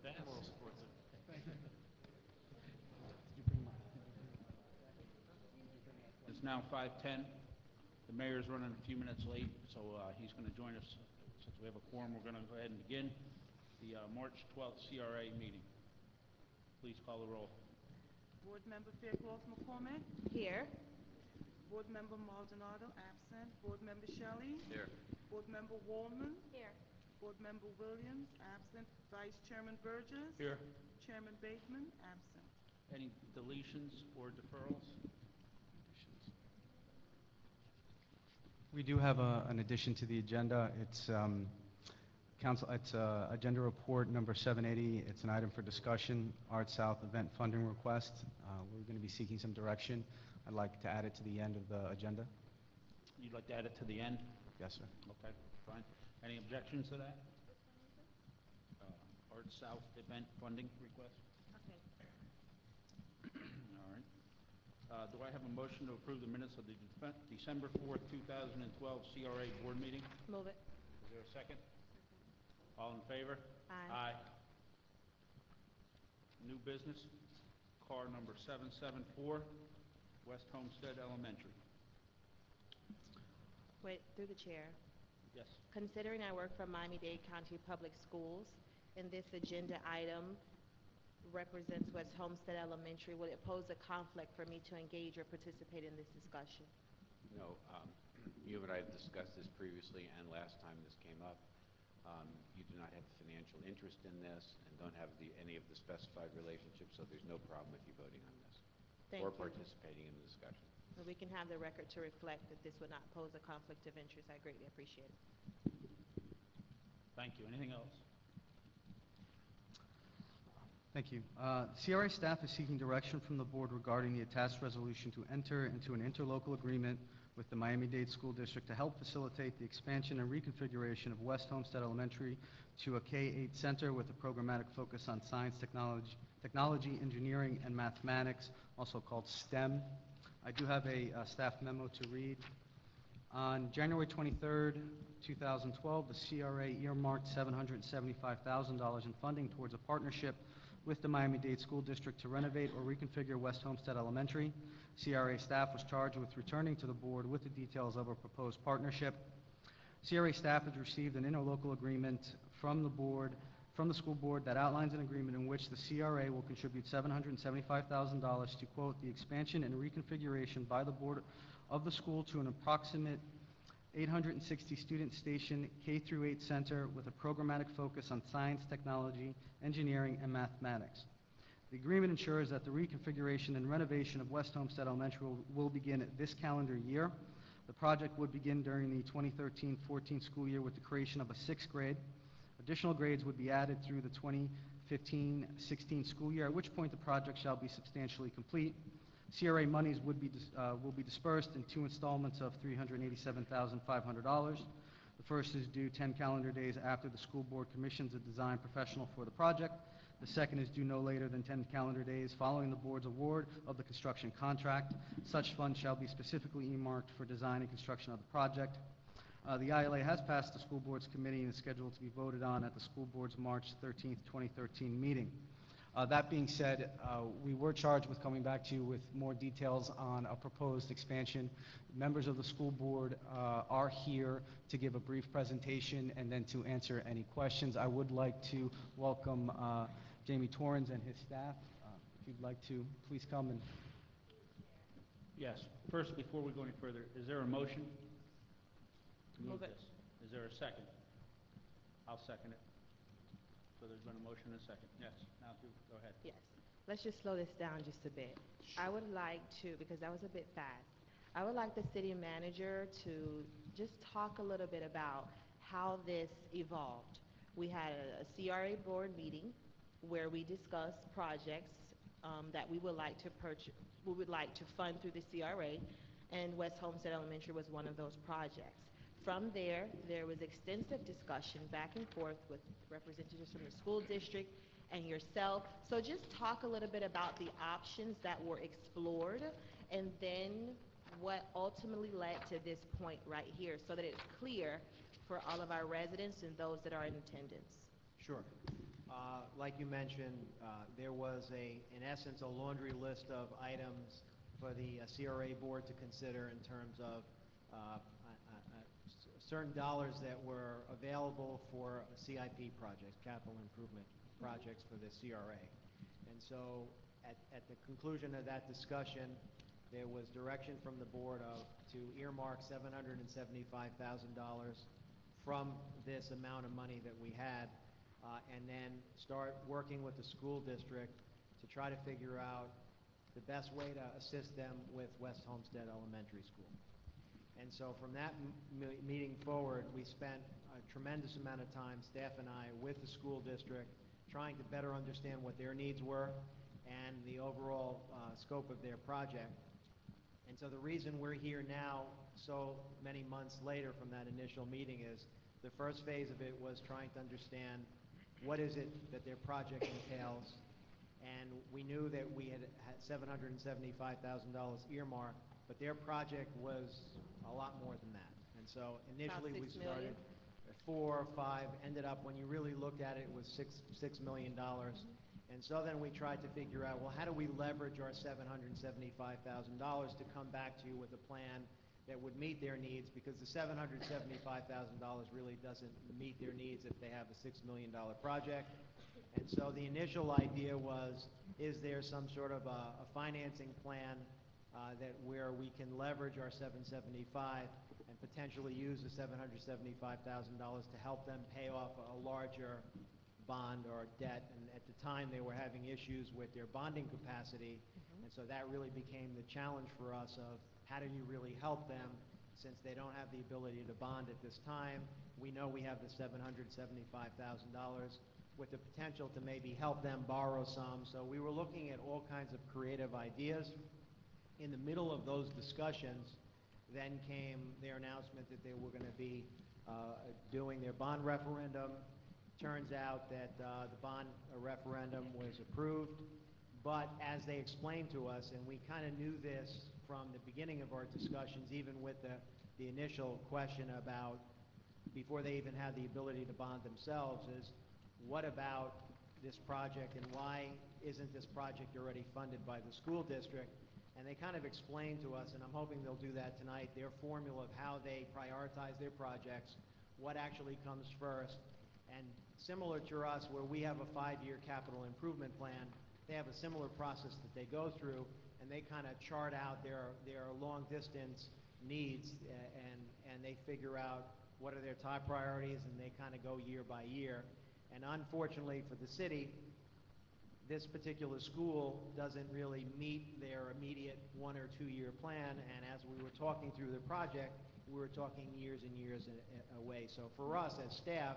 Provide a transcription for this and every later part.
Fast. It's now 5:10. The mayor's running a few minutes late, so he's going to join us. Since we have a quorum, we're going to go ahead and begin the March 12th CRA meeting. Please call the roll. Board Member Faircloth McCormick. Here. Board Member Maldonado, absent. Board Member Shelley. Here. Board Member Wallman. Here. Board Member Williams, absent. Vice Chairman Burgess. Here. Chairman Bateman, absent. Any deletions or deferrals? We do have an addition to the agenda. It's agenda report number 780. It's an item for discussion, Art South event funding request. We're going to be seeking some direction. I'd like to add it to the end of the agenda. You'd like to add it to the end? Yes, sir. Okay, fine. Any objections to that? Art South event funding request? Okay. All right. Do I have a motion to approve the minutes of the December 4th, 2012 CRA board meeting? Move it. Is there a second? All in favor? Aye. Aye. New business, car number 774, West Homestead Elementary. Wait, through the chair. Yes. Considering I work for Miami-Dade County Public Schools, and this agenda item represents West Homestead Elementary, would it pose a conflict for me to engage or participate in this discussion? No, you and I have discussed this previously and last time this came up. You do not have financial interest in this and don't have any of the specified relationships, so there's no problem with you voting on this Thank or you. participating in the discussion. So we can have the record to reflect that this would not pose a conflict of interest. I greatly appreciate it. Thank you. Anything else? Thank you. CRA staff is seeking direction from the board regarding the attached resolution to enter into an interlocal agreement with the Miami-Dade School District to help facilitate the expansion and reconfiguration of West Homestead Elementary to a K-8 center with a programmatic focus on science, technology, engineering, and mathematics, also called STEM. I do have a staff memo to read. On January 23rd, 2012, the CRA earmarked $775,000 in funding towards a partnership with the Miami-Dade School District to renovate or reconfigure West Homestead Elementary. CRA staff was charged with returning to the board with the details of a proposed partnership. CRA staff has received an interlocal agreement from the school board that outlines an agreement in which the CRA will contribute $775,000 to, quote, the expansion and reconfiguration by the board of the school to an approximate 860 student station K-8 center with a programmatic focus on science, technology, engineering, and mathematics. The agreement ensures that the reconfiguration and renovation of West Homestead Elementary will begin this calendar year. The project would begin during the 2013-14 school year with the creation of a sixth grade. Additional grades would be added through the 2015-16 school year, at which point the project shall be substantially complete. CRA monies will be dispersed in two installments of $387,500. The first is due 10 calendar days after the school board commissions a design professional for the project. The second is due no later than 10 calendar days following the board's award of the construction contract. Such funds shall be specifically earmarked for design and construction of the project. The ILA has passed the school board's committee and is scheduled to be voted on at the school board's March 13th, 2013 meeting. That being said, we were charged with coming back to you with more details on a proposed expansion. Members of the school board are here to give a brief presentation and then to answer any questions. I would like to welcome Jamie Torrens and his staff. If you'd like to, please come and... Yes. First, before we go any further, is there a motion to move Move it. this? Is there a second? I'll second it. So there's been a motion and a second. Yes. Now, go ahead. Yes. Let's just slow this down just a bit. I would like to, because that was a bit fast, I would like the city manager to just talk a little bit about how this evolved. We had a CRA board meeting where we discussed projects that we would like to fund through the CRA, and West Homestead Elementary was one of those projects. From there was extensive discussion back and forth with representatives from the school district and yourself. So just talk a little bit about the options that were explored and then what ultimately led to this point right here so that it's clear for all of our residents and those that are in attendance. Sure. Like you mentioned, there was in essence, a laundry list of items for the CRA board to consider in terms of certain dollars that were available for CIP projects, capital improvement projects for the CRA. And so at the conclusion of that discussion, there was direction from the board to earmark $775,000 from this amount of money that we had, and then start working with the school district to try to figure out the best way to assist them with West Homestead Elementary School. And so from that meeting forward, we spent a tremendous amount of time, staff and I, with the school district, trying to better understand what their needs were and the overall scope of their project. And so the reason we're here now, so many months later from that initial meeting, is the first phase of it was trying to understand what is it that their project entails. And we knew that we had $775,000 earmarked, but their project was a lot more than that. And so initially we $6 started million? at 4 or 5, ended up, when you really looked at it, it was $6 million. And so then we tried to figure out, well, how do we leverage our $775,000 to come back to you with a plan that would meet their needs, because the $775,000 really doesn't meet their needs if they have a $6 million project. And so the initial idea was, is there some sort of a financing plan that where we can leverage our $775,000 and potentially use the $775,000 to help them pay off a larger bond or debt. And at the time, they were having issues with their bonding capacity, and so that really became the challenge for us of how do you really help them, since they don't have the ability to bond at this time. We know we have the $775,000 with the potential to maybe help them borrow some. So we were looking at all kinds of creative ideas. In the middle of those discussions, then came their announcement that they were going to be doing their bond referendum. Turns out that the bond referendum was approved, but as they explained to us, and we kind of knew this from the beginning of our discussions, even with the initial question about, before they even had the ability to bond themselves, is what about this project, and why isn't this project already funded by the school district? And they kind of explained to us, and I'm hoping they'll do that tonight, their formula of how they prioritize their projects, what actually comes first. And similar to us, where we have a 5-year capital improvement plan, they have a similar process that they go through, and they kind of chart out their long-distance needs, and they figure out what are their top priorities, and they kind of go year by year. And unfortunately for the city, this particular school doesn't really meet their immediate 1 or 2 year plan, and as we were talking through the project, we were talking years and years away. So for us as staff,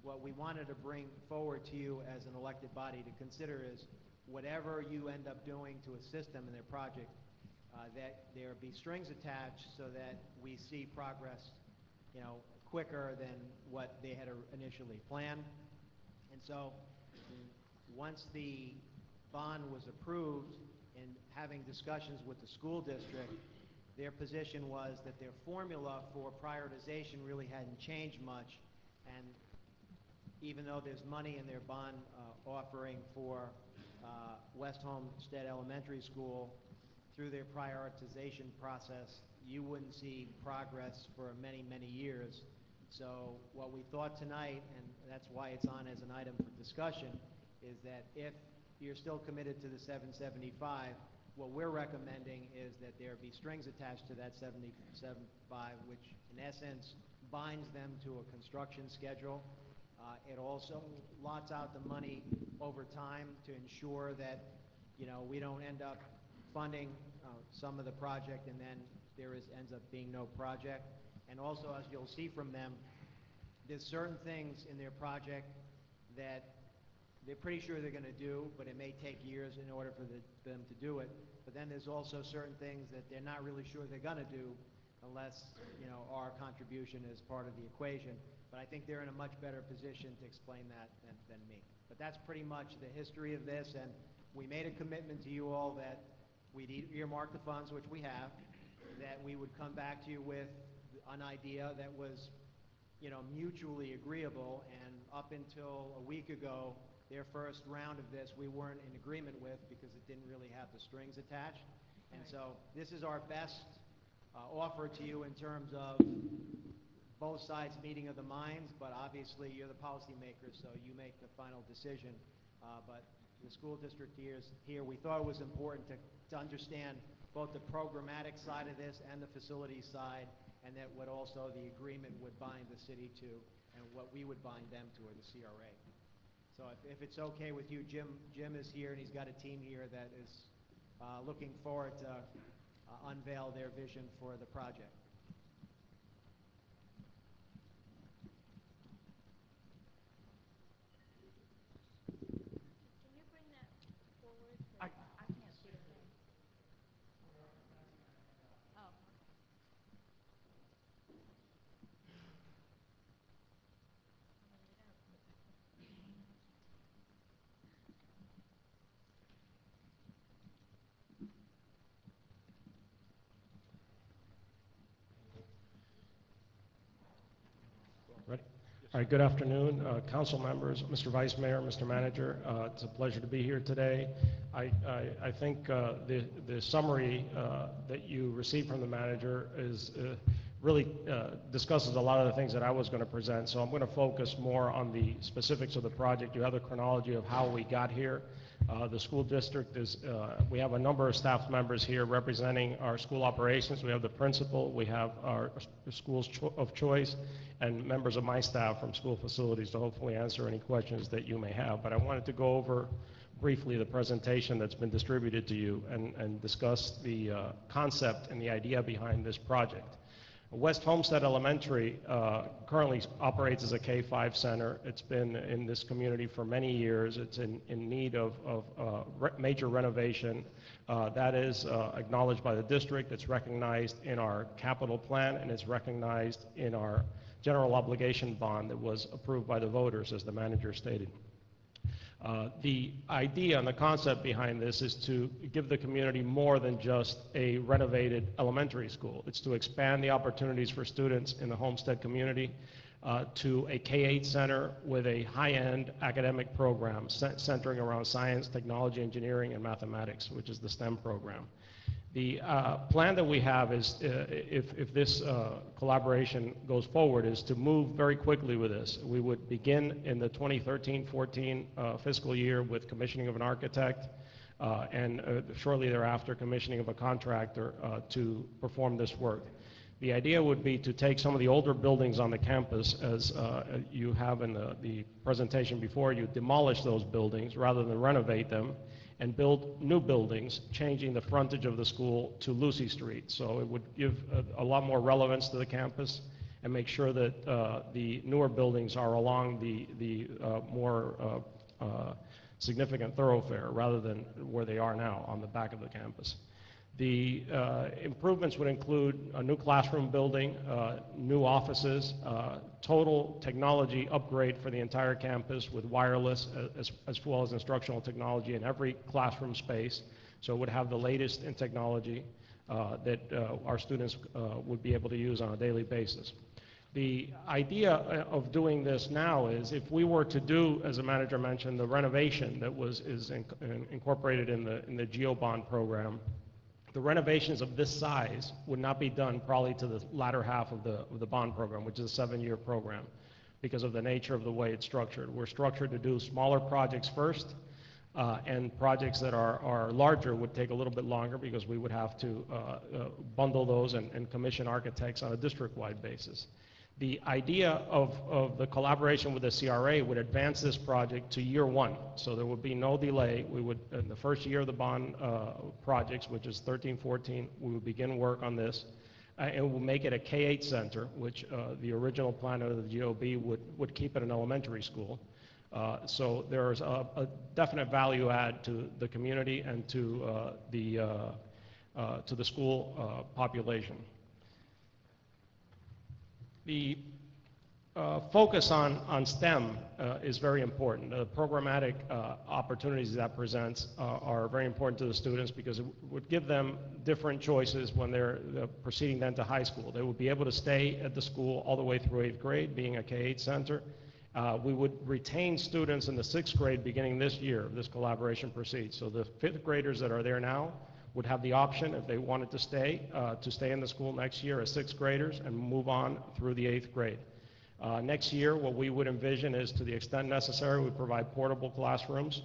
what we wanted to bring forward to you as an elected body to consider is whatever you end up doing to assist them in their project, that there be strings attached so that we see progress, quicker than what they had initially planned. And so once the bond was approved, and having discussions with the school district, their position was that their formula for prioritization really hadn't changed much, and even though there's money in their bond offering for West Homestead Elementary School, through their prioritization process, you wouldn't see progress for many, many years. So what we thought tonight, and that's why it's on as an item for discussion, is that if you're still committed to the 775, what we're recommending is that there be strings attached to that 775, which in essence binds them to a construction schedule. It also lots out the money over time to ensure that we don't end up funding some of the project and then ends up being no project. And also, as you'll see from them, there's certain things in their project that they're pretty sure they're going to do, but it may take years in order for them to do it. But then there's also certain things that they're not really sure they're going to do unless our contribution is part of the equation. But I think they're in a much better position to explain that than me. But that's pretty much the history of this, and we made a commitment to you all that we'd earmark the funds, which we have, that we would come back to you with an idea that was mutually agreeable, and up until a week ago, their first round of this, we weren't in agreement with because it didn't really have the strings attached. And so this is our best offer to you in terms of both sides meeting of the minds, but obviously you're the policymakers, so you make the final decision. But the school district here, we thought it was important to understand both the programmatic side of this and the facility side, and that what also the agreement would bind the city to, and what we would bind them to, or the CRA. So if it's okay with you, Jim is here, and he's got a team here that is looking forward to unveil their vision for the project. Can you bring that forward? I can't see the thing. Oh, okay. Ready? All right, good afternoon, council members, Mr. Vice Mayor, Mr. Manager. It's a pleasure to be here today. I think the summary that you received from the manager is really discusses a lot of the things that I was going to present, so I'm going to focus more on the specifics of the project. You have the chronology of how we got here. The school district is, we have a number of staff members here representing our school operations. We have the principal, we have our schools of choice, and members of my staff from school facilities to hopefully answer any questions that you may have. But I wanted to go over briefly the presentation that's been distributed to you and discuss the concept and the idea behind this project. West Homestead Elementary currently operates as a K-5 center. It's been in this community for many years. It's in need of major renovation. That is acknowledged by the district. It's recognized in our capital plan, and it's recognized in our general obligation bond that was approved by the voters, as the manager stated. The idea and the concept behind this is to give the community more than just a renovated elementary school. It's to expand the opportunities for students in the Homestead community to a K-8 center with a high-end academic program centering around science, technology, engineering, and mathematics, which is the STEM program. The plan that we have is, if this collaboration goes forward, is to move very quickly with this. We would begin in the 2013-14 fiscal year with commissioning of an architect, and shortly thereafter commissioning of a contractor to perform this work. The idea would be to take some of the older buildings on the campus, as you have in the presentation before you, demolish those buildings rather than renovate them, and build new buildings, changing the frontage of the school to Lucy Street. So it would give a lot more relevance to the campus and make sure that the newer buildings are along the more significant thoroughfare rather than where they are now on the back of the campus. The improvements would include a new classroom building, new offices, total technology upgrade for the entire campus with wireless as well as instructional technology in every classroom space. So it would have the latest in technology that our students would be able to use on a daily basis. The idea of doing this now is, if we were to do, as the manager mentioned, the renovation that is incorporated in the GEO bond program, the renovations of this size would not be done probably to the latter half of the bond program, which is a 7-year program, because of the nature of the way it's structured. We're structured to do smaller projects first, and projects that are larger would take a little bit longer because we would have to bundle those and commission architects on a district-wide basis. The idea of the collaboration with the CRA would advance this project to year 1, so there would be no delay. We would, in the first year of the bond projects, which is 13-14, we would begin work on this, and we'll make it a K-8 center, which the original plan of the GOB would keep it an elementary school. So there's a definite value add to the community and to the school population. The focus on STEM is very important. The programmatic opportunities that presents are very important to the students because it would give them different choices when they're proceeding then to high school. They would be able to stay at the school all the way through 8th grade, being a K-8 center. We would retain students in the 6th grade beginning this year if this collaboration proceeds. So the 5th graders that are there now would have the option, if they wanted to stay in the school next year as 6th graders and move on through the 8th grade. Next year, what we would envision is, to the extent necessary, we provide portable classrooms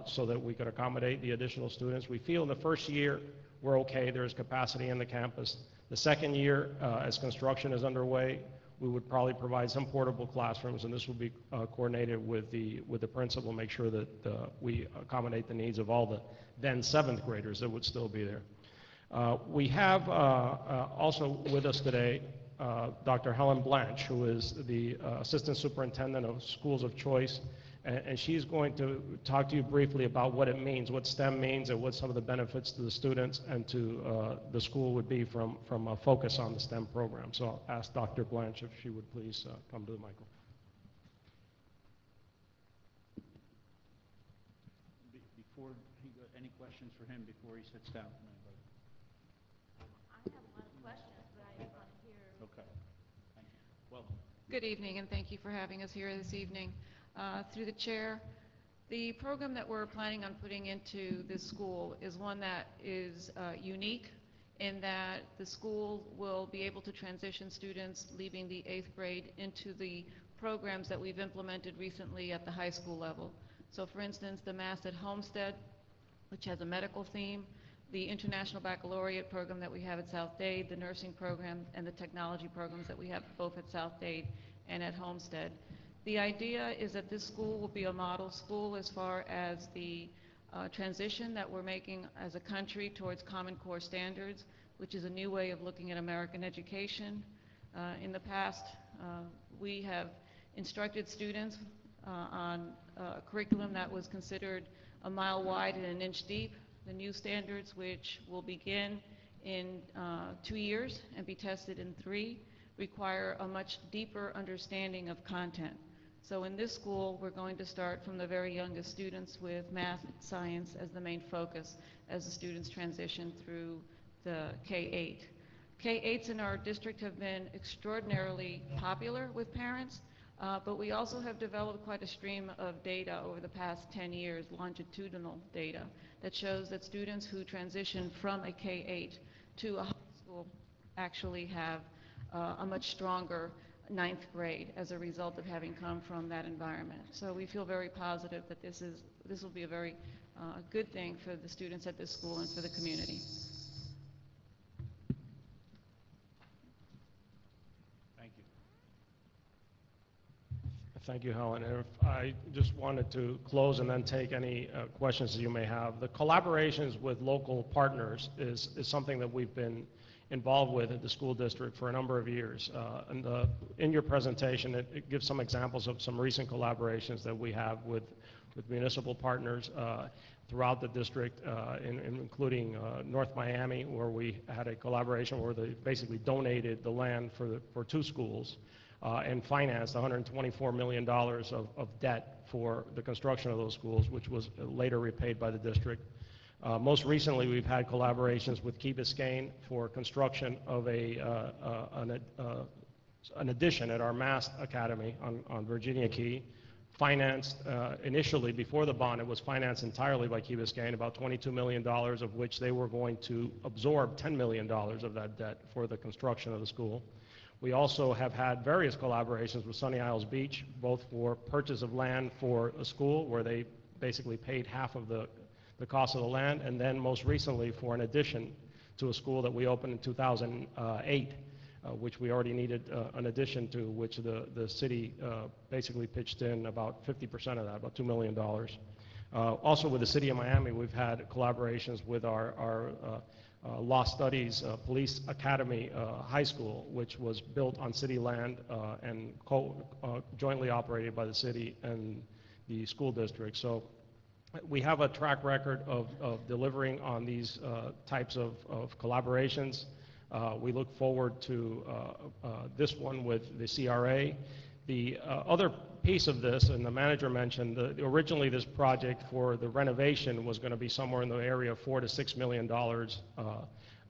so that we could accommodate the additional students. We feel in the first year we're okay, there's capacity in the campus. The second year, as construction is underway, we would probably provide some portable classrooms, and this will be coordinated with the principal, make sure that we accommodate the needs of all the then 7th graders that would still be there. We have also with us today Dr. Helen Blanche, who is the Assistant Superintendent of Schools of Choice, and she's going to talk to you briefly about what it means, what STEM means, and what some of the benefits to the students and to the school would be from a focus on the STEM program. So I'll ask Dr. Blanche if she would please come to the microphone. Before he go, any questions for him before he sits down? I have a lot of questions, but I want to hear. Okay. Thank you. Welcome. Good evening, and thank you for having us here this evening. Through the chair, the program that we're planning on putting into this school is one that is unique in that the school will be able to transition students leaving the 8th grade into the programs that we've implemented recently at the high school level. So for instance, the Mass at Homestead, which has a medical theme, the International Baccalaureate program that we have at South Dade, the nursing program, and the technology programs that we have both at South Dade and at Homestead. The idea is that this school will be a model school as far as the transition that we're making as a country towards Common Core standards, which is a new way of looking at American education. In the past, we have instructed students on a curriculum that was considered a mile wide and an inch deep. The new standards, which will begin in 2 years and be tested in 3, require a much deeper understanding of content. So in this school, we're going to start from the very youngest students with math and science as the main focus as the students transition through the K-8. K-8s in our district have been extraordinarily popular with parents, but we also have developed quite a stream of data over the past 10 years, longitudinal data, that shows that students who transition from a K-8 to a high school actually have a much stronger 9th grade as a result of having come from that environment. So we feel very positive that this will be a very good thing for the students at this school and for the community. Thank you. Thank you, Helen. And if I just wanted to close and then take any questions that you may have. The collaborations with local partners is something that we've been involved with at the school district for a number of years. In your presentation, it gives some examples of some recent collaborations that we have with municipal partners throughout the district, including North Miami, where we had a collaboration where they basically donated the land for 2 schools and financed $124 million of debt for the construction of those schools, which was later repaid by the district. Most recently, we've had collaborations with Key Biscayne for construction of an addition at our Mass Academy on Virginia Key, financed initially before the bond. It was financed entirely by Key Biscayne, about $22 million, of which they were going to absorb $10 million of that debt for the construction of the school. We also have had various collaborations with Sunny Isles Beach, both for purchase of land for a school, where they basically paid half of the cost of the land, and then most recently for an addition to a school that we opened in 2008, which we already needed an addition to, which the city basically pitched in about 50% of that, about $2 million. Also with the city of Miami, we've had collaborations with our Law Studies Police Academy High School, which was built on city land and jointly operated by the city and the school district. So we have a track record of delivering on these types of collaborations. We look forward to this one with the CRA. The other piece of this, and the manager mentioned, originally this project for the renovation was going to be somewhere in the area of $4 to $6 million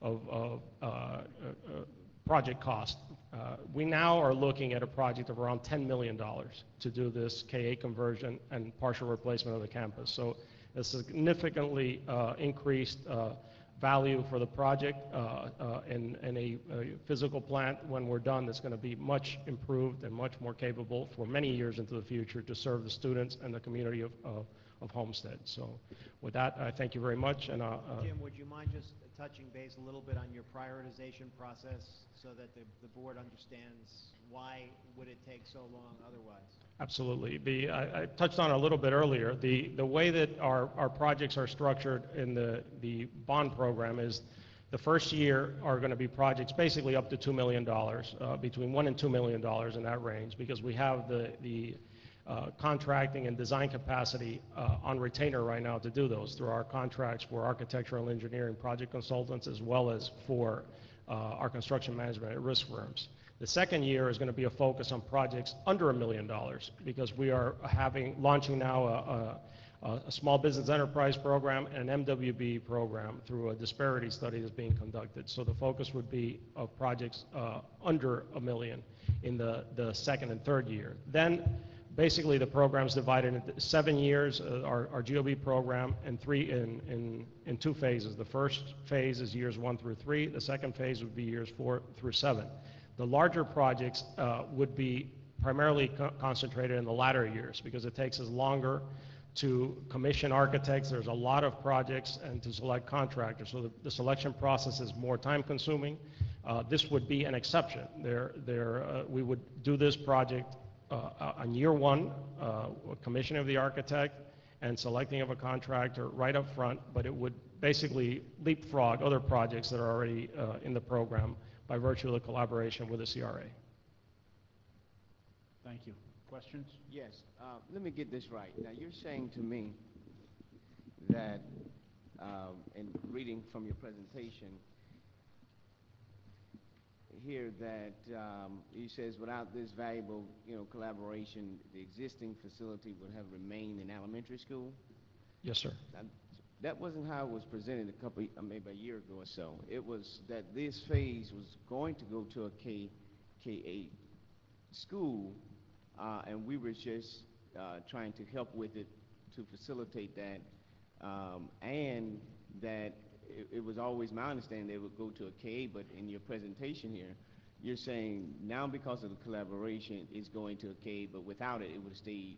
of project cost. We now are looking at a project of around $10 million to do this K-8 conversion and partial replacement of the campus. So a significantly increased value for the project and a physical plant when we're done that's going to be much improved and much more capable for many years into the future to serve the students and the community of Homestead. So with that, I thank you very much. And Jim, would you mind just touching base a little bit on your prioritization process so that the board understands why would it take so long otherwise? Absolutely. I touched on it a little bit earlier. The way that our projects are structured in the bond program is the first year are going to be projects basically up to $2 million, between $1 and $2 million in that range, because we have the contracting and design capacity on retainer right now to do those through our contracts for architectural engineering project consultants as well as for our construction management at risk firms. The second year is going to be a focus on projects under $1 million because we are launching now a small business enterprise program and an MWB program through a disparity study that's being conducted. So the focus would be of projects under $1 million in the second and third year. Then basically the program is divided into 7 years, our GOB program, and in 2 phases. The first phase is years 1 through 3. The second phase would be years 4 through 7. The larger projects would be primarily concentrated in the latter years because it takes us longer to commission architects. There's a lot of projects and to select contractors. So the selection process is more time consuming. This would be an exception. We would do this project on year 1, commissioning of the architect and selecting of a contractor right up front, but it would basically leapfrog other projects that are already in the program by virtue of the collaboration with the CRA. Thank you. Questions? Yes. Let me get this right. Now, you're saying to me that, in reading from your presentation here, that he says without this valuable, collaboration, the existing facility would have remained an elementary school? Yes, sir. Now, that wasn't how it was presented maybe a year ago or so. It was that this phase was going to go to a K-8 school, and we were just trying to help with it to facilitate that, and that it was always my understanding they would go to a K-8, but in your presentation here, you're saying now because of the collaboration, it's going to a K-8, but without it, it would stay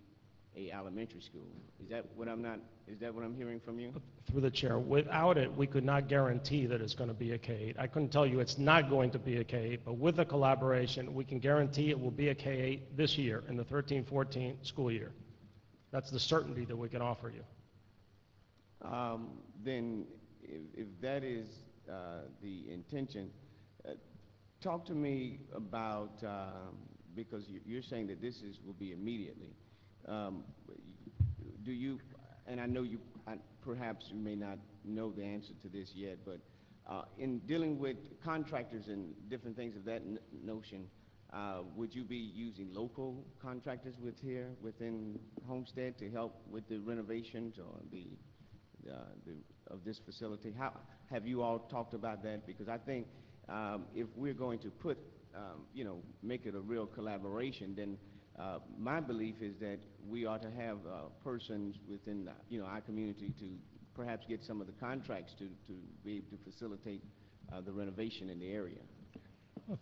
a elementary school. Is that what I'm hearing from you? Through the chair, without it, we could not guarantee that it's going to be a K-8. I couldn't tell you it's not going to be a K-8, but with the collaboration, we can guarantee it will be a K-8 this year in the 13-14 school year. That's the certainty that we can offer you. Then, if that is the intention, talk to me about, because you're saying that will be immediately. Do you, and I know perhaps you may not know the answer to this yet, but in dealing with contractors and different things of that notion, would you be using local contractors within Homestead to help with the renovations or of this facility? How have you all talked about that? Because I think if we're going to make it a real collaboration, then my belief is that we ought to have persons within our community to perhaps get some of the contracts to be able to facilitate the renovation in the area.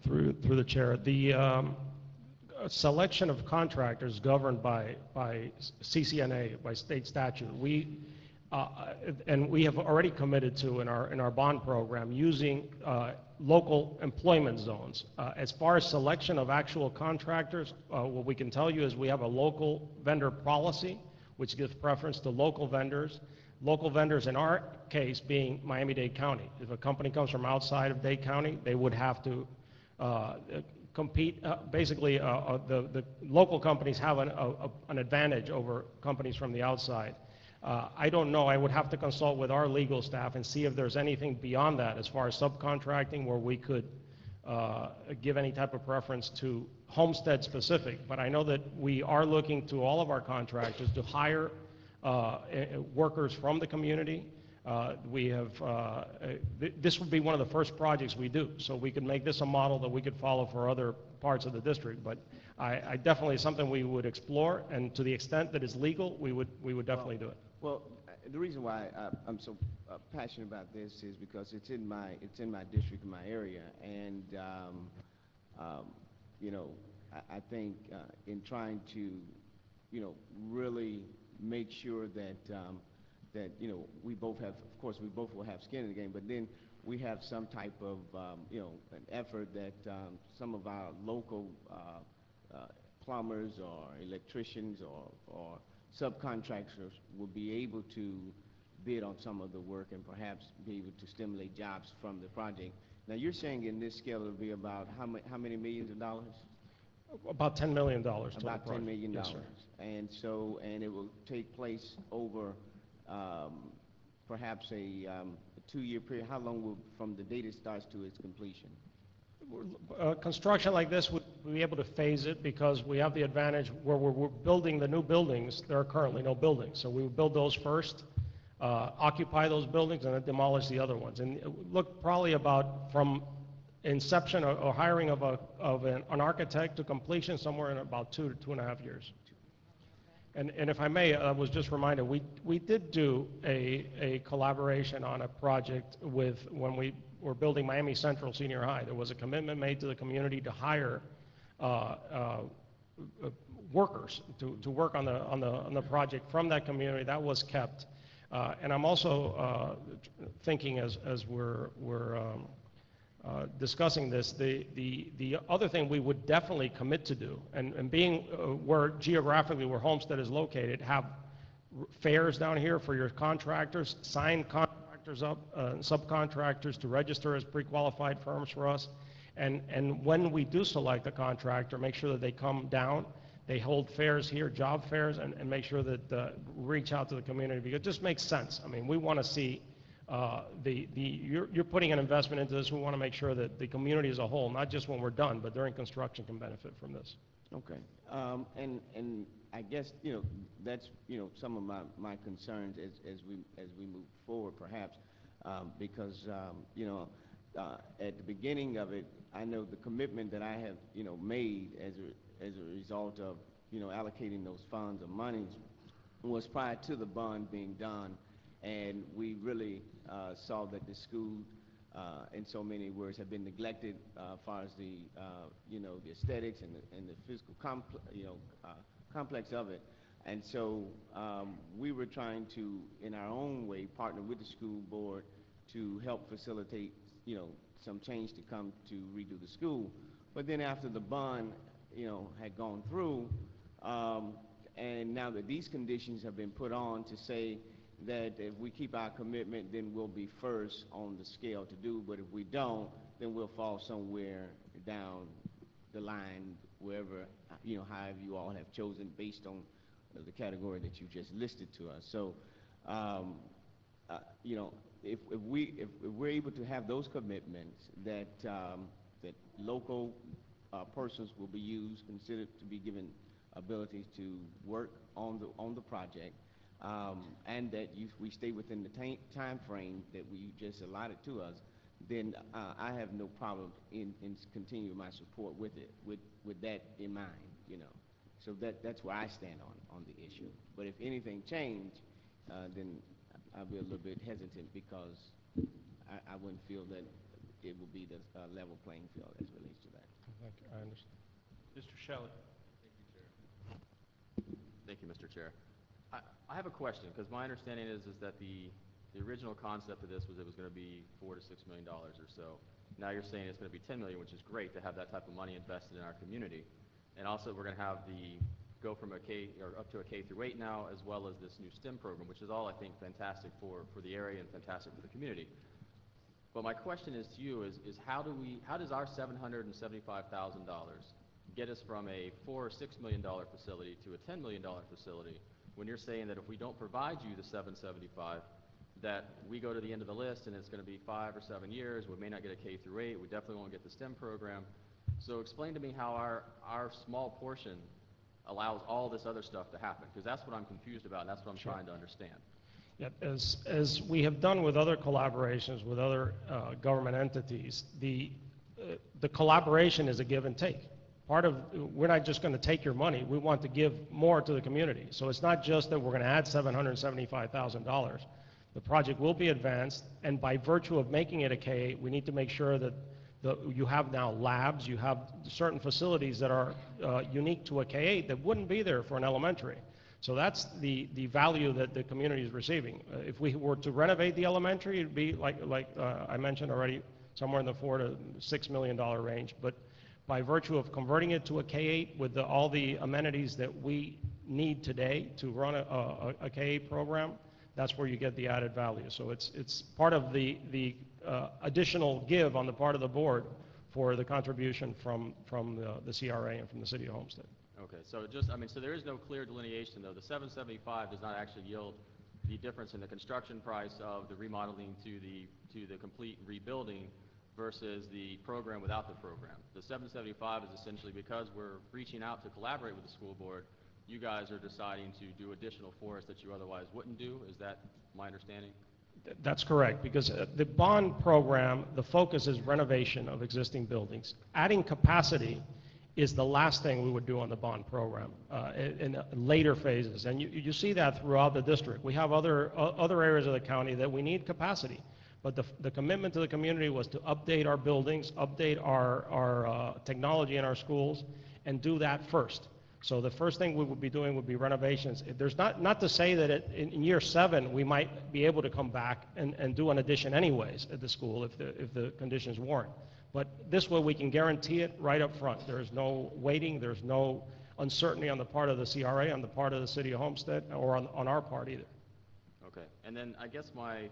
Through the chair, the selection of contractors governed by CCNA, by state statute. And we have already committed to in our bond program using local employment zones. As far as selection of actual contractors, what we can tell you is we have a local vendor policy, which gives preference to local vendors. Local vendors in our case being Miami-Dade County. If a company comes from outside of Dade County, they would have to compete. Basically, the local companies have an advantage over companies from the outside. I don't know. I would have to consult with our legal staff and see if there's anything beyond that as far as subcontracting where we could give any type of preference to Homestead specific, but I know that we are looking to all of our contractors to hire workers from the community. We have, this would be one of the first projects we do, so we could make this a model that we could follow for other parts of the district, but I definitely, something we would explore, and to the extent that it's legal, we would definitely do it. Well, the reason why I'm so passionate about this is because it's in my district, in my area, and you know, I think in trying to, you know, really make sure that that, you know, we both have, of course, we both will have skin in the game, but then we have some type of, you know, an effort that some of our local plumbers or electricians or subcontractors will be able to bid on some of the work and perhaps be able to stimulate jobs from the project. Now, you're saying in this scale it'll be about how many millions of dollars? About $10 million to the About project. $10 million. Yes, sir. And so, and it will take place over perhaps a 2-year period. How long will, from the date it starts to its completion? Construction like this would be able to phase it because we have the advantage where we're building the new buildings, there are currently no buildings. So we would build those first, occupy those buildings, and then demolish the other ones. And look, probably about from inception or hiring of an architect to completion, somewhere in about 2 to 2.5 years. And if I may, I was just reminded, we did do a collaboration on a project with, when we were building Miami Central Senior High. There was a commitment made to the community to hire workers to work on the project from that community. That was kept. And I'm also thinking as we're discussing this, the other thing we would definitely commit to do, and being where geographically where Homestead is located, have fairs down here for your contractors, sign contractors up, subcontractors to register as pre-qualified firms for us, and when we do select a contractor, make sure that they come down, they hold fairs here, job fairs, and make sure that reach out to the community, because it just makes sense. I mean, we want to see you're putting an investment into this. We want to make sure that the community as a whole, not just when we're done, but during construction, can benefit from this. Okay. And I guess, you know, that's, you know, some of my concerns as we move forward, perhaps, because, you know, at the beginning of it, I know the commitment that I have, you know, made as a result of, you know, allocating those funds or monies was prior to the bond being done. And we really saw that the school, in so many words, have been neglected as far as the, you know, the aesthetics and the physical complex of it. And so we were trying to, in our own way, partner with the school board to help facilitate, you know, some change to come to redo the school. But then after the bond, you know, had gone through, and now that these conditions have been put on to say that if we keep our commitment, then we'll be first on the scale to do, but if we don't, then we'll fall somewhere down the line, wherever, you know, however you all have chosen based on the category that you just listed to us. So, you know, if we're able to have those commitments that that local persons will be considered to be given abilities to work on the project, and that we stay within the time frame that we just allotted to us, then I have no problem in continuing my support with it, with that in mind, you know. So that's where I stand on the issue. But if anything changed, then I'll be a little bit hesitant, because I wouldn't feel that it will be the level playing field as it relates to that. I understand. Mr. Shelley. Thank you, Mr. Chair. I have a question, because my understanding is that the original concept of this was it was going to be $4 to $6 million or so. Now you're saying it's going to be $10 million, which is great to have that type of money invested in our community. And also we're going to have go from a K, or up to a K through 8 now, as well as this new STEM program, which is all, I think, fantastic for the area and fantastic for the community. But my question is to you is how does our $775,000 get us from a $4 or $6 million facility to a $10 million facility, when you're saying that if we don't provide you the 775, that we go to the end of the list and it's going to be 5 or 7 years, we may not get a K through 8, we definitely won't get the STEM program. So explain to me how our small portion allows all this other stuff to happen, because that's what I'm confused about, and that's what I'm trying to understand. Yeah, as we have done with other collaborations with other government entities, the collaboration is a give and take. We're not just going to take your money, we want to give more to the community. So it's not just that we're going to add $775,000. The project will be advanced, and by virtue of making it a K-8, we need to make sure that you have now labs, you have certain facilities that are unique to a K-8 that wouldn't be there for an elementary. So that's the value that the community is receiving. If we were to renovate the elementary, it'd be like I mentioned already, somewhere in the $4 to $6 million range. But by virtue of converting it to a K-8 with all the amenities that we need today to run a K-8 program, that's where you get the added value. So it's part of the additional give on the part of the board for the contribution from the CRA and from the city of Homestead. Okay, so so there is no clear delineation, though. The 775 does not actually yield the difference in the construction price of the remodeling to the complete rebuilding versus the program without the program. The 775 is essentially because we're reaching out to collaborate with the school board, you guys are deciding to do additional for us that you otherwise wouldn't do. Is that my understanding? That's correct, because the bond program, the focus is renovation of existing buildings. Adding capacity is the last thing we would do on the bond program in later phases, and you see that throughout the district. We have other areas of the county that we need capacity, but the commitment to the community was to update our buildings, update our technology in our schools, and do that first. So the first thing we would be doing would be renovations. There's not to say that in year 7 we might be able to come back and do an addition anyways at the school if the conditions warrant. But this way we can guarantee it right up front. There's no waiting, there's no uncertainty on the part of the CRA, on the part of the city of Homestead, or on our part either. Okay, and then I guess my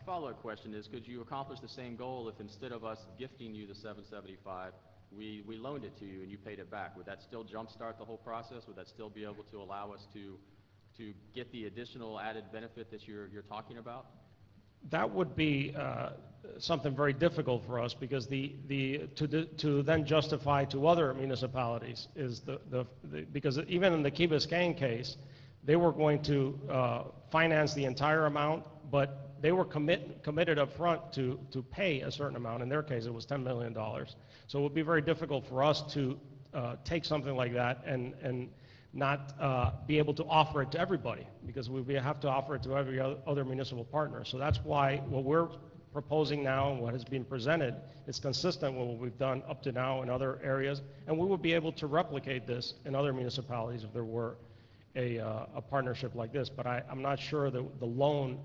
follow-up question is, could you accomplish the same goal if instead of us gifting you the 775, we loaned it to you and you paid it back? Would that still jumpstart the whole process? Would that still be able to allow us to get the additional added benefit that you're talking about? That would be something very difficult for us, because to then justify to other municipalities is because even in the Key Biscayne case, they were going to finance the entire amount, but they were committed up front to pay a certain amount. In their case, it was $10 million. So it would be very difficult for us to take something like that and not be able to offer it to everybody, because we have to offer it to every other municipal partner. So that's why what we're proposing now and what has been presented is consistent with what we've done up to now in other areas, and we would be able to replicate this in other municipalities if there were a partnership like this. But I'm not sure the loan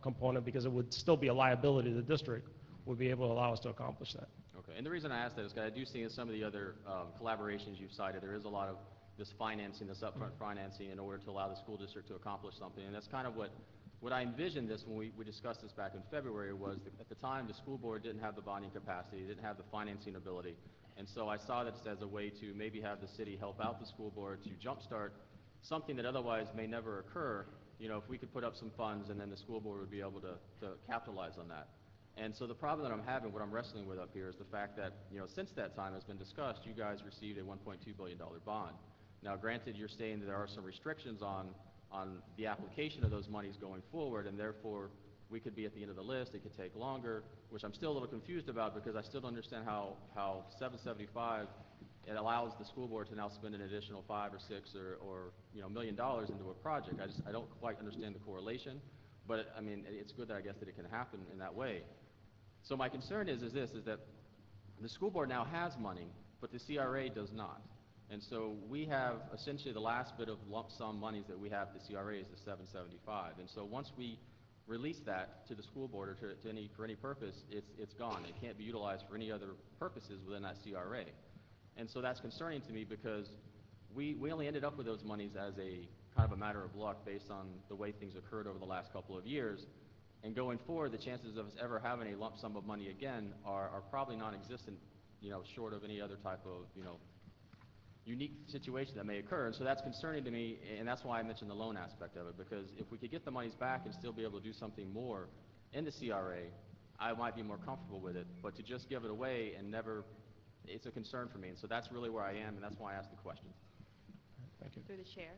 component, because it would still be a liability to the district, would be able to allow us to accomplish that. Okay, and the reason I ask that is because I do see in some of the other collaborations you've cited, there is a lot of this financing, this upfront financing in order to allow the school district to accomplish something. And that's kind of what I envisioned this when we discussed this back in February was that at the time the school board didn't have the bonding capacity, didn't have the financing ability. And so I saw this as a way to maybe have the city help out the school board to jumpstart something that otherwise may never occur, if we could put up some funds and then the school board would be able to capitalize on that. And so the problem that I'm having, what I'm wrestling with up here, is the fact that, since that time has been discussed, you guys received a $1.2 billion bond. Now, granted, you're saying that there are some restrictions on the application of those monies going forward, and therefore we could be at the end of the list, it could take longer, which I'm still a little confused about, because I still don't understand how 775, it allows the school board to now spend an additional 5 or 6 or $1 million into a project. I don't quite understand the correlation, but I mean, it's good that I guess that it can happen in that way. So my concern is that the school board now has money, but the CRA does not. And so we have essentially the last bit of lump sum monies that we have at the CRA is the 775. And so once we release that to the school board or for any purpose, it's gone. It can't be utilized for any other purposes within that CRA. And so that's concerning to me, because we only ended up with those monies as a kind of a matter of luck based on the way things occurred over the last couple of years. And going forward, the chances of us ever having a lump sum of money again are probably non-existent, short of any other type of, unique situation that may occur. And so that's concerning to me, and that's why I mentioned the loan aspect of it, because if we could get the monies back and still be able to do something more in the CRA, I might be more comfortable with it. But to just give it away and never, it's a concern for me. And so that's really where I am, and that's why I asked the question. Thank you. Through the chair.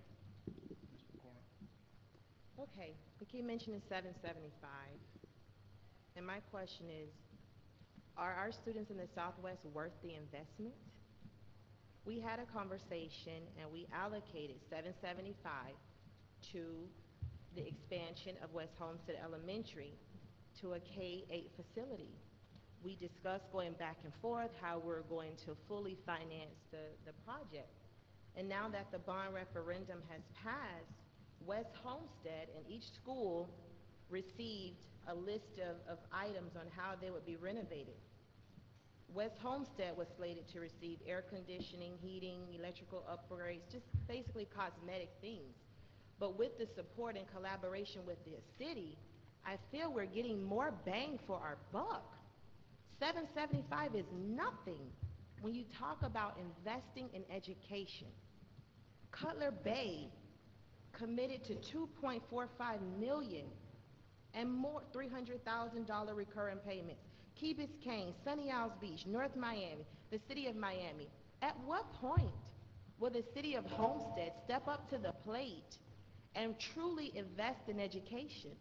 Mr. McCormick. Okay, we keep mentioning 775. And my question is, are our students in the Southwest worth the investment? We had a conversation and we allocated 775 to the expansion of West Homestead Elementary to a K-8 facility. We discussed going back and forth how we're going to fully finance the project. And now that the bond referendum has passed, West Homestead and each school received a list of items on how they would be renovated. West Homestead was slated to receive air conditioning, heating, electrical upgrades, just basically cosmetic things. But with the support and collaboration with the city, I feel we're getting more bang for our buck. 775 is nothing when you talk about investing in education. Cutler Bay committed to $2.45 million and more $300,000 recurring payments. Key Biscayne, Sunny Isles Beach, North Miami, the city of Miami. At what point will the city of Homestead step up to the plate and truly invest in education?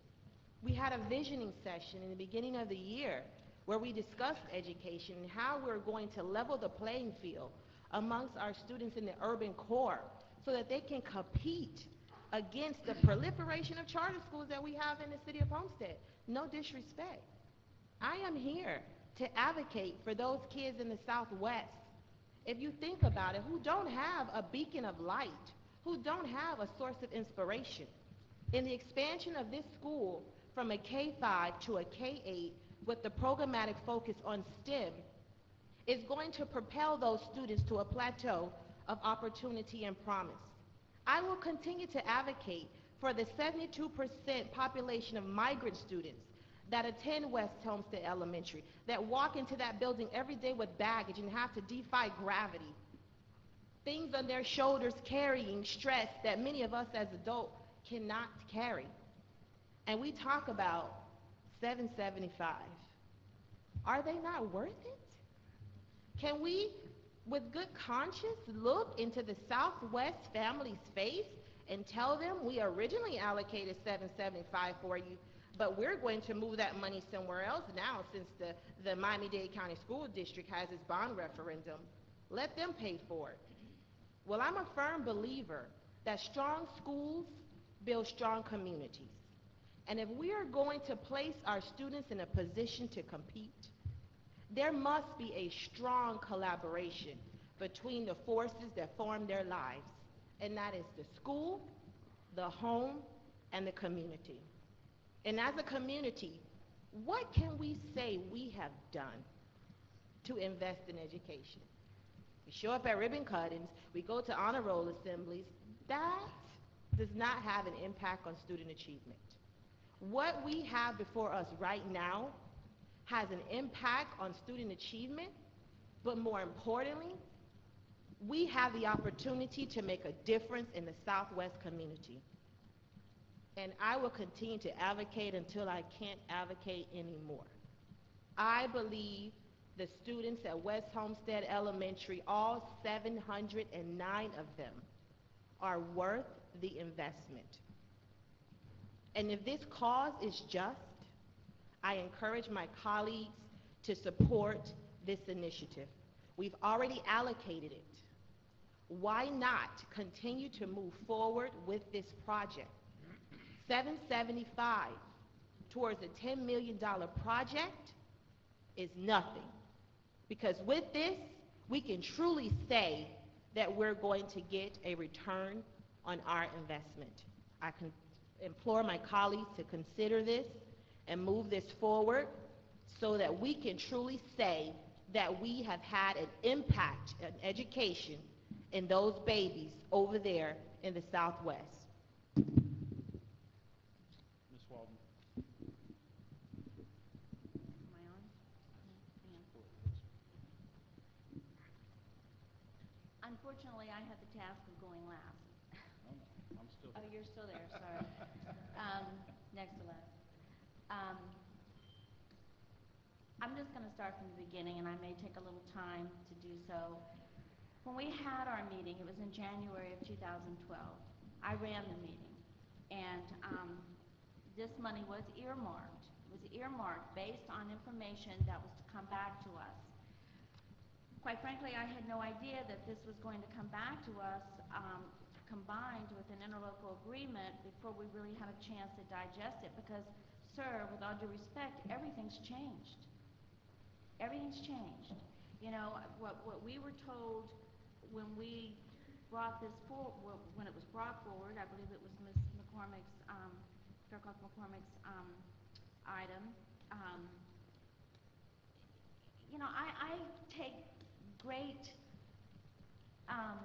We had a visioning session in the beginning of the year where we discussed education and how we're going to level the playing field amongst our students in the urban core so that they can compete against the proliferation of charter schools that we have in the city of Homestead. No disrespect. I am here to advocate for those kids in the Southwest, if you think about it, who don't have a beacon of light, who don't have a source of inspiration. In the expansion of this school from a K-5 to a K-8 with the programmatic focus on STEM is going to propel those students to a plateau of opportunity and promise. I will continue to advocate for the 72% population of migrant students that attend West Homestead Elementary, that walk into that building every day with baggage and have to defy gravity. Things on their shoulders carrying stress that many of us as adults cannot carry. And we talk about 775. Are they not worth it? Can we, with good conscience, look into the Southwest family's face and tell them we originally allocated 775 for you, but we're going to move that money somewhere else now since the Miami-Dade County School District has its bond referendum. Let them pay for it. Well, I'm a firm believer that strong schools build strong communities. And if we are going to place our students in a position to compete, there must be a strong collaboration between the forces that form their lives, and that is the school, the home, and the community. And as a community, what can we say we have done to invest in education? We show up at ribbon cuttings, we go to honor roll assemblies. That does not have an impact on student achievement. What we have before us right now has an impact on student achievement, but more importantly, we have the opportunity to make a difference in the Southwest community. And I will continue to advocate until I can't advocate anymore. I believe the students at West Homestead Elementary, all 709 of them, are worth the investment. And if this cause is just, I encourage my colleagues to support this initiative. We've already allocated it. Why not continue to move forward with this project? 775 towards a $10 million project is nothing. Because with this, we can truly say that we're going to get a return on our investment. I can implore my colleagues to consider this and move this forward so that we can truly say that we have had an impact in education in those babies over there in the Southwest. Ms. Walden. Am I on? Unfortunately, I had the task of going last. No, no, I'm still Oh, here. you're still there, sorry. Next to last. Um, I'm just going to start from the beginning, and I may take a little time to do so. When we had our meeting, it was in January of 2012. I ran the meeting, and this money was earmarked. It was earmarked based on information that was to come back to us. Quite frankly, I had no idea that this was going to come back to us combined with an interlocal agreement before we really had a chance to digest it because, sir, with all due respect, everything's changed. Everything's changed. You know, what we were told when we brought this forward, when it was brought forward, I believe it was Ms. McCormick's, Faircloth McCormick's item. You know, I take great, I'm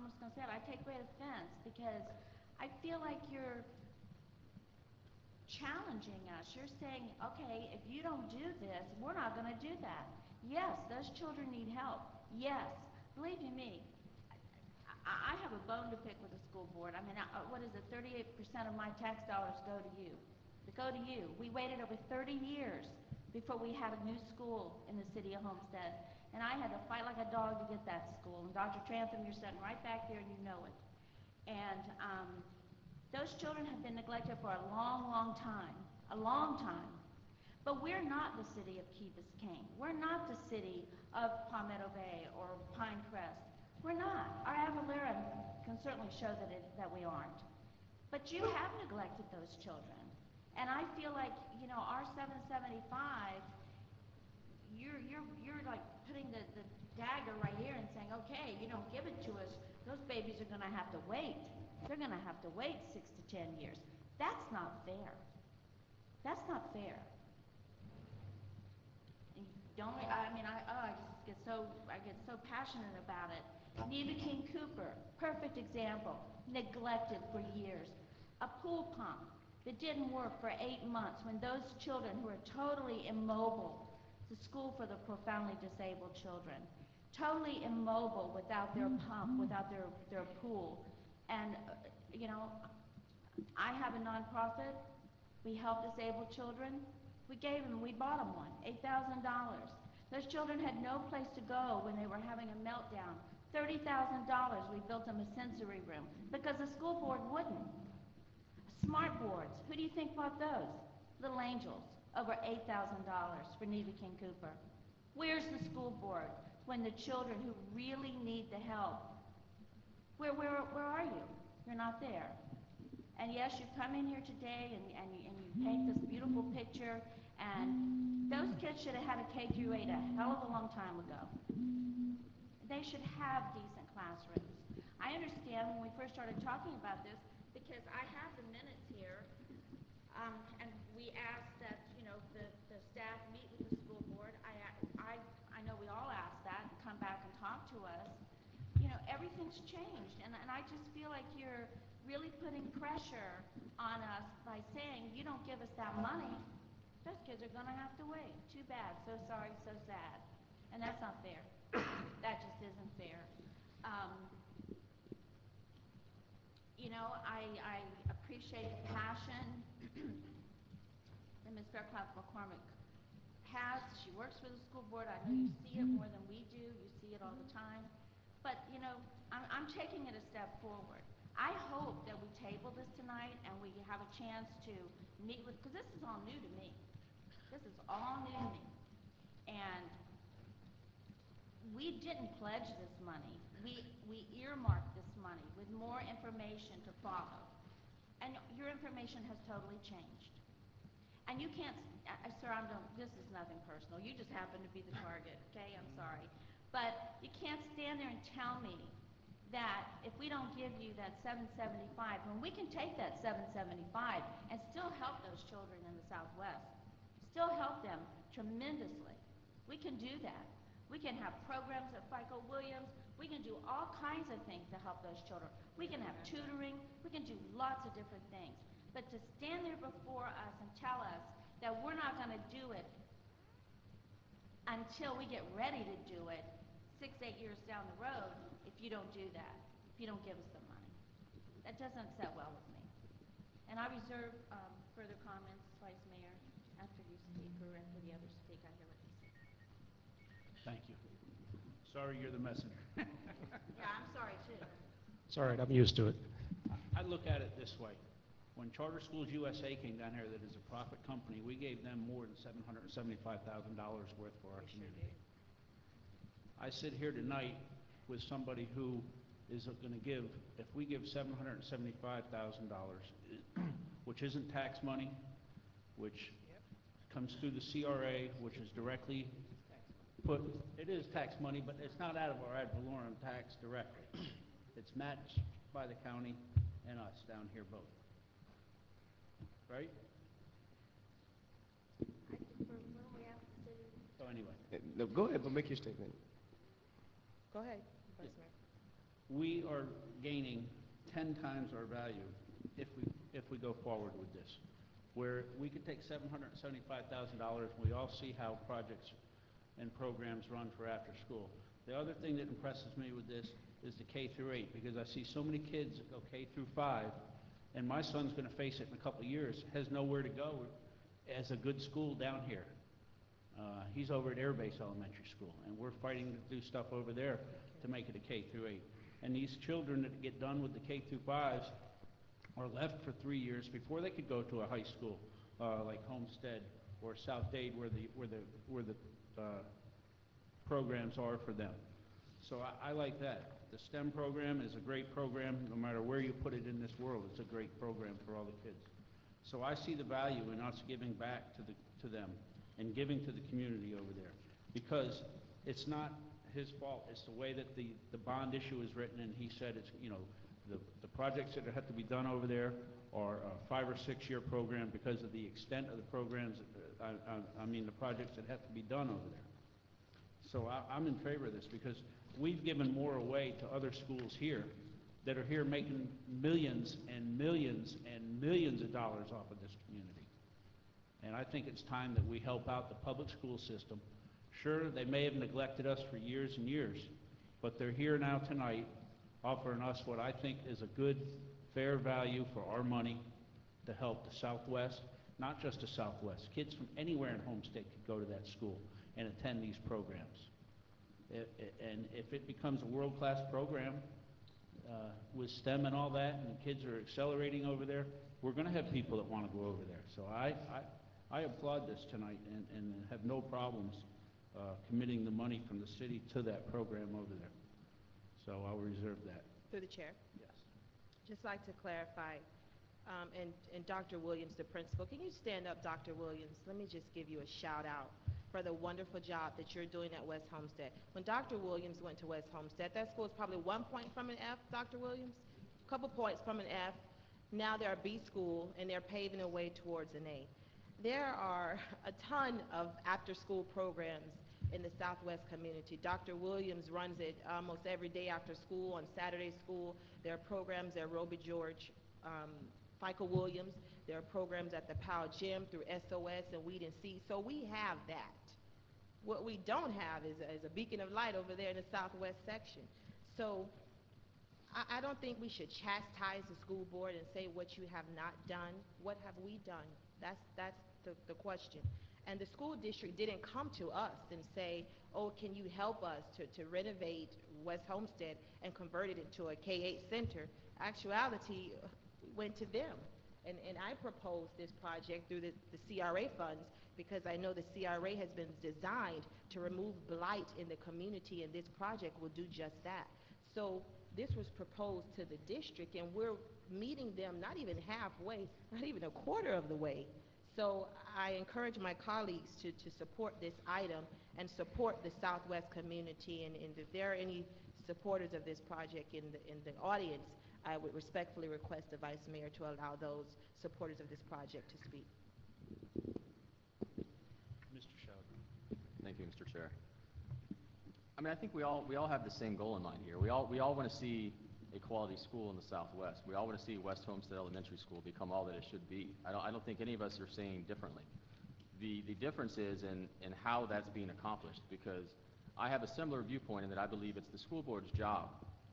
just going to say it, I take great offense because I feel like you're challenging us. You're saying, okay, if you don't do this, we're not going to do that. Yes, those children need help. Yes, believe you me, I have a bone to pick with the school board. I mean, what is it, 38% of my tax dollars go to you. They go to you. We waited over 30 years before we had a new school in the city of Homestead. And I had to fight like a dog to get that school. And Dr. Trantham, you're sitting right back there and you know it. And those children have been neglected for a long, long time. A long time. But we're not the city of Key Biscayne. We're not the city of Palmetto Bay or Pinecrest. We're not. Our Avalera can certainly show that we aren't. But you have neglected those children. And I feel like, you know, our 775, you're like putting the dagger right here and saying, okay, you don't give it to us, those babies are going to have to wait. They're going to have to wait 6 to 10 years. That's not fair. That's not fair. Don't, I mean, I just get so passionate about it. Neva King Cooper, perfect example, neglected for years. A pool pump that didn't work for 8 months when those children who are totally immobile, the school for the profoundly disabled children, totally immobile without their pump, without their pool. And, you know, I have a nonprofit. We help disabled children. We bought them one, $8,000. Those children had no place to go when they were having a meltdown. $30,000, we built them a sensory room because the school board wouldn't. Smart boards, who do you think bought those? Little Angels, over $8,000 for Neva King Cooper. Where's the school board when the children who really need the help? Where are you? You're not there. And yes, you come in here today and you paint this beautiful picture, and those kids should have had a K through 8 a hell of a long time ago. They should have decent classrooms. I understand when we first started talking about this, because I have the minutes here, and we asked that, you know, the staff meet with the school board. I know we all asked that and come back and talk to us. You know, everything's changed, and I just feel like you're really putting pressure on us by saying, you don't give us that money, those kids are going to have to wait. Too bad, so sorry, so sad. And that's not fair. That just isn't fair. You know, I appreciate the passion that Ms. Faircloth McCormick has. She works for the school board. I know you see it more than we do. You see it all the time. But, you know, I'm taking it a step forward. I hope that we table this tonight and we have a chance to meet with, because this is all new to me. This is all new to me. And we didn't pledge this money. We earmarked this money with more information to follow. And your information has totally changed. And you can't, sir, this is nothing personal. You just happen to be the target, okay? I'm sorry. But you can't stand there and tell me that if we don't give you that 775, when we can take that 775 and still help those children in the Southwest, still help them tremendously. We can do that. We can have programs at FICO Williams. We can do all kinds of things to help those children. We can have tutoring. We can do lots of different things. But to stand there before us and tell us that we're not going to do it until we get ready to do it 6, 8 years down the road if you don't do that, if you don't give us the money. That doesn't set well with me. And I reserve further comments, Vice Mayor, after you speak or after the others speak. I hear what they say. Thank you. Sorry you're the messenger. Yeah, I'm sorry too. It's all right, I'm used to it. I look at it this way. When Charter Schools USA came down here, that is a profit company, we gave them more than $775,000 worth for our community. I sit here tonight with somebody who is going to give, if we give $775,000, which isn't tax money, which comes through the CRA, which is directly put, it is tax money, but it's not out of our ad valorem tax directly. It's matched by the county and us down here both. Right? I defer when we have the city. So anyway, No, go ahead, but make your statement. Go ahead, Vice Mayor. we are gaining 10 times our value if we go forward with this. Where we could take $775,000 and we all see how projects and programs run for after school. The other thing that impresses me with this is the K through 8, because I see so many kids that go K through 5, and my son's going to face it in a couple of years, has nowhere to go as a good school down here. He's over at Air Base Elementary School, and we're fighting to do stuff over there to make it a K through 8. And these children that get done with the K through 5s are left for 3 years before they could go to a high school like Homestead or South Dade, where the programs are for them. So I like that. The STEM program is a great program. No matter where you put it in this world, it's a great program for all the kids. So I see the value in us giving back to them and giving to the community over there, because it's not his fault. It's the way that the bond issue is written, and he said it's, you know, the projects that have to be done over there are a 5 or 6 year program because of the extent of the programs, I mean the projects that have to be done over there. So I'm in favor of this, because we've given more away to other schools here that are here making millions and millions and millions of dollars off of this community. And I think it's time that we help out the public school system. Sure, they may have neglected us for years and years, but they're here now tonight offering us what I think is a good, fair value for our money to help the Southwest, not just the Southwest. Kids from anywhere in Homestead could go to that school and attend these programs. And if it becomes a world-class program with STEM and all that, and the kids are accelerating over there, we're going to have people that want to go over there. So I applaud this tonight and have no problems committing the money from the city to that program over there. So I'll reserve that. Through the chair. Yes. Just like to clarify, and Dr. Williams, the principal, can you stand up, Dr. Williams? Let me just give you a shout out for the wonderful job that you're doing at West Homestead. When Dr. Williams went to West Homestead, that school was probably 1 point from an F, Dr. Williams, a couple points from an F. Now they're a B school, and they're paving a way towards an A. There are a ton of after-school programs in the Southwest community. Dr. Williams runs it almost every day after school, on Saturday school. There are programs at Roby George, FICA Williams. There are programs at the Powell Gym through SOS and Weed and Seed. So we have that. What we don't have is a beacon of light over there in the Southwest section. So I don't think we should chastise the school board and say what you have not done. What have we done? That's the question. And the school district didn't come to us and say, oh, can you help us to renovate West Homestead and convert it into a K-8 center. Actuality, we went to them. And I proposed this project through the CRA funds, because I know the CRA has been designed to remove blight in the community, and this project will do just that. So this was proposed to the district, and we're meeting them not even halfway, not even a quarter of the way. So I encourage my colleagues to support this item and support the Southwest community. And if there are any supporters of this project in the audience, I would respectfully request the Vice Mayor to allow those supporters of this project to speak. Mr. Sheldon. Thank you, Mr. Chair. I mean, I think we all have the same goal in mind here. We all want to see a quality school in the Southwest. We all want to see West Homestead Elementary School become all that it should be. I don't think any of us are saying differently. The difference is in how that's being accomplished, because I have a similar viewpoint in that I believe it's the school board's job.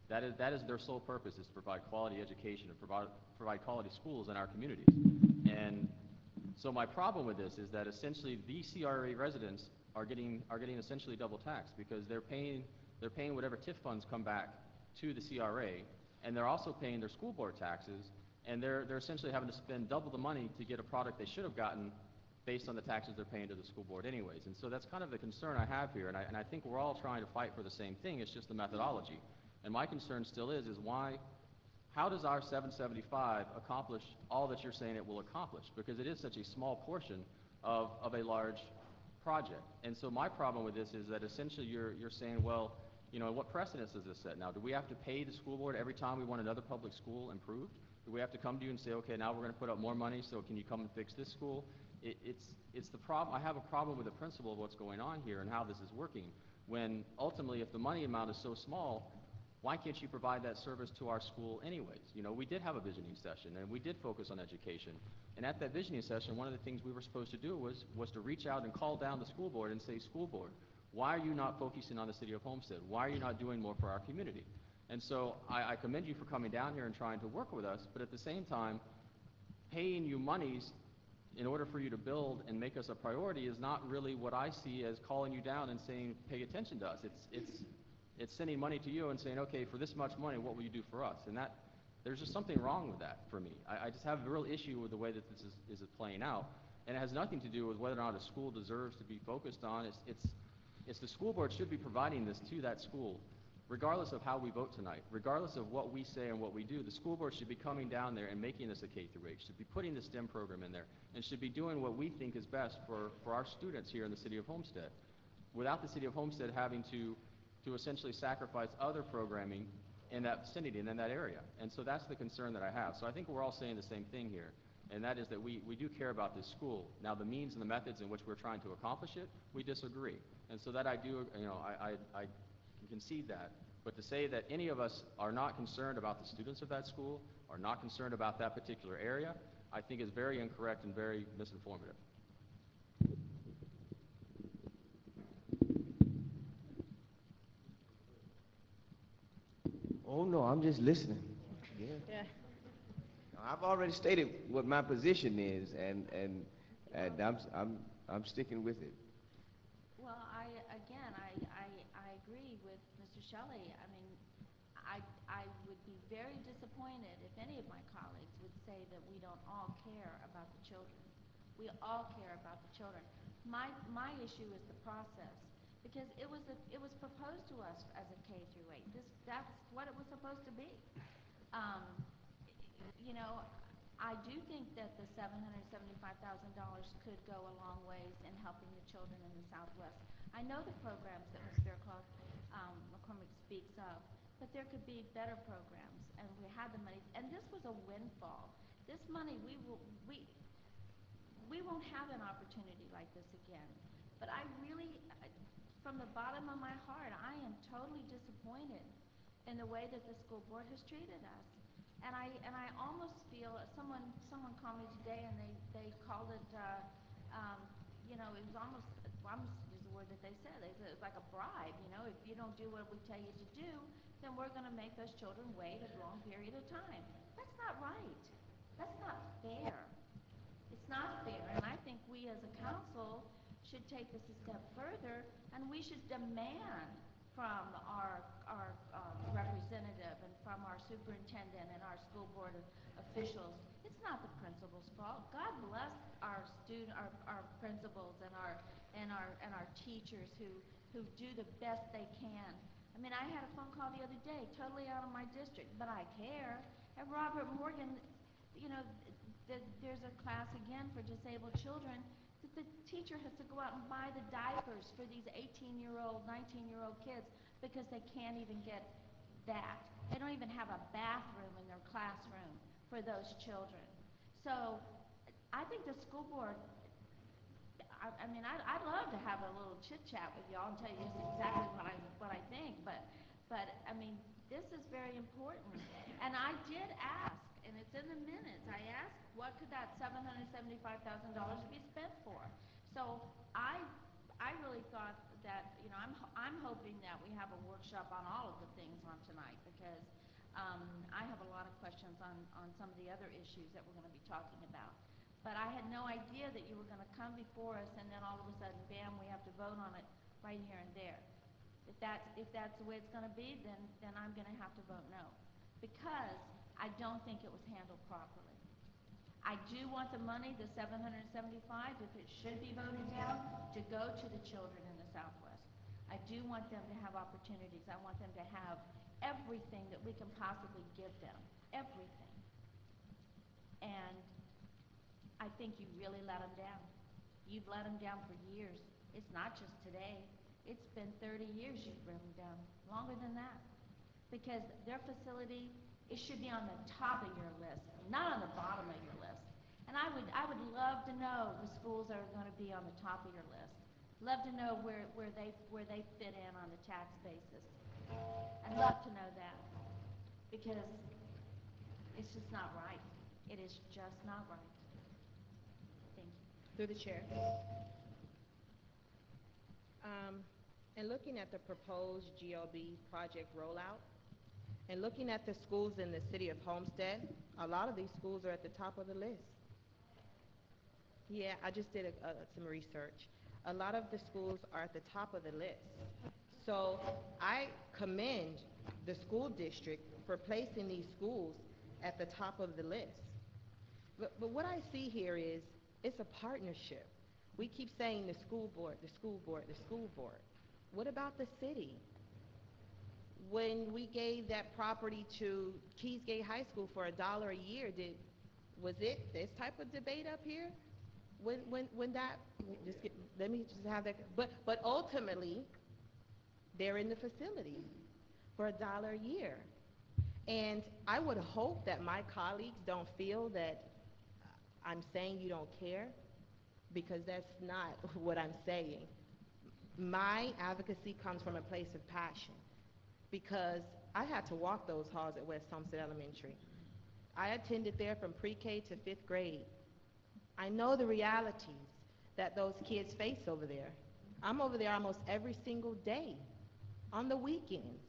That is their sole purpose, is to provide quality education and provide quality schools in our communities. And so my problem with this is that essentially the CRA residents are getting essentially double taxed, because they're paying whatever TIF funds come back to the CRA, and they're also paying their school board taxes, and they're essentially having to spend double the money to get a product they should have gotten based on the taxes they're paying to the school board anyways. And so that's kind of the concern I have here, and I think we're all trying to fight for the same thing. It's just the methodology. And my concern still is how does our 775 accomplish all that you're saying it will accomplish? Because it is such a small portion of a large project. And so my problem with this is that essentially you're saying, well, you know, what precedence does this set now? Do we have to pay the school board every time we want another public school improved? Do we have to come to you and say, okay, now we're going to put up more money, so can you come and fix this school? It's the problem. I have a problem with the principle of what's going on here and how this is working, when ultimately if the money amount is so small, why can't you provide that service to our school anyways? You know, we did have a visioning session, and we did focus on education. And at that visioning session, one of the things we were supposed to do was to reach out and call down the school board and say, school board, why are you not focusing on the city of Homestead? Why are you not doing more for our community? And so I commend you for coming down here and trying to work with us, but at the same time, paying you monies in order for you to build and make us a priority is not really what I see as calling you down and saying, pay attention to us. It's sending money to you and saying, okay, for this much money, what will you do for us? And there's just something wrong with that for me. I just have a real issue with the way that this is playing out. And it has nothing to do with whether or not a school deserves to be focused on. It's the school board should be providing this to that school, regardless of how we vote tonight, regardless of what we say and what we do. The school board should be coming down there and making this a K-8, should be putting the STEM program in there, and should be doing what we think is best for our students here in the city of Homestead, without the city of Homestead having to essentially sacrifice other programming in that vicinity and in that area. And so that's the concern that I have. So I think we're all saying the same thing here, and that is that we do care about this school. Now, the means and the methods in which we're trying to accomplish it, we disagree. And so that I do, you know, I concede that. But to say that any of us are not concerned about the students of that school, are not concerned about that particular area, I think is very incorrect and very misinformative. Oh, no, I'm just listening. Yeah. Yeah. I've already stated what my position is, and I'm sticking with it. Well, I agree with Mr. Shelley. I mean, I would be very disappointed if any of my colleagues would say that we don't all care about the children. We all care about the children. My issue is the process, because it was proposed to us as a K-8. That's what it was supposed to be. You know, I do think that the $775,000 could go a long ways in helping the children in the Southwest. I know the programs that Ms. Fairclough McCormick speaks of, but there could be better programs, and we had the money. And this was a windfall. This money, we won't have an opportunity like this again. But I really, from the bottom of my heart, I am totally disappointed in the way that the school board has treated us. And I almost feel, someone called me today and they called it, you know, it was almost, well, I'm just use the word that they said. They said it's like a bribe, you know, if you don't do what we tell you to do, then we're going to make those children wait a long period of time. That's not right. That's not fair. It's not fair, and I think we as a council should take this a step further, and we should demand from our representative and from our superintendent and our school board officials. It's not the principal's fault. God bless our principals and our teachers who do the best they can. I mean, I had a phone call the other day, totally out of my district, but I care. At Robert Morgan, you know, there's a class again for disabled children that the teacher has to go out and buy the diapers for these 18-year-old, 19-year-old kids because they can't even get that. They don't even have a bathroom in their classroom for those children. So I think the school board, I mean, I'd love to have a little chit-chat with y'all and tell you just exactly what I think, but I mean, this is very important. And I did ask, and it's in the minutes, I asked, what could that $775,000 be spent for? So I really thought that, you know, I'm hoping that we have a workshop on all of the things on tonight, because I have a lot of questions on some of the other issues that we're going to be talking about. But I had no idea that you were going to come before us and then all of a sudden, bam, we have to vote on it right here and there. If that's the way it's going to be, then I'm going to have to vote no, because I don't think it was handled properly. I do want the money, the $775, if it should be voted down, to go to the children in the Southwest. I do want them to have opportunities. I want them to have everything that we can possibly give them, everything. And I think you really let them down. You've let them down for years. It's not just today. It's been 30 years you've let them down, longer than that. Because their facility, it should be on the top of your list, not on the bottom of your list. And I would love to know the schools that are going to be on the top of your list. Love to know where they fit in on the tax basis. I'd love to know that, because it's just not right. It is just not right. Thank you. Through the chair. And looking at the proposed GLB project rollout, and looking at the schools in the city of Homestead, a lot of these schools are at the top of the list. Yeah, I just did some research. A lot of the schools are at the top of the list. So I commend the school district for placing these schools at the top of the list. But what I see here is, it's a partnership. We keep saying the school board, the school board, the school board. What about the city? When we gave that property to Keysgate High School for $1 a year, was it this type of debate up here? When that, let me just have that, but ultimately, they're in the facility for $1 a year. And I would hope that my colleagues don't feel that I'm saying you don't care, because that's not what I'm saying. My advocacy comes from a place of passion, because I had to walk those halls at West Homestead Elementary. I attended there from pre-K to 5th grade. I know the realities that those kids face over there. I'm over there almost every single day, on the weekends.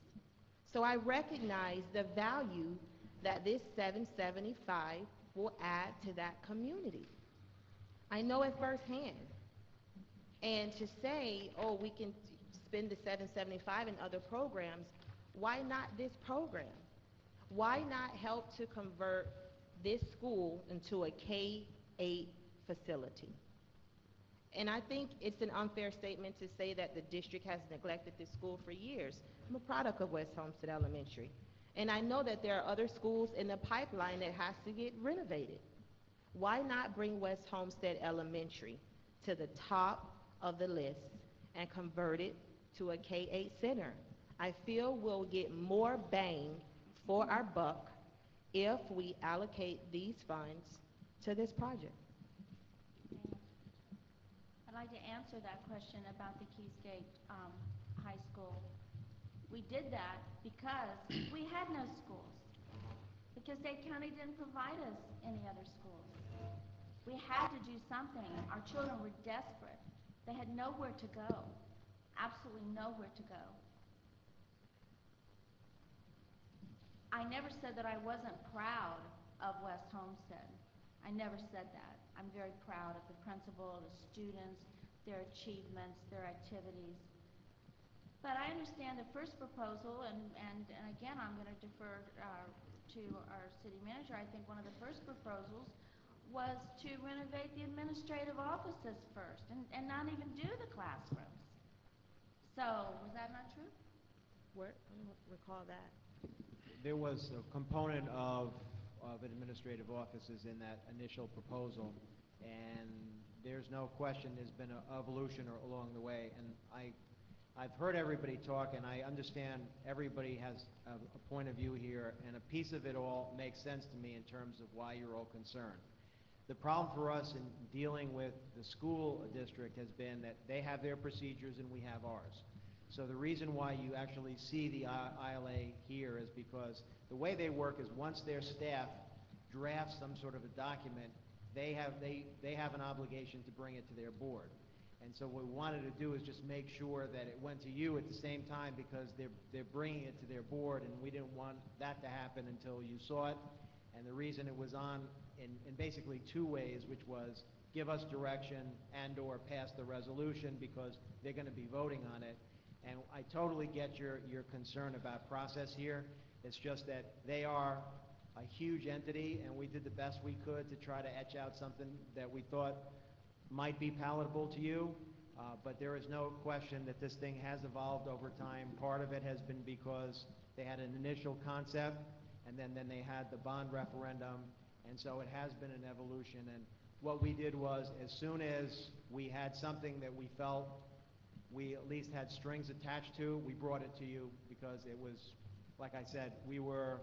So I recognize the value that this $775 will add to that community. I know it firsthand. And to say, oh, we can spend the $775 in other programs, why not this program? Why not help to convert this school into a K-8 facility? And I think it's an unfair statement to say that the district has neglected this school for years. I'm a product of West Homestead Elementary. And I know that there are other schools in the pipeline that has to get renovated. Why not bring West Homestead Elementary to the top of the list and convert it to a K-8 center? I feel we'll get more bang for our buck if we allocate these funds to this project. I'd like to answer that question about the Keysgate High School. We did that because we had no schools, because Dade County didn't provide us any other schools. We had to do something. Our children were desperate. They had nowhere to go, absolutely nowhere to go. I never said that I wasn't proud of West Homestead. I never said that. I'm very proud of the principal, the students, their achievements, their activities. But I understand the first proposal, and again, I'm going to defer to our city manager. I think one of the first proposals was to renovate the administrative offices first and not even do the classrooms. So, was that not true? Where? I don't recall that. There was a component of administrative offices in that initial proposal, and there's no question there's been an evolution along the way. And I've heard everybody talk, and I understand everybody has a point of view here, and a piece of it all makes sense to me in terms of why you're all concerned. The problem for us in dealing with the school district has been that they have their procedures and we have ours. So the reason why you actually see the ILA here is because the way they work is once their staff drafts some sort of a document, they have an obligation to bring it to their board. And so what we wanted to do is just make sure that it went to you at the same time, because they're bringing it to their board, and we didn't want that to happen until you saw it. And the reason it was on in basically two ways, which was give us direction and/or pass the resolution, because they're going to be voting on it. And I totally get your concern about process here. It's just that they are a huge entity, and we did the best we could to try to etch out something that we thought might be palatable to you, but there is no question that this thing has evolved over time. Part of it has been because they had an initial concept, and then they had the bond referendum, and so it has been an evolution. And what we did was, as soon as we had something that we felt we at least had strings attached to, we brought it to you, because it was, like I said, we were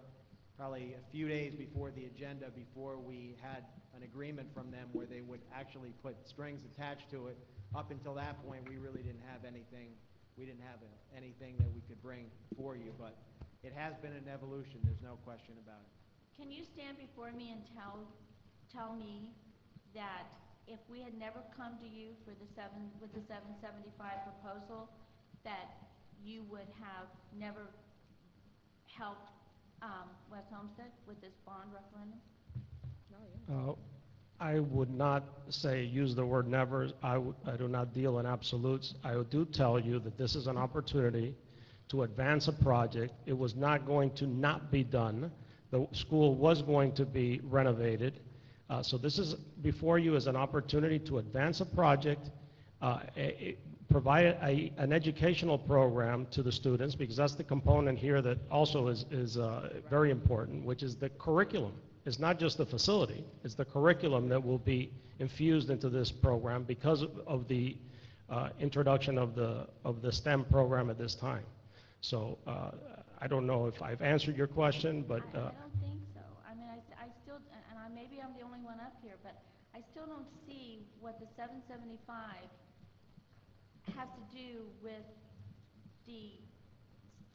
probably a few days before the agenda, before we had an agreement from them where they would actually put strings attached to it. Up until that point, we really didn't have anything. We didn't have anything that we could bring for you, but it has been an evolution. There's no question about it. Can you stand before me and tell me that if we had never come to you for the 775 proposal, that you would have never helped West Homestead with this bond referendum? I would not say use the word never. I do not deal in absolutes. I do tell you that this is an opportunity to advance a project. It was not going to not be done. The school was going to be renovated. So this is before you as an opportunity to advance a project, provide an educational program to the students, because that's the component here that also is very important, which is the curriculum. It's not just the facility, it's the curriculum that will be infused into this program because of the introduction of the STEM program at this time. So I don't know if I've answered your question, but... I don't think so. I mean, I still, and maybe I'm the only one up here, but I still don't see what the 775 has to do with the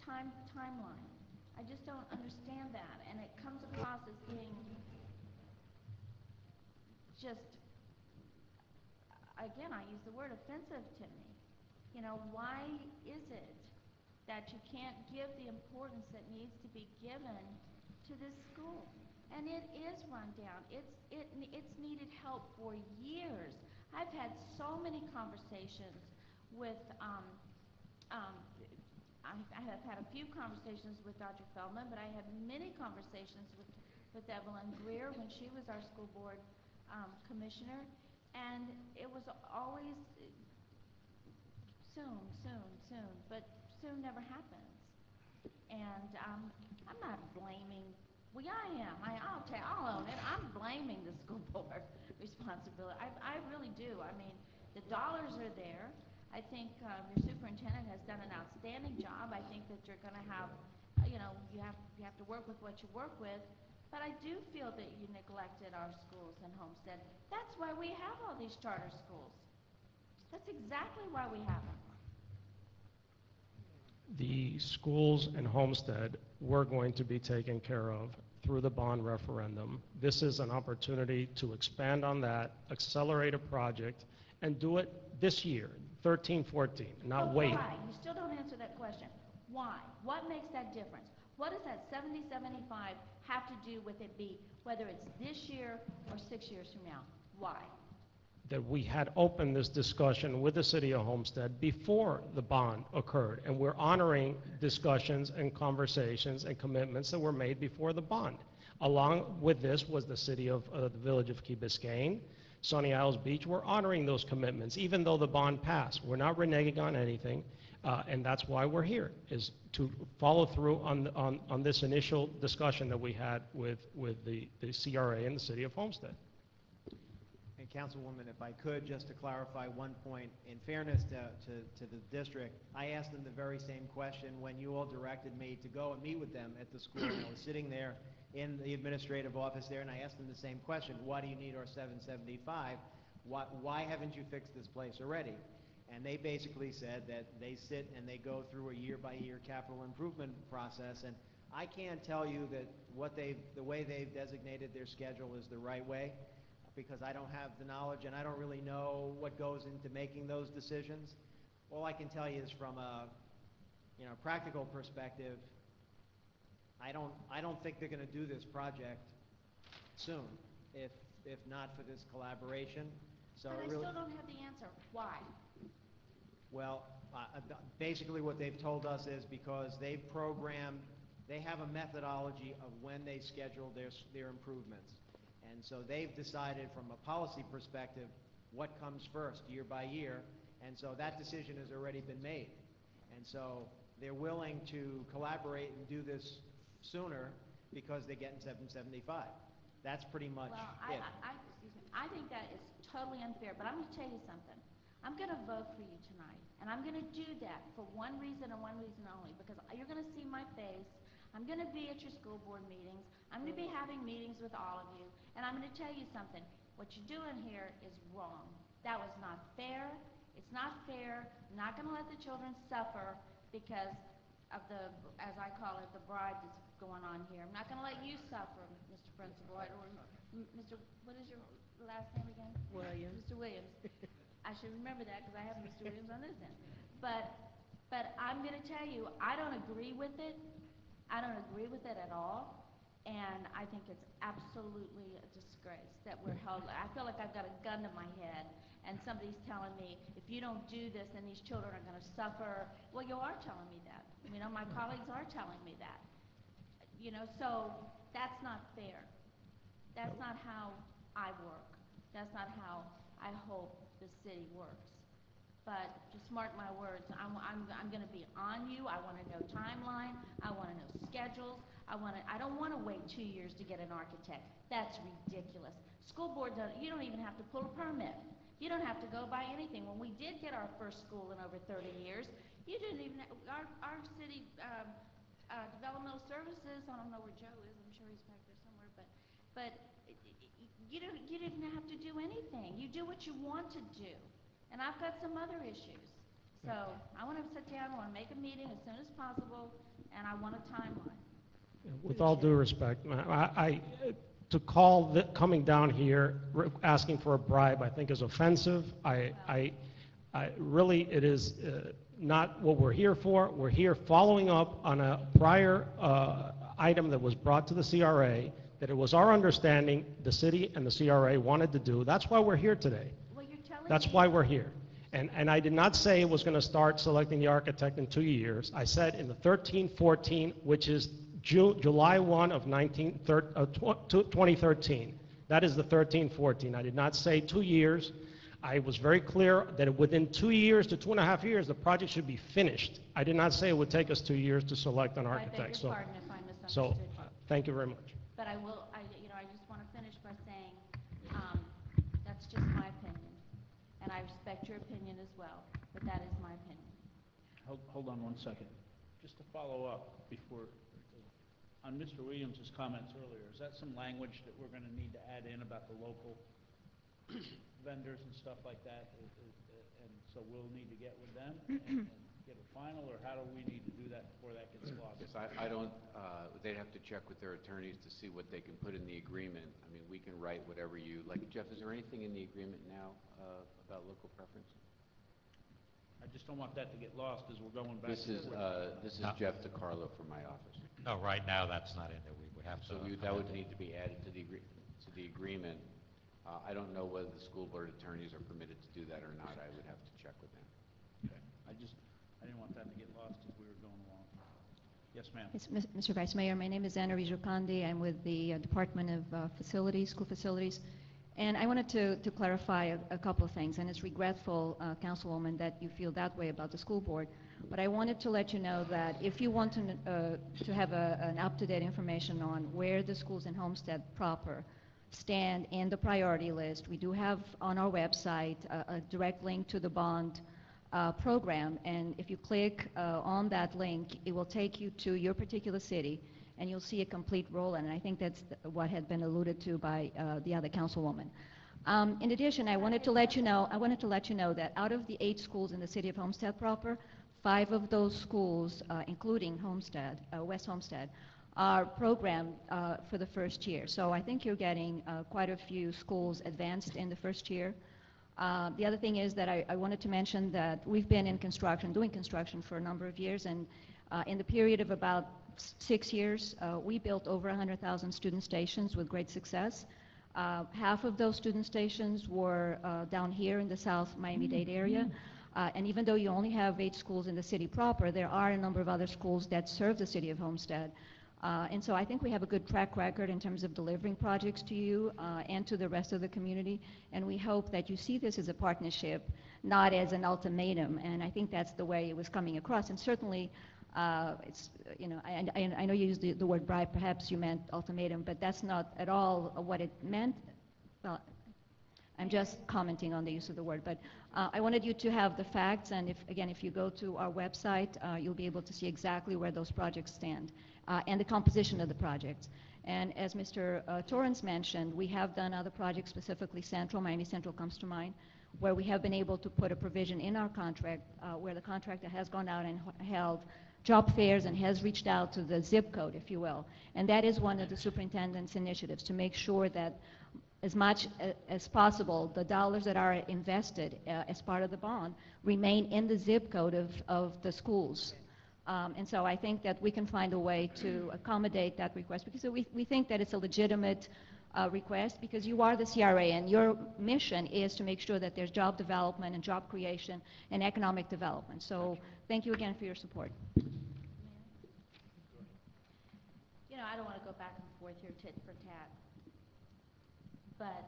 timeline. I just don't understand that, and it comes across as being just, again, I use the word offensive to me. You know, why is it that you can't give the importance that needs to be given to this school? And it is run down. It's needed help for years. I've had so many conversations with I have had a few conversations with Dr. Feldman, but I had many conversations with Evelyn Greer when she was our school board commissioner, and it was always soon, but soon never happens. And I'm not blaming, well, yeah, I am. I'll own it. I'm blaming the school board responsibility. I really do. I mean, the dollars are there. I think your superintendent has done an outstanding job. I think that you're going to have, you have to work with what you work with. But I do feel that you neglected our schools in Homestead. That's why we have all these charter schools. That's exactly why we have them. The schools in Homestead were going to be taken care of through the bond referendum. This is an opportunity to expand on that, accelerate a project, and do it this year, 13, 14, not But wait. why? You still don't answer that question. Why? What makes that difference? What does that 70-75 have to do with it be, whether it's this year or 6 years from now? Why? That we had opened this discussion with the city of Homestead before the bond occurred, and we're honoring discussions and conversations and commitments that were made before the bond. Along with this was the city of the village of Key Biscayne, Sunny Isles Beach. We're honoring those commitments, even though the bond passed. We're not reneging on anything, and that's why we're here, is to follow through on this initial discussion that we had with the CRA and the city of Homestead. And Councilwoman, if I could, just to clarify one point, in fairness to the district, I asked them the very same question when you all directed me to go and meet with them at the school. And I was sitting there in the administrative office there, and I asked them the same question: why do you need our 775? Why haven't you fixed this place already? And they basically said that they sit and they go through a year-by-year capital improvement process, and I can't tell you that the way they've designated their schedule is the right way. because I don't have the knowledge and I don't really know what goes into making those decisions. All I can tell you is from a, practical perspective, I don't think they're going to do this project soon, if not for this collaboration. So But it I really, still don't have the answer. Why? well, basically what they've told us is because they have a methodology of when they schedule their improvements. And so they've decided from a policy perspective what comes first year by year, and so that decision has already been made. And so they're willing to collaborate and do this sooner because they're getting 775. That's pretty much Well, it. excuse me, I think that is totally unfair, but I'm going to tell you something. I'm going to vote for you tonight, and I'm going to do that for one reason and one reason only, because you're going to see my face. I'm going to be at your school board meetings. I'm going to be having meetings with all of you, and I'm going to tell you something. What you're doing here is wrong. That was not fair. It's not fair. I'm not going to let the children suffer because of the, as I call it, the bribe that's going on here. I'm not going to let you suffer, Mr. Principal. Mr. What is your last name again? Williams. Mr. Williams. I should remember that because I have Mr. Williams on this end. But I'm going to tell you, I don't agree with it. I don't agree with it at all. And I think it's absolutely a disgrace that we're held. I feel like I've got a gun to my head and somebody's telling me, if you don't do this, then these children are going to suffer. Well, you are telling me that. My colleagues are telling me that. So that's not fair. That's not how I work. That's not how I hope the city works. But just mark my words, I'm going to be on you. I want to know timeline. I want to know schedules. I don't want to wait 2 years to get an architect. That's ridiculous. School boards, you don't even have to pull a permit. You don't have to go buy anything. When we did get our first school in over 30 years, you didn't even, our city developmental services, I don't know where Joe is, I'm sure he's back there somewhere, but you didn't have to do anything. You do what you want to do. And I've got some other issues. So I want to sit down, I want to make a meeting as soon as possible, and I want a timeline. With all due respect, to call coming down here asking for a bribe, I think is offensive. Really, it is not what we're here for. We're here following up on a prior item that was brought to the CRA that it was our understanding the city and the CRA wanted to do. That's why we're here today. Well, you're telling That's me why we're here. And I did not say it was going to start selecting the architect in 2 years. I said in the 13-14, which is July 1 of 2013. That is the 13-14. I did not say 2 years. I was very clear that within 2 years to 2.5 years, the project should be finished. I did not say it would take us 2 years to select an architect. I beg your pardon if I misunderstood you. Thank you very much. But I just want to finish by saying that's just my opinion. And I respect your opinion as well, but that is my opinion. Hold on 1 second. Just to follow up before, on Mr. Williams' comments earlier, is that some language that we're going to need to add in about the local vendors and stuff like that? And so we'll need to get with them and get a final, or how do we need to do that before that gets lost? Yes, I don't, they'd have to check with their attorneys to see what they can put in the agreement. I mean, we can write whatever you, like, Jeff, is there anything in the agreement now about local preference? I just don't want that to get lost as we're going back. This is Jeff DiCarlo from my office. No, right now, that's not in there. We would have to. So that would need to be added to the agreement. I don't know whether the school board attorneys are permitted to do that or not. I would have to check with them. Okay. I didn't want that to get lost as we were going along. Yes, ma'am. Yes, Mr. Vice Mayor, my name is Anna Rijokandi. I'm with the Department of Facilities, School Facilities. And I wanted to clarify a couple of things, and it's regretful, Councilwoman, that you feel that way about the school board. But I wanted to let you know that if you want to have an up-to-date information on where the schools in Homestead proper stand in the priority list, we do have on our website a direct link to the bond program. And if you click on that link, it will take you to your particular city, and you'll see a complete roll, and I think that's what had been alluded to by the other councilwoman. In addition, I wanted to let you know that out of the 8 schools in the city of Homestead proper, 5 of those schools, including Homestead, West Homestead, our program for the first year. So I think you're getting quite a few schools advanced in the first year. The other thing is that I wanted to mention that we've been in construction, doing construction for a number of years, and in the period of about 6 years, we built over 100,000 student stations with great success. Half of those student stations were down here in the South Miami-Dade area. And even though you only have 8 schools in the city proper, there are a number of other schools that serve the city of Homestead. And so I think we have a good track record in terms of delivering projects to you and to the rest of the community. And we hope that you see this as a partnership, not as an ultimatum. And I think that's the way it was coming across. And certainly, it's, you know, I know you used the word bribe. Perhaps you meant ultimatum, but that's not at all what it meant. Well, I'm just commenting on the use of the word, but I wanted you to have the facts, and if you go to our website, you'll be able to see exactly where those projects stand and the composition of the projects. And as Mr. Torrance mentioned, we have done other projects, specifically Central, Miami Central comes to mind, where we have been able to put a provision in our contract where the contractor has gone out and held job fairs and has reached out to the zip code, if you will. And that is one of the superintendent's initiatives, to make sure that as much as possible, the dollars that are invested as part of the bond remain in the zip code of the schools. And so I think that we can find a way to accommodate that request, because we think that it's a legitimate request, because you are the CRA and your mission is to make sure that there's job development and job creation and economic development. So thank you again for your support. You know, I don't want to go back and forth here tit for tat, but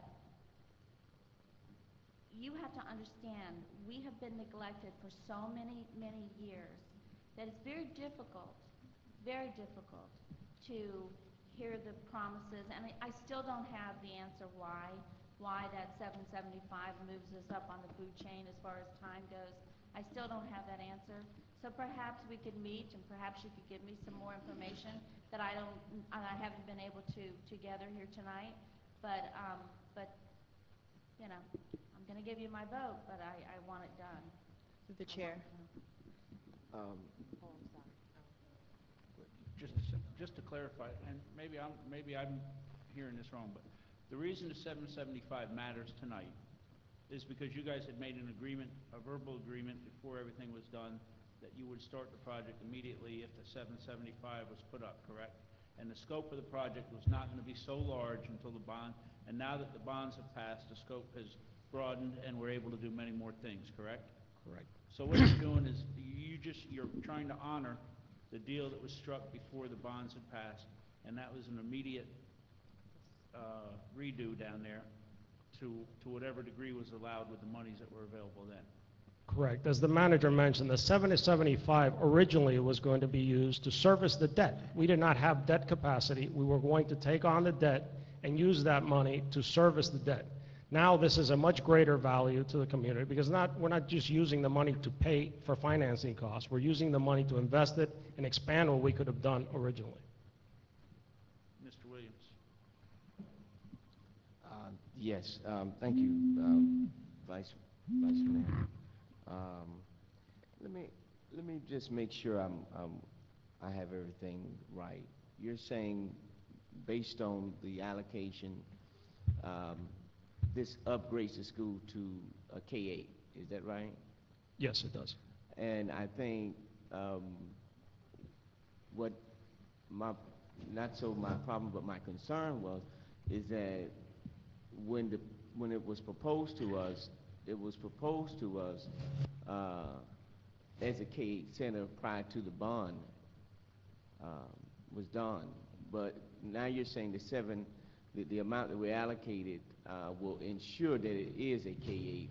you have to understand, we have been neglected for so many, many years that it's very difficult to hear the promises, and I still don't have the answer why that 775 moves us up on the food chain as far as time goes. I still don't have that answer. So perhaps we could meet, and perhaps you could give me some more information that I haven't been able to gather here tonight. But you know, I'm going to give you my vote, but I want it done. Through the chair. Just to clarify, and maybe I'm hearing this wrong, but the reason the 775 matters tonight is because you guys had made an agreement, a verbal agreement before everything was done, that you would start the project immediately if the 775 was put up, correct? And the scope of the project was not going to be so large until the bond, and now that the bonds have passed, the scope has broadened and we're able to do many more things, correct? Correct. So what you're doing is you're trying to honor the deal that was struck before the bonds had passed, and that was an immediate redo down there to whatever degree was allowed with the monies that were available then. Correct. As the manager mentioned, the 775 originally was going to be used to service the debt. We did not have debt capacity. We were going to take on the debt and use that money to service the debt. Now this is a much greater value to the community, because we're not just using the money to pay for financing costs. We're using the money to invest it and expand what we could have done originally. Mr. Williams. Yes, thank you, Vice Mayor. Let me just make sure I have everything right. You're saying, based on the allocation, this upgrades the school to a K-8, is that right? Yes, it does. And I think what not so my problem, but my concern is that when it was proposed to us, it was proposed to us as a K-8 center prior to the bond was done. But now you're saying the amount that we allocated will ensure that it is a K-8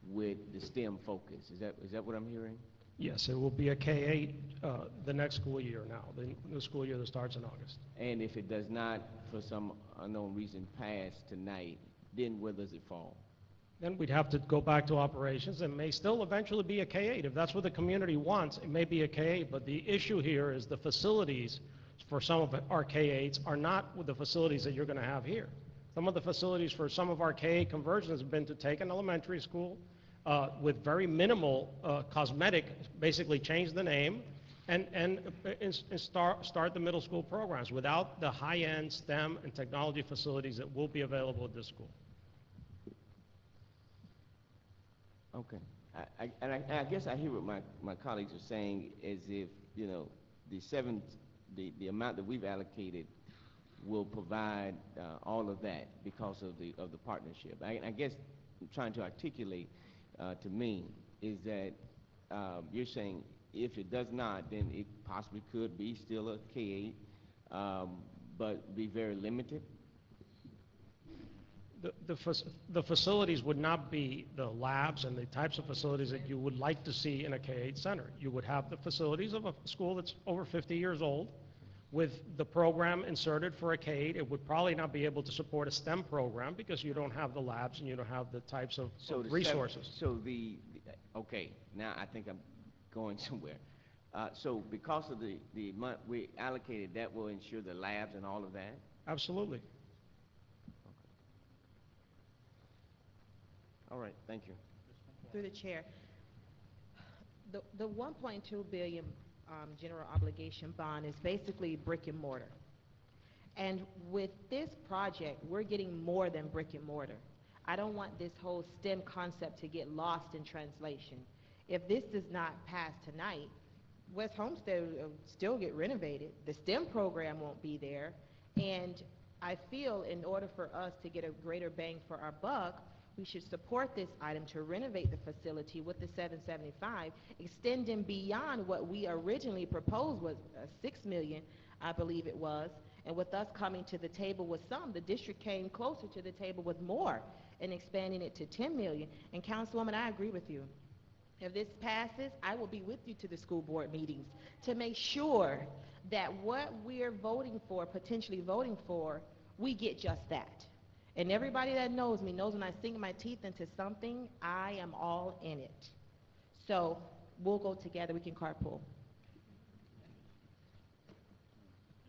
with the STEM focus. Is that what I'm hearing? Yes, it will be a K-8 the next school year now, the school year that starts in August. And if it does not, for some unknown reason, pass tonight, then where does it fall? Then we'd have to go back to operations, and may still eventually be a K-8. If that's what the community wants, it may be a K-8, but the issue here is the facilities for some of our K-8s are not with the facilities that you're going to have here. Some of the facilities for some of our K-8 conversions have been to take an elementary school with very minimal cosmetic, basically change the name, and start the middle school programs without the high-end STEM and technology facilities that will be available at this school. Okay. I guess I hear what my colleagues are saying is if, you know, the amount that we've allocated will provide all of that because of the partnership. I guess I'm trying to articulate to me is that you're saying if it does not, then it possibly could be still a K-8, but be very limited. The facilities would not be the labs and the types of facilities that you would like to see in a K-8 center. You would have the facilities of a school that's over 50 years old with the program inserted for a K-8. It would probably not be able to support a STEM program because you don't have the labs and you don't have the types of resources. Okay, now I think I'm going somewhere. So because of the money we allocated, that will ensure the labs and all of that? Absolutely. All right, thank you. Through the chair, the 1.2 billion general obligation bond is basically brick and mortar. And with this project, we're getting more than brick and mortar. I don't want this whole STEM concept to get lost in translation. If this does not pass tonight, West Homestead will still get renovated. The STEM program won't be there. And I feel in order for us to get a greater bang for our buck, we should support this item to renovate the facility with the 775, extending beyond what we originally proposed was 6 million, I believe it was. And with us coming to the table with some, the district came closer to the table with more and expanding it to 10 million. And Councilwoman, I agree with you. If this passes, I will be with you to the school board meetings to make sure that what we're voting for, potentially voting for, we get just that. And everybody that knows me knows when I sink my teeth into something, I am all in it. So we'll go together. We can carpool.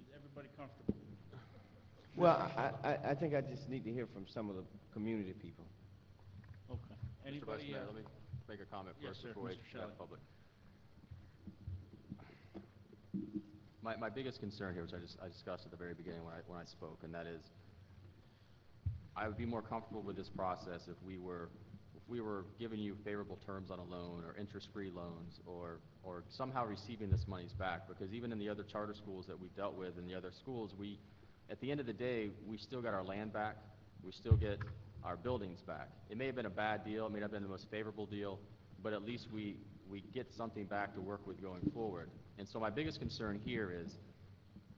Is everybody comfortable? Well, I think I just need to hear from some of the community people. Okay. Mr. Vice Anybody? Mayor, let me make a comment Yes, first sir. before we Mr. go Shelley. public. My biggest concern here, which I discussed at the very beginning when I spoke, and that is I would be more comfortable with this process if we were giving you favorable terms on a loan or interest-free loans or somehow receiving this monies back, because even in the other charter schools that we've dealt with and the other schools, at the end of the day, we still got our land back, we still get our buildings back. It may have been a bad deal, it may not have been the most favorable deal, but at least we get something back to work with going forward. And so my biggest concern here is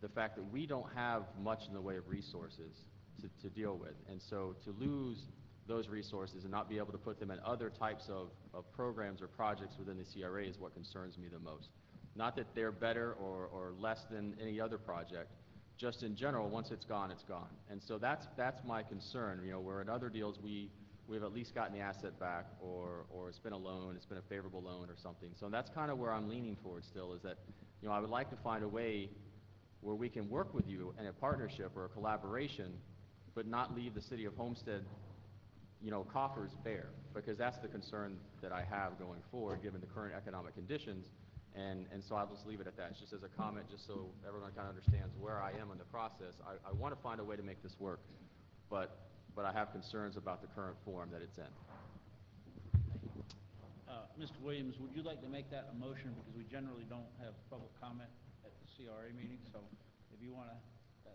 the fact that we don't have much in the way of resources to deal with. And so to lose those resources and not be able to put them in other types of programs or projects within the CRA is what concerns me the most. Not that they're better or less than any other project, just in general, once it's gone, it's gone. And so that's my concern. You know, where in other deals we've at least gotten the asset back, or it's been a loan, it's been a favorable loan or something. So that's kind of where I'm leaning towards still, is that, you know, I would like to find a way where we can work with you in a partnership or a collaboration, but not leave the city of Homestead, you know, coffers bare, because that's the concern that I have going forward, given the current economic conditions. And so I'll just leave it at that. It's just as a comment, just so everyone kind of understands where I am in the process. I want to find a way to make this work, but I have concerns about the current form that it's in. Mr. Williams, would you like to make that a motion, because we generally don't have public comment at the CRA meeting, so if you want to,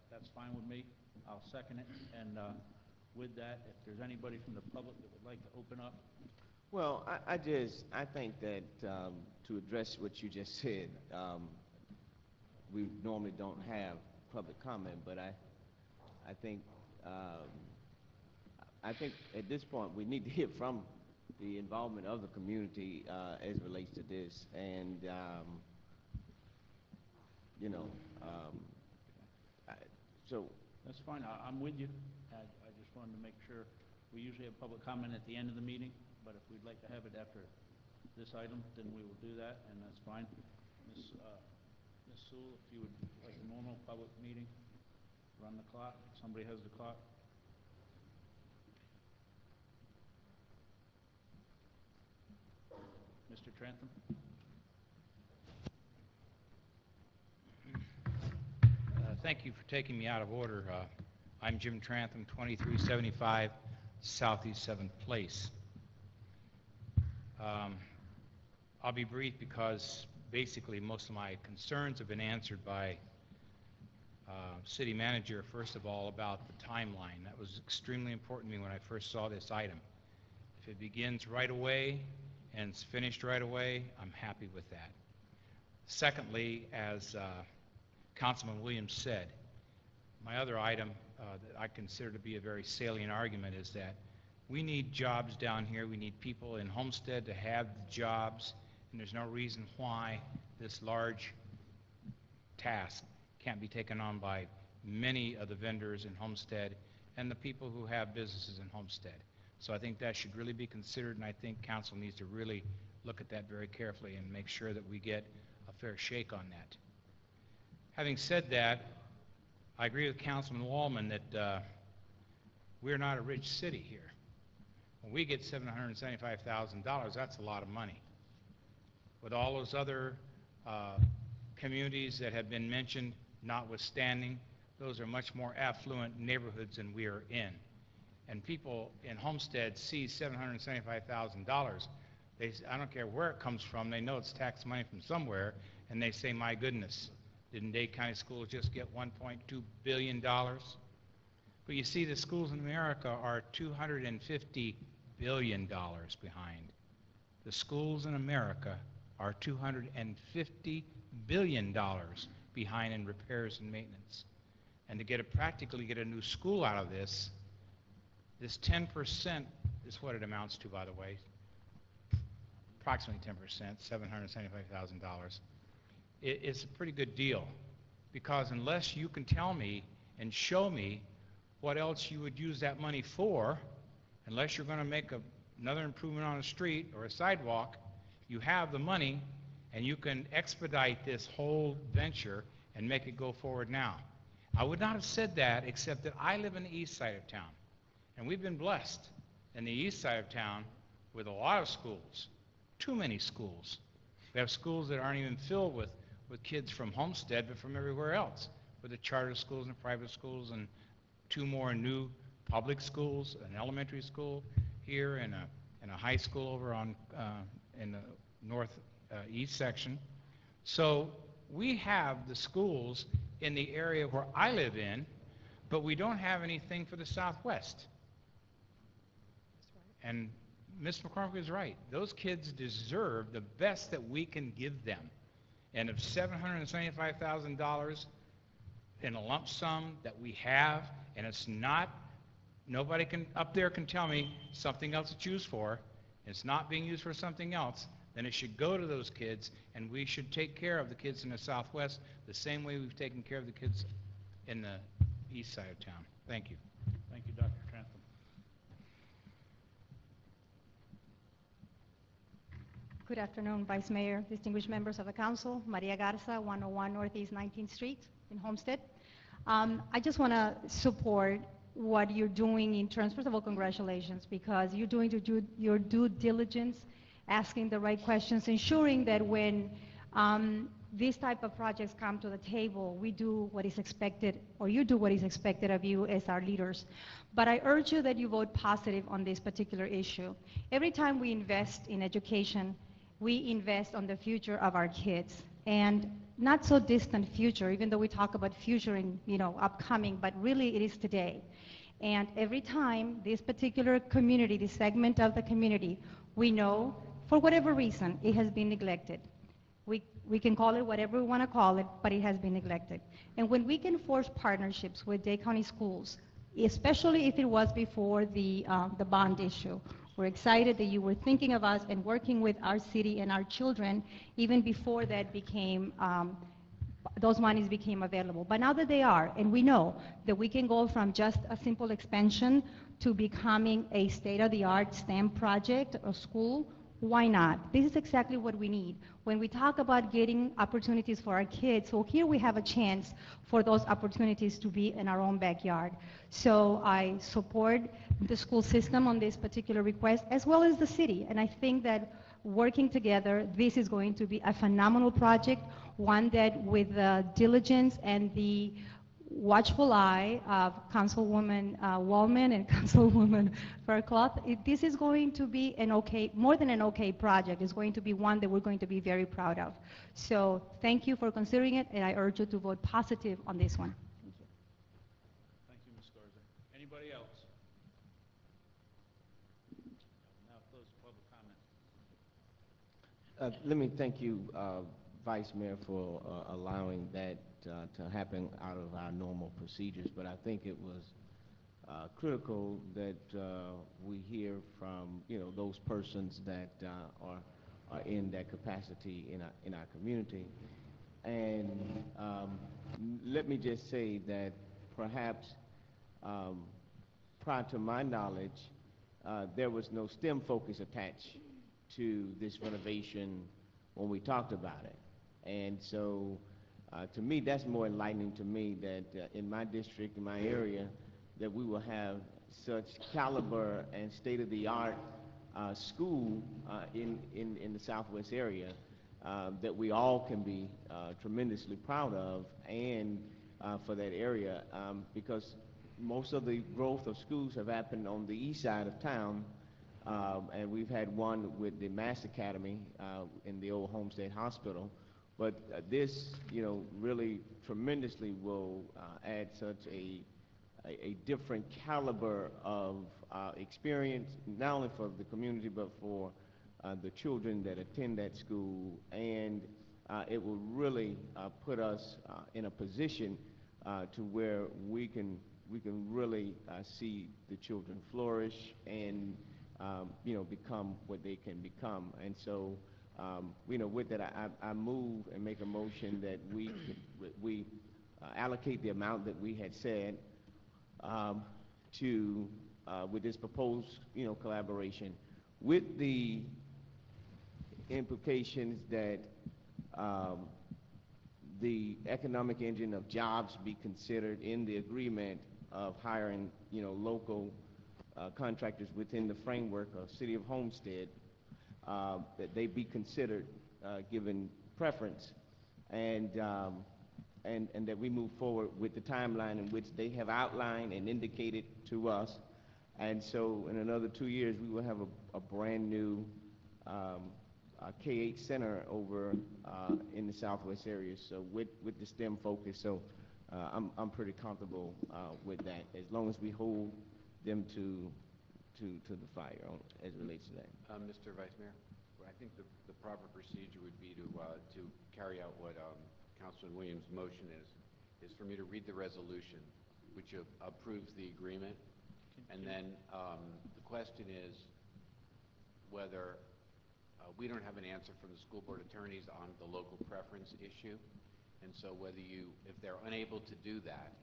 that's fine with me. I'll second it, and with that, if there's anybody from the public that would like to open up. Well, I think that to address what you just said, we normally don't have public comment, but I think at this point we need to hear from the involvement of the community as it relates to this, and you know, so. That's fine. I'm with you. I just wanted to make sure. We usually have public comment at the end of the meeting, but if we'd like to have it after this item, then we will do that, and that's fine. Ms. Sewell, if you would like a normal public meeting, run the clock. If somebody has the clock. Mr. Trantham? thank you for taking me out of order. I'm Jim Trantham, 2375 Southeast 7th Place. I'll be brief because basically most of my concerns have been answered by City Manager, first of all, about the timeline. That was extremely important to me when I first saw this item. If it begins right away and it's finished right away, I'm happy with that. Secondly, as Councilman Williams said, my other item that I consider to be a very salient argument is that we need jobs down here. We need people in Homestead to have the jobs, and there's no reason why this large task can't be taken on by many of the vendors in Homestead and the people who have businesses in Homestead. So I think that should really be considered, and I think council needs to really look at that very carefully and make sure that we get a fair shake on that. Having said that, I agree with Councilman Wallman that we're not a rich city here. When we get $775,000, that's a lot of money. With all those other communities that have been mentioned notwithstanding, those are much more affluent neighborhoods than we are in. And people in Homestead see $775,000. I don't care where it comes from, they know it's tax money from somewhere, and they say, my goodness, didn't Dade County Schools just get $1.2 billion? But you see, the schools in America are $250 billion behind. The schools in America are $250 billion behind in repairs and maintenance. And to practically get a new school out of this 10% is what it amounts to, by the way, approximately 10%, $775,000. It's a pretty good deal, because unless you can tell me and show me what else you would use that money for, unless you're going to make another improvement on a street or a sidewalk, you have the money and you can expedite this whole venture and make it go forward now. I would not have said that except that I live in the east side of town, and we've been blessed in the east side of town with a lot of schools, too many schools. We have schools that aren't even filled with kids from Homestead, but from everywhere else, with the charter schools and private schools and 2 more new public schools, an elementary school here and a high school over on in the northeast section. So we have the schools in the area where I live in, but we don't have anything for the Southwest. And Ms. McCormick is right. Those kids deserve the best that we can give them. And if $775,000 in a lump sum that we have, and it's not, nobody up there can tell me something else it's used for, it's not being used for something else, then it should go to those kids, and we should take care of the kids in the Southwest the same way we've taken care of the kids in the east side of town. Thank you. Thank you, Dr. Trantham. Good afternoon, Vice Mayor, distinguished members of the council. Maria Garza, 101 Northeast 19th Street in Homestead. I just want to support what you're doing in terms, first of all, congratulations, because you're doing your due diligence, asking the right questions, ensuring that when these type of projects come to the table, we do what is expected, or you do what is expected of you as our leaders. But I urge you that you vote positive on this particular issue. Every time we invest in education, we invest on the future of our kids, and not so distant future, even though we talk about future in, upcoming, but really it is today. And every time this particular community, this segment of the community, we know for whatever reason it has been neglected. We can call it whatever we want to call it, but it has been neglected. And when we can forge partnerships with Dade County Schools, especially if it was before the bond issue, we're excited that you were thinking of us and working with our city and our children even before that became, those monies became available. But now that they are, and we know that we can go from just a simple expansion to becoming a state-of-the-art STEM project or school, why not? This is exactly what we need. When we talk about getting opportunities for our kids, so here we have a chance for those opportunities to be in our own backyard. So I support the school system on this particular request, as well as the city. And I think that working together, this is going to be a phenomenal project, one that with the diligence and the watchful eye of Councilwoman Wallman and Councilwoman Faircloth. This is going to be an okay, more than an okay project. It's going to be one that we're going to be very proud of. So thank you for considering it, and I urge you to vote positive on this one. Thank you. Thank you, Ms. Garza. Anybody else? Now close public comment. Let me thank you, Vice Mayor, for allowing that to happen out of our normal procedures, but I think it was critical that we hear from, those persons that are in that capacity in our community. And let me just say that perhaps prior to my knowledge, there was no STEM focus attached to this renovation when we talked about it. And so to me, that's more enlightening to me that in my district, in my area, that we will have such caliber and state-of-the-art school in the Southwest area that we all can be tremendously proud of, and for that area, because most of the growth of schools have happened on the east side of town, and we've had one with the Mass Academy in the old Homestead Hospital. But this, really tremendously will add such a different caliber of experience, not only for the community, but for the children that attend that school. And it will really put us in a position to where we can really see the children flourish and, become what they can become. And so, with that, I move and make a motion that we allocate the amount that we had said to with this proposed, collaboration, with the implications that the economic engine of jobs be considered in the agreement of hiring, local contractors within the framework of City of Homestead, that they be considered given preference, and that we move forward with the timeline in which they have outlined and indicated to us. And so in another 2 years, we will have a brand new K-8 center over in the Southwest area, so with the STEM focus. So I'm pretty comfortable with that, as long as we hold them to the fire as it relates to that. Mr. Vice Mayor, I think the proper procedure would be to carry out what Councilman Williams' motion is for me to read the resolution, which approves the agreement, and then the question is whether we don't have an answer from the school board attorneys on the local preference issue, and so whether if they're unable to do that,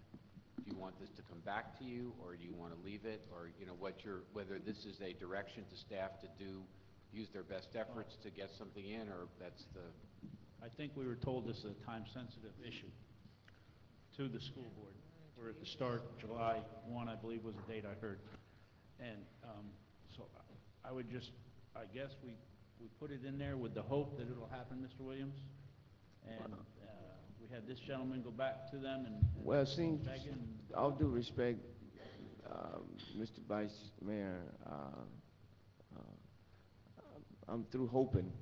do you want this to come back to you, or do you want to leave it, or whether this is a direction to staff to use their best efforts to get something in, or that's the... I think we were told this is a time-sensitive issue to the school board. We're at the start, July 1, I believe, was the date I heard. And so I would just, I guess we put it in there with the hope that it'll happen, Mr. Williams. And we had this gentleman go back to them and well, see, beg and all due respect, Mr. Vice Mayor, I'm through hoping.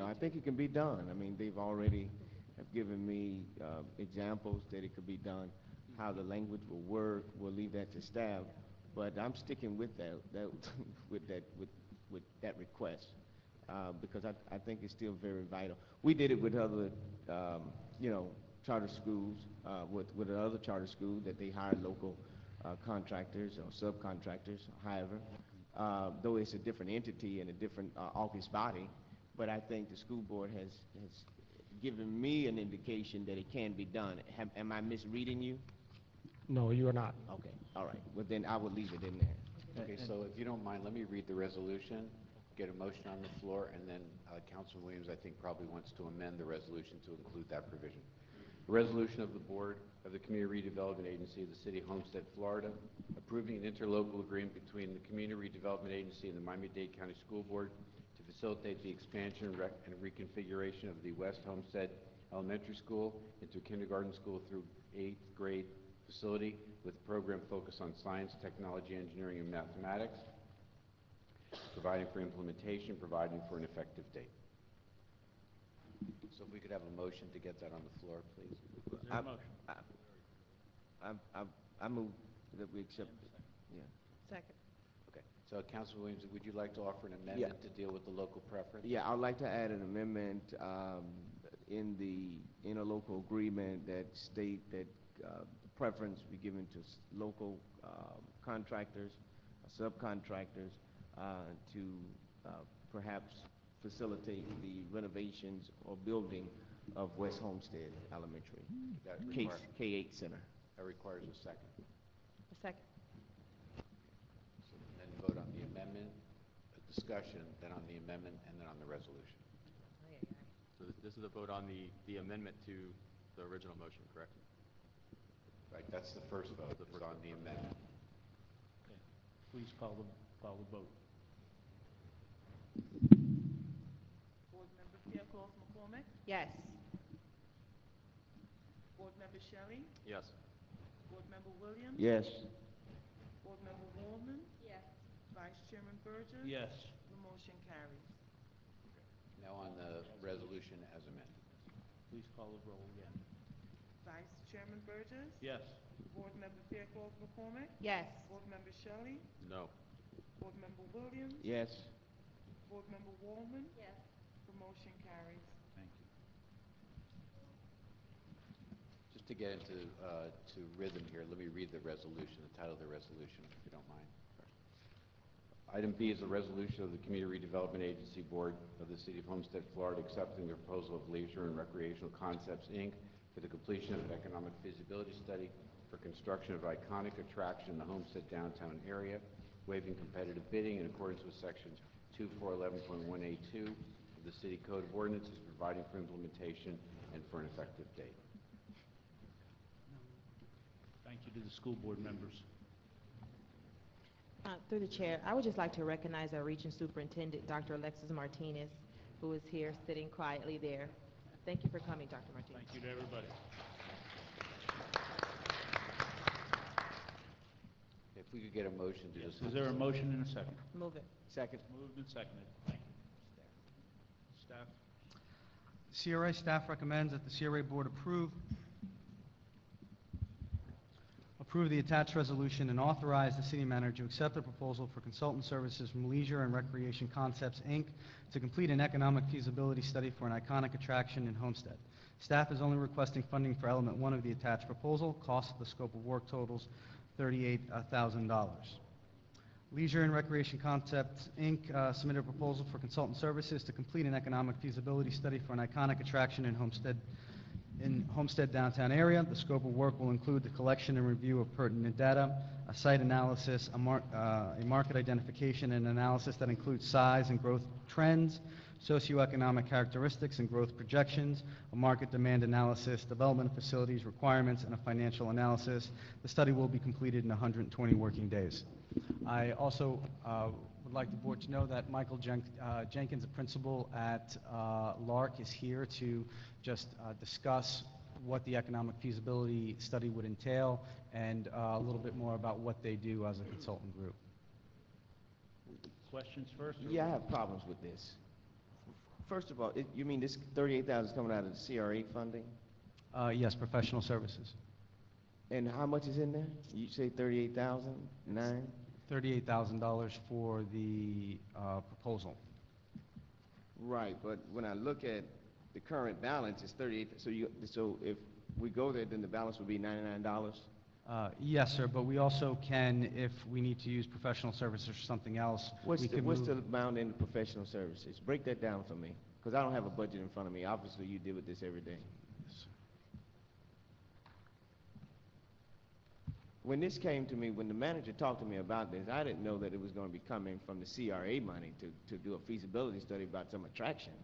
I think it can be done. I mean, they've already have given me examples that it could be done. How the language will work, we'll leave that to staff. But I'm sticking with with that request because I think it's still very vital. We did it with other, charter schools, with another charter school that they hired local contractors or subcontractors, however. Though it's a different entity and a different office body, but I think the school board has given me an indication that it can be done. Am I misreading you? No, you are not. Okay, all right. Well, then I will leave it in there. Okay, so if you don't mind, let me read the resolution, get a motion on the floor, and then Councilman Williams, I think, probably wants to amend the resolution to include that provision. A resolution of the Board of the Community Redevelopment Agency of the City of Homestead, Florida, approving an interlocal agreement between the Community Redevelopment Agency and the Miami-Dade County School Board to facilitate the expansion and reconfiguration of the West Homestead elementary school into a kindergarten school through 8th grade facility with a program focused on science, technology, engineering, and mathematics, providing for implementation, providing for an effective date. So if we could have a motion to get that on the floor, please. Is there a motion? I move that we accept it. Yeah. Second. Okay. So, Councilman Williams, would you like to offer an amendment to deal with the local preference? Yeah, I'd like to add an amendment in the interlocal agreement that state that the preference be given to local contractors, subcontractors, to perhaps facilitate the renovations or building of West Homestead Elementary, That K-8 Center. That requires a second. A second. So then vote on the amendment, a discussion, then on the amendment, and then on the resolution. So this is a vote on the amendment to the original motion, correct? Right, that's the first vote. It's on the amendment. Okay. Please call the vote. Board Member Fairclough McCormick, Yes. Board Member Shelley, Yes. Board Member Williams, Yes. Board Member Wallman, Yes. Vice Chairman Burgess. Yes. The motion carries. Now on the resolution as amended. Please call the roll again. Vice Chairman Burgess, Yes. Board Member Fairclough McCormick, Yes. Board Member Shelley, No. Board Member Williams, Yes. Board Member Wallman. Yes. The motion carries. Thank you. Just to get into to rhythm here, let me read the resolution, the title of the resolution, if you don't mind. Item B is a resolution of the Community Redevelopment Agency Board of the City of Homestead, Florida, accepting the proposal of Leisure and Recreational Concepts, Inc. for the completion of an economic feasibility study for construction of iconic attraction in the Homestead downtown area, waiving competitive bidding in accordance with Section 2411.1A2 of the City Code of Ordinances, providing for implementation and for an effective date. Thank you to the school board members. Through the chair, I would just like to recognize our Region Superintendent, Dr. Alexis Martinez, who is here sitting quietly there. Thank you for coming, Dr. Martinez. Thank you to everybody. If we could get a motion to Yes. this. Is there a motion and a second? Move it. Second. Moved and seconded. Thank you. Staff? CRA staff recommends that the CRA board approve the attached resolution and authorize the city manager to accept the proposal for consultant services from Leisure and Recreation Concepts, Inc. to complete an economic feasibility study for an iconic attraction in Homestead. Staff is only requesting funding for element 1 of the attached proposal. Cost of the scope of work totals $38,000. Leisure and Recreation Concepts, Inc. Submitted a proposal for consultant services to complete an economic feasibility study for an iconic attraction in Homestead downtown area. The scope of work will include the collection and review of pertinent data, a site analysis, a market identification and analysis that includes size and growth trends, socioeconomic characteristics and growth projections, a market demand analysis, development of facilities requirements, and a financial analysis. The study will be completed in 120 working days. I also would like the board to know that Michael Jenkins, a principal at Lark, is here to just discuss what the economic feasibility study would entail and a little bit more about what they do as a consultant group. Questions first? Yeah, I have problems with this. First of all, you mean this 38,000 is coming out of the CRA funding? Yes, professional services. And how much is in there? You say 38,000, nine? $38,000 for the proposal. Right, but when I look at the current balance, it's 38. So if we go there, then the balance would be $99. Yes, sir, but we also can, if we need to use professional services or something else, What's we can the move. amount in the professional services? Break that down for me, because I don't have a budget in front of me. Obviously, you deal with this every day. When this came to me, when the manager talked to me about this, I didn't know that it was going to be coming from the CRA money to do a feasibility study about some attraction.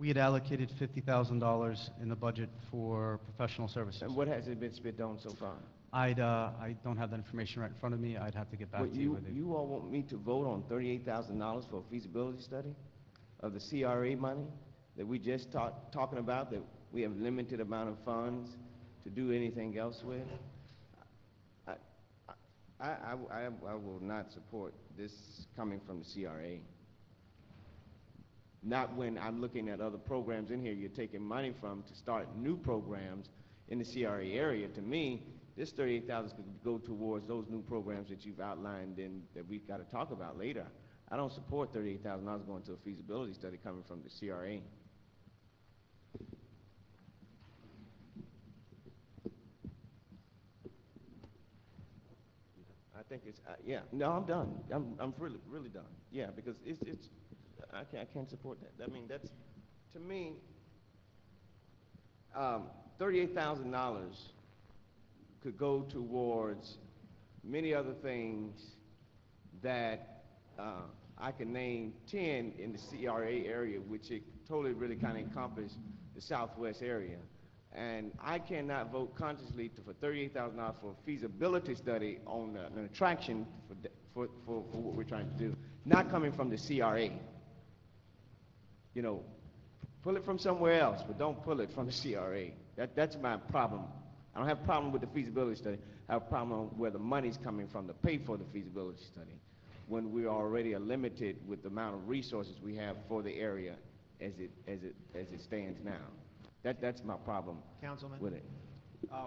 We had allocated $50,000 in the budget for professional services. And what has it been spent on so far? I don't have that information right in front of me. I'd have to get back Well, to you with it. you all want me to vote on $38,000 for a feasibility study of the CRA money that we just talking about, that we have limited amount of funds to do anything else with? I will not support this coming from the CRA. Not when I'm looking at other programs in here you're taking money from to start new programs in the CRA area. To me, this $38,000 could go towards those new programs that you've outlined and that we've got to talk about later. I don't support $38,000 going to a feasibility study coming from the CRA. I think it's, yeah, no, I'm done. I'm really done. Yeah, because I can't support that. I mean, that's, to me, $38,000 could go towards many other things that I can name 10 in the CRA area, which it totally really kind of encompass the southwest area. And I cannot vote consciously for $38,000 for a feasibility study on an attraction for what we're trying to do, not coming from the CRA. You know, pull it from somewhere else, but don't pull it from the CRA. That's my problem. I don't have a problem with the feasibility study. I have a problem on where the money's coming from to pay for the feasibility study, when we already are limited with the amount of resources we have for the area as it stands now. That's my problem. Councilman? With it. I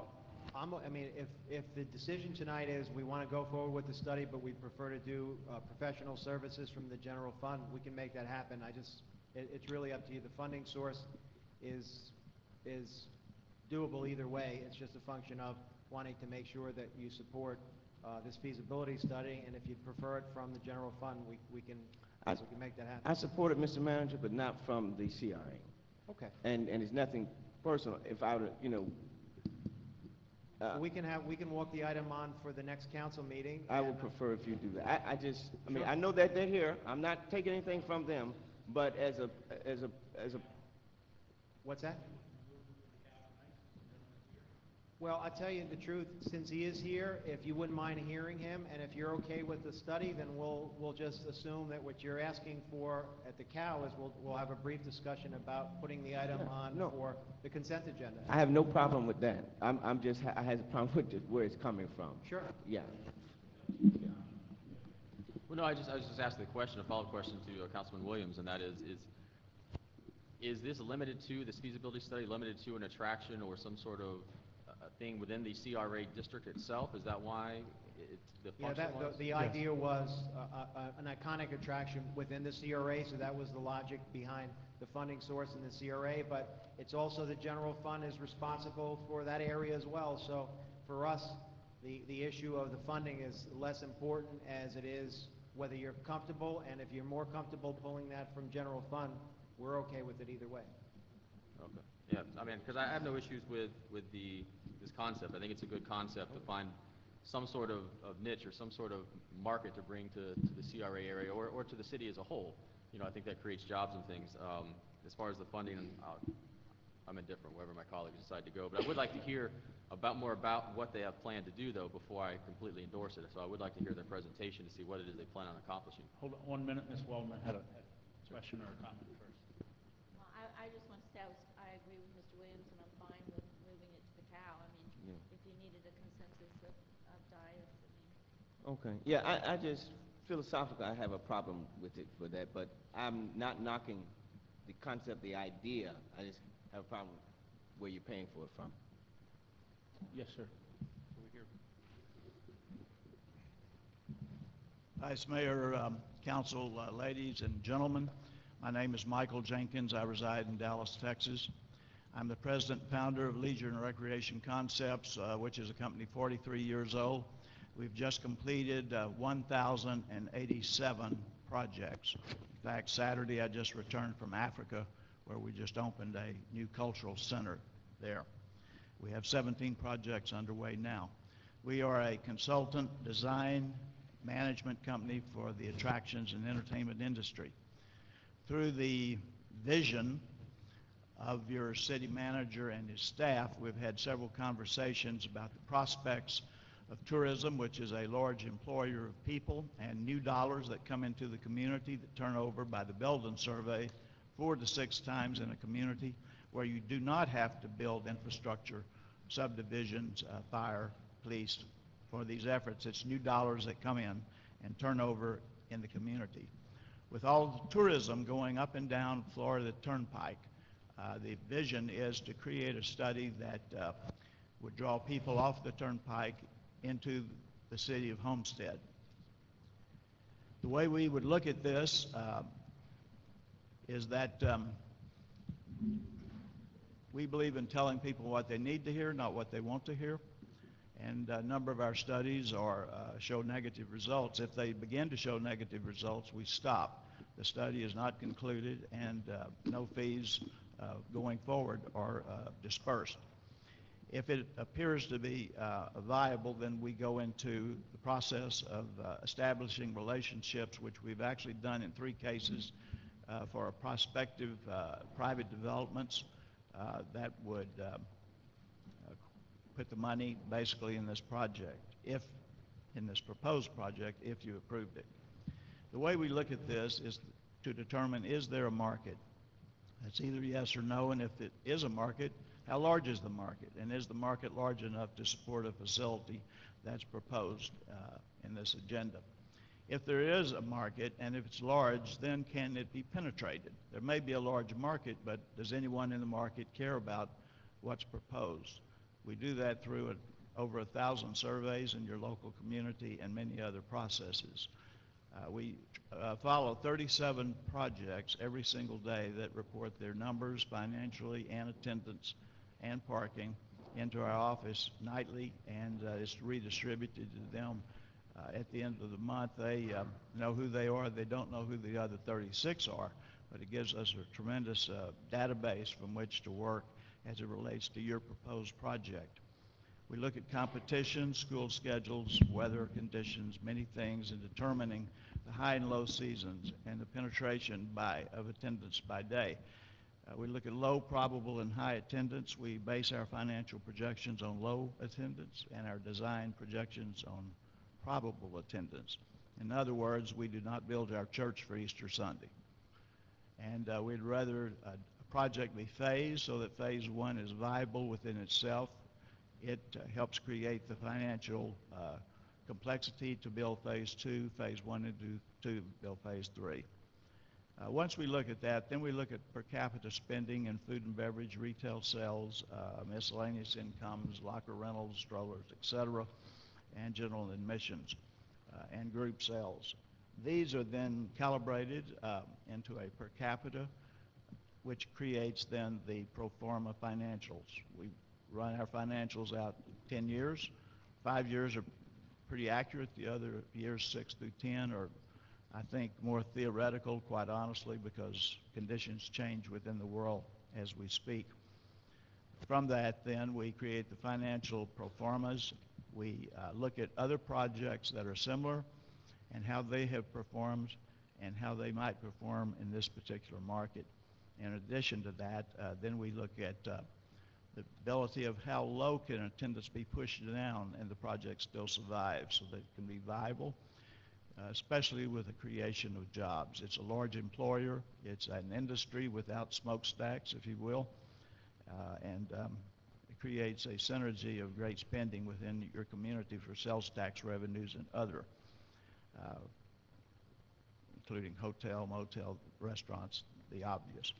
mean, if the decision tonight is we want to go forward with the study, but we prefer to do professional services from the general fund, we can make that happen. It's really up to you. The funding source is doable either way. It's just a function of wanting to make sure that you support this feasibility study, and if you prefer it from the general fund, we can make that happen. I support it, Mr. Manager, but not from the CRA. Okay. And it's nothing personal. If I would, you know, we can walk the item on for the next council meeting. I would prefer if you do that. I mean, I know that they're here. I'm not taking anything from them, but as a. What's that? Well, I tell you the truth, since he is here, if you wouldn't mind hearing him, and if you're okay with the study, then we'll just assume that what you're asking for at the cow is we'll have a brief discussion about putting the item on for the consent agenda. I have no problem with that. I have a problem with where it's coming from. Sure. Yeah. Well, no, I was just asking the question, a follow-up question to Councilman Williams, and that is this limited to, this feasibility study limited to an attraction or some sort of thing within the CRA district itself? Is that why the function was? The idea was an iconic attraction within the CRA, so that was the logic behind the funding source in the CRA, but it's also the general fund is responsible for that area as well. So for us, the issue of the funding is less important as it is whether you're comfortable, and if you're more comfortable pulling that from general fund, we're okay with it either way. Okay. Yeah, I mean, because I have no issues with this concept. I think it's a good concept to find some sort of niche or some sort of market to bring to the CRA area or to the city as a whole. You know, I think that creates jobs and things. As far as the funding, I'm indifferent wherever my colleagues decide to go. But I would like to hear more about what they have planned to do, though, before I completely endorse it. So I would like to hear their presentation to see what it is they plan on accomplishing. Hold on 1 minute, Ms. Wellman had a question or a comment first. Well, I just want to say I agree with Mr. Williams, and I'm fine with moving it to the cow. I mean, if you needed a consensus of dais, I mean. Okay. Yeah, I just, philosophically, I have a problem with it for that, but I'm not knocking the concept, the idea. I just have a problem where you're paying for it from. Yes, sir. Over here. Vice Mayor, Council, ladies and gentlemen, my name is Michael Jenkins. I reside in Dallas, Texas. I'm the president and founder of Leisure and Recreation Concepts, which is a company 43 years old. We've just completed 1,087 projects. In fact, Saturday I just returned from Africa, where we just opened a new cultural center there. We have 17 projects underway now. We are a consultant design management company for the attractions and entertainment industry. Through the vision of your city manager and his staff. We've had several conversations about the prospects of tourism, which is a large employer of people, and new dollars that come into the community that turn over by the Belden survey 4 to 6 times in a community where you do not have to build infrastructure, subdivisions, fire, police for these efforts. It's new dollars that come in and turn over in the community. With all the tourism going up and down Florida Turnpike, the vision is to create a study that would draw people off the Turnpike into the city of Homestead. The way we would look at this is that we believe in telling people what they need to hear, not what they want to hear. And a number of our studies show negative results. If they begin to show negative results, we stop. The study is not concluded, and no fees going forward are dispersed. If it appears to be viable, then we go into the process of establishing relationships, which we've actually done in 3 cases for prospective private developments that would put the money basically in this project, in this proposed project, if you approved it. The way we look at this is to determine, is there a market? It's either yes or no, and if it is a market, how large is the market? And is the market large enough to support a facility that's proposed in this agenda? If there is a market, and if it's large, then can it be penetrated? There may be a large market, but does anyone in the market care about what's proposed? We do that through over 1,000 surveys in your local community and many other processes. We follow 37 projects every single day that report their numbers financially and attendance and parking into our office nightly, and it's redistributed to them at the end of the month. They know who they are. They don't know who the other 36 are, but it gives us a tremendous database from which to work as it relates to your proposed project. We look at competition, school schedules, weather conditions, many things in determining the high and low seasons and the penetration of attendance by day. We look at low, probable, and high attendance. We base our financial projections on low attendance and our design projections on probable attendance. In other words, we do not build our church for Easter Sunday. And we'd rather a project be phased so that phase 1 is viable within itself. It helps create the financial complexity to build phase 2, phase 1 and 2, build phase 3. Once we look at that, then we look at per capita spending in food and beverage, retail sales, miscellaneous incomes, locker rentals, strollers, etc., and general admissions and group sales. These are then calibrated into a per capita, which creates then the pro forma financials. We run our financials out 10 years. 5 years are pretty accurate. The other years, 6 through 10, are, I think, more theoretical, quite honestly, because conditions change within the world as we speak. From that, then, we create the financial pro formas. We look at other projects that are similar and how they have performed and how they might perform in this particular market. In addition to that, then we look at the ability of how low can attendance be pushed down and the project still survive so that it can be viable, especially with the creation of jobs. It's a large employer. It's an industry without smokestacks, if you will, and it creates a synergy of great spending within your community for sales tax revenues and other, including hotel, motel, restaurants, the obvious.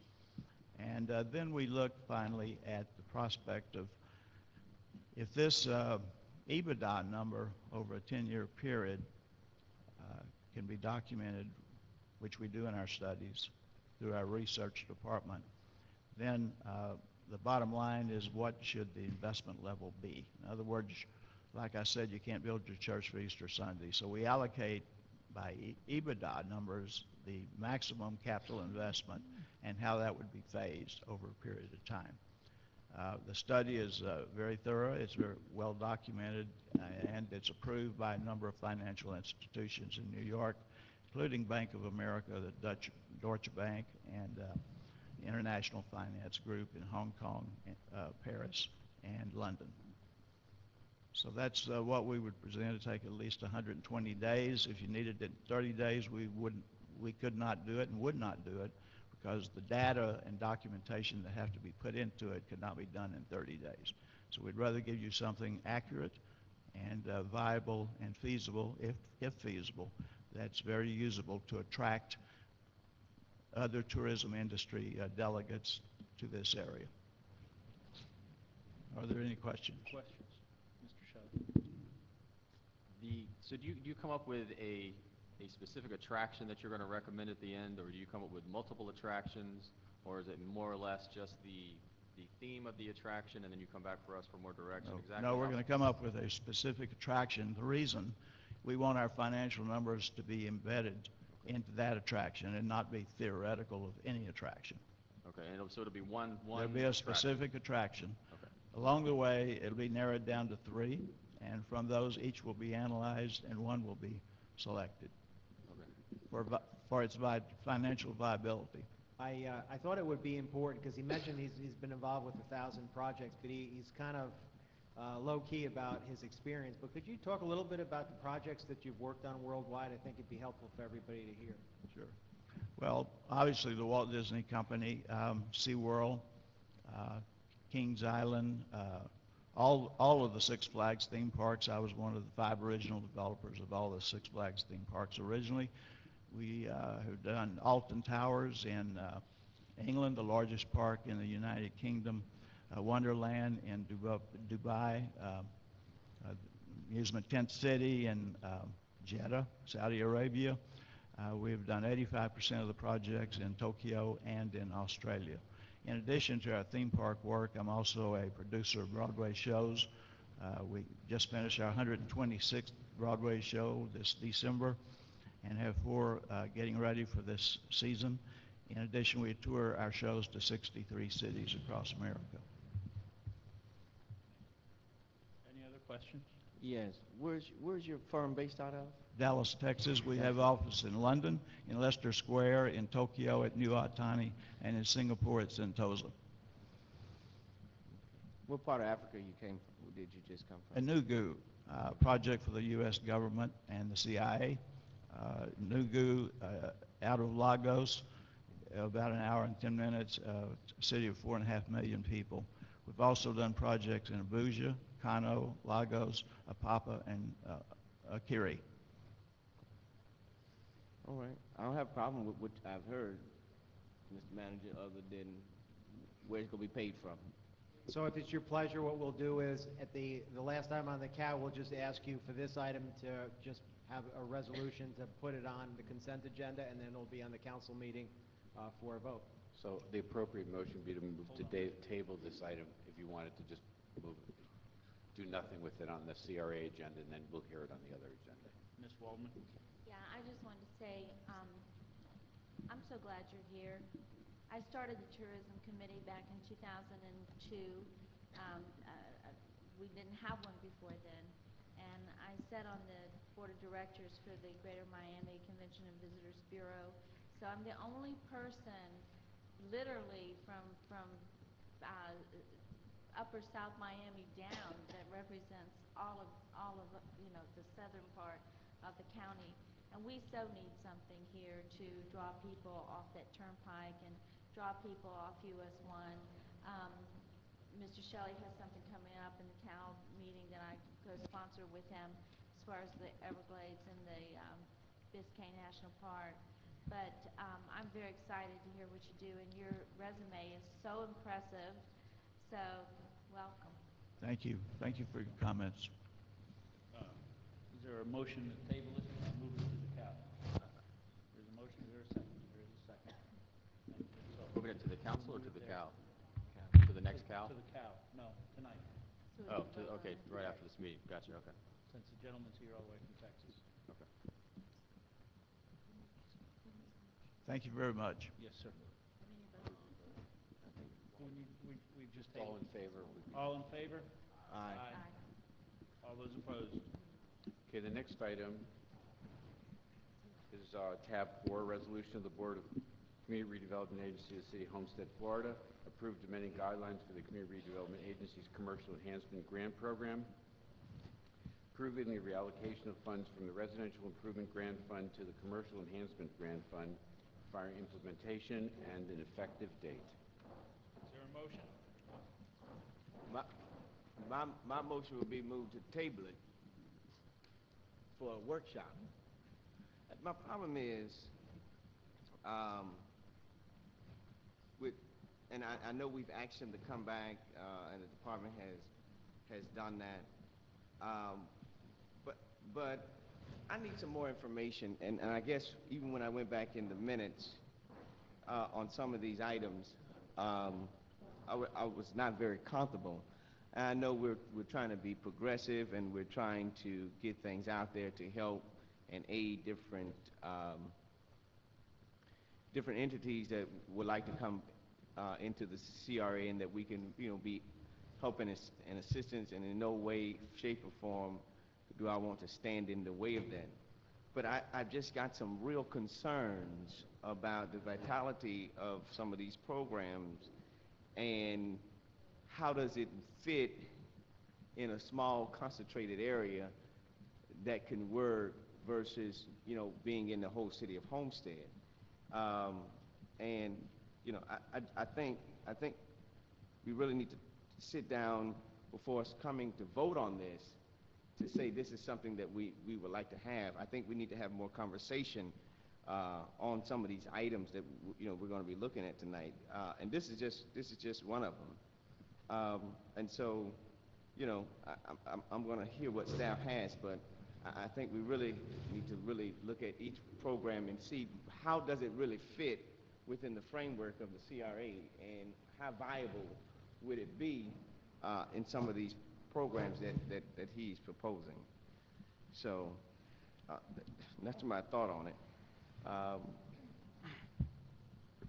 And then we look finally at the prospect of if this EBITDA number over a 10-year period can be documented, which we do in our studies through our research department, then the bottom line is what should the investment level be? In other words, like I said, you can't build your church for Easter Sunday. So we allocate by EBITDA numbers the maximum capital investment and how that would be phased over a period of time. The study is very thorough, it's very well documented, and it's approved by a number of financial institutions in New York, including Bank of America, the Deutsche Bank, and International Finance Group in Hong Kong, Paris, and London. So that's what we would present. It'd take at least 120 days. If you needed it in 30 days, we could not do it and would not do it because the data and documentation that have to be put into it could not be done in 30 days. So we'd rather give you something accurate and viable and feasible, if feasible, that's very usable to attract other tourism industry delegates to this area. Are there any questions? Questions? Mr. Shelley? So do you come up with a specific attraction that you're going to recommend at the end, or do you come up with multiple attractions, or is it more or less just the theme of the attraction, and then you come back for us for more direction? No, Exactly. no, we're going to come up with a specific attraction. The reason we want our financial numbers to be embedded into that attraction and not be theoretical of any attraction. Okay, and so it'll be one There'll be a specific attraction. Okay. Along the way, it'll be narrowed down to 3, and from those, each will be analyzed and one will be selected for its financial viability. I thought it would be important because he mentioned he's been involved with 1,000 projects, but he's kind of low-key about his experience. But could you talk a little bit about the projects that you've worked on worldwide? I think it'd be helpful for everybody to hear. Sure. Well, obviously the Walt Disney Company, SeaWorld, Kings Island, all of the Six Flags theme parks. I was one of the 5 original developers of all the Six Flags theme parks originally. We have done Alton Towers in England, the largest park in the United Kingdom, Wonderland in Dubai, Amusement Tent City in Jeddah, Saudi Arabia. We've done 85% of the projects in Tokyo and in Australia. In addition to our theme park work, I'm also a producer of Broadway shows. We just finished our 126th Broadway show this December and have 4 getting ready for this season. In addition, we tour our shows to 63 cities across America. Any other questions? Yes. Where's your firm based out of? Dallas, Texas. We have offices in London, in Leicester Square, in Tokyo at New Otani, and in Singapore at Sentosa. What part of Africa did you just come from? Enugu, project for the U.S. government and the CIA. Enugu, out of Lagos, about an hour and 10 minutes, a city of 4.5 million people. We've also done projects in Abuja, Kano, Lagos, Apapa, and Akiri. All right. I don't have a problem with what I've heard, Mr. Manager, other than where it's going to be paid from. So if it's your pleasure, what we'll do is, at the last time on the cow, we'll just ask you for this item to just have a resolution to put it on the consent agenda, and then it'll be on the council meeting for a vote. So the appropriate motion would be to move to table this item if you wanted to just move it. Do nothing with it on the CRA agenda, and then we'll hear it on the other agenda. Ms. Waldman? Yeah, I just wanted to say, I'm so glad you're here. I started the tourism committee back in 2002. We didn't have one before then. And I sat on the board of directors for the Greater Miami Convention and Visitors Bureau. So I'm the only person, literally from upper South Miami down, that represents all of the southern part of the county. And we so need something here to draw people off that turnpike and draw people off US 1. Mr. Shelley has something coming up in the Cal meeting that I co-sponsor with him as far as the Everglades and the Biscayne National Park. But I'm very excited to hear what you do, and your resume is so impressive. So, welcome. Thank you. Thank you for your comments. Is there a motion to table it and move it to the cow? There's a motion. Is there a second? There is a second. Moving it to the council or to the cow? To the next cow? To the cow. No, tonight. Oh, okay, right after this meeting. Gotcha, okay. Since the gentleman's here all the way from Texas. Okay. Thank you very much. Yes, sir. We just All in favor? All in favor? Aye. All those opposed? Okay, the next item is tab 4, resolution of the Board of Community Redevelopment Agency of the City of Homestead, Florida, approved amending guidelines for the Community Redevelopment Agency's Commercial Enhancement Grant Program, approving the reallocation of funds from the Residential Improvement Grant Fund to the Commercial Enhancement Grant Fund, requiring implementation and an effective date. Is there a motion? My motion would be moved to table it for a workshop. My problem is, and I know we've asked him to come back, and the department has done that, but I need some more information, and I guess even when I went back in the minutes on some of these items, I was not very comfortable. And I know we're trying to be progressive, and we're trying to get things out there to help and aid different entities that would like to come into the CRA, and that we can, be helping and assistance, and in no way, shape, or form do I want to stand in the way of that. But I've just got some real concerns about the vitality of some of these programs, and how does it fit in a small, concentrated area that can work versus, being in the whole city of Homestead. And, I think we really need to sit down before us coming to vote on this to say this is something that we would like to have. I think we need to have more conversation on some of these items that we're going to be looking at tonight, and this is just one of them. And so, I'm going to hear what staff has, but I think we really need to really look at each program and see how does it really fit within the framework of the CRA, and how viable would it be in some of these programs that he's proposing. So that's my thought on it.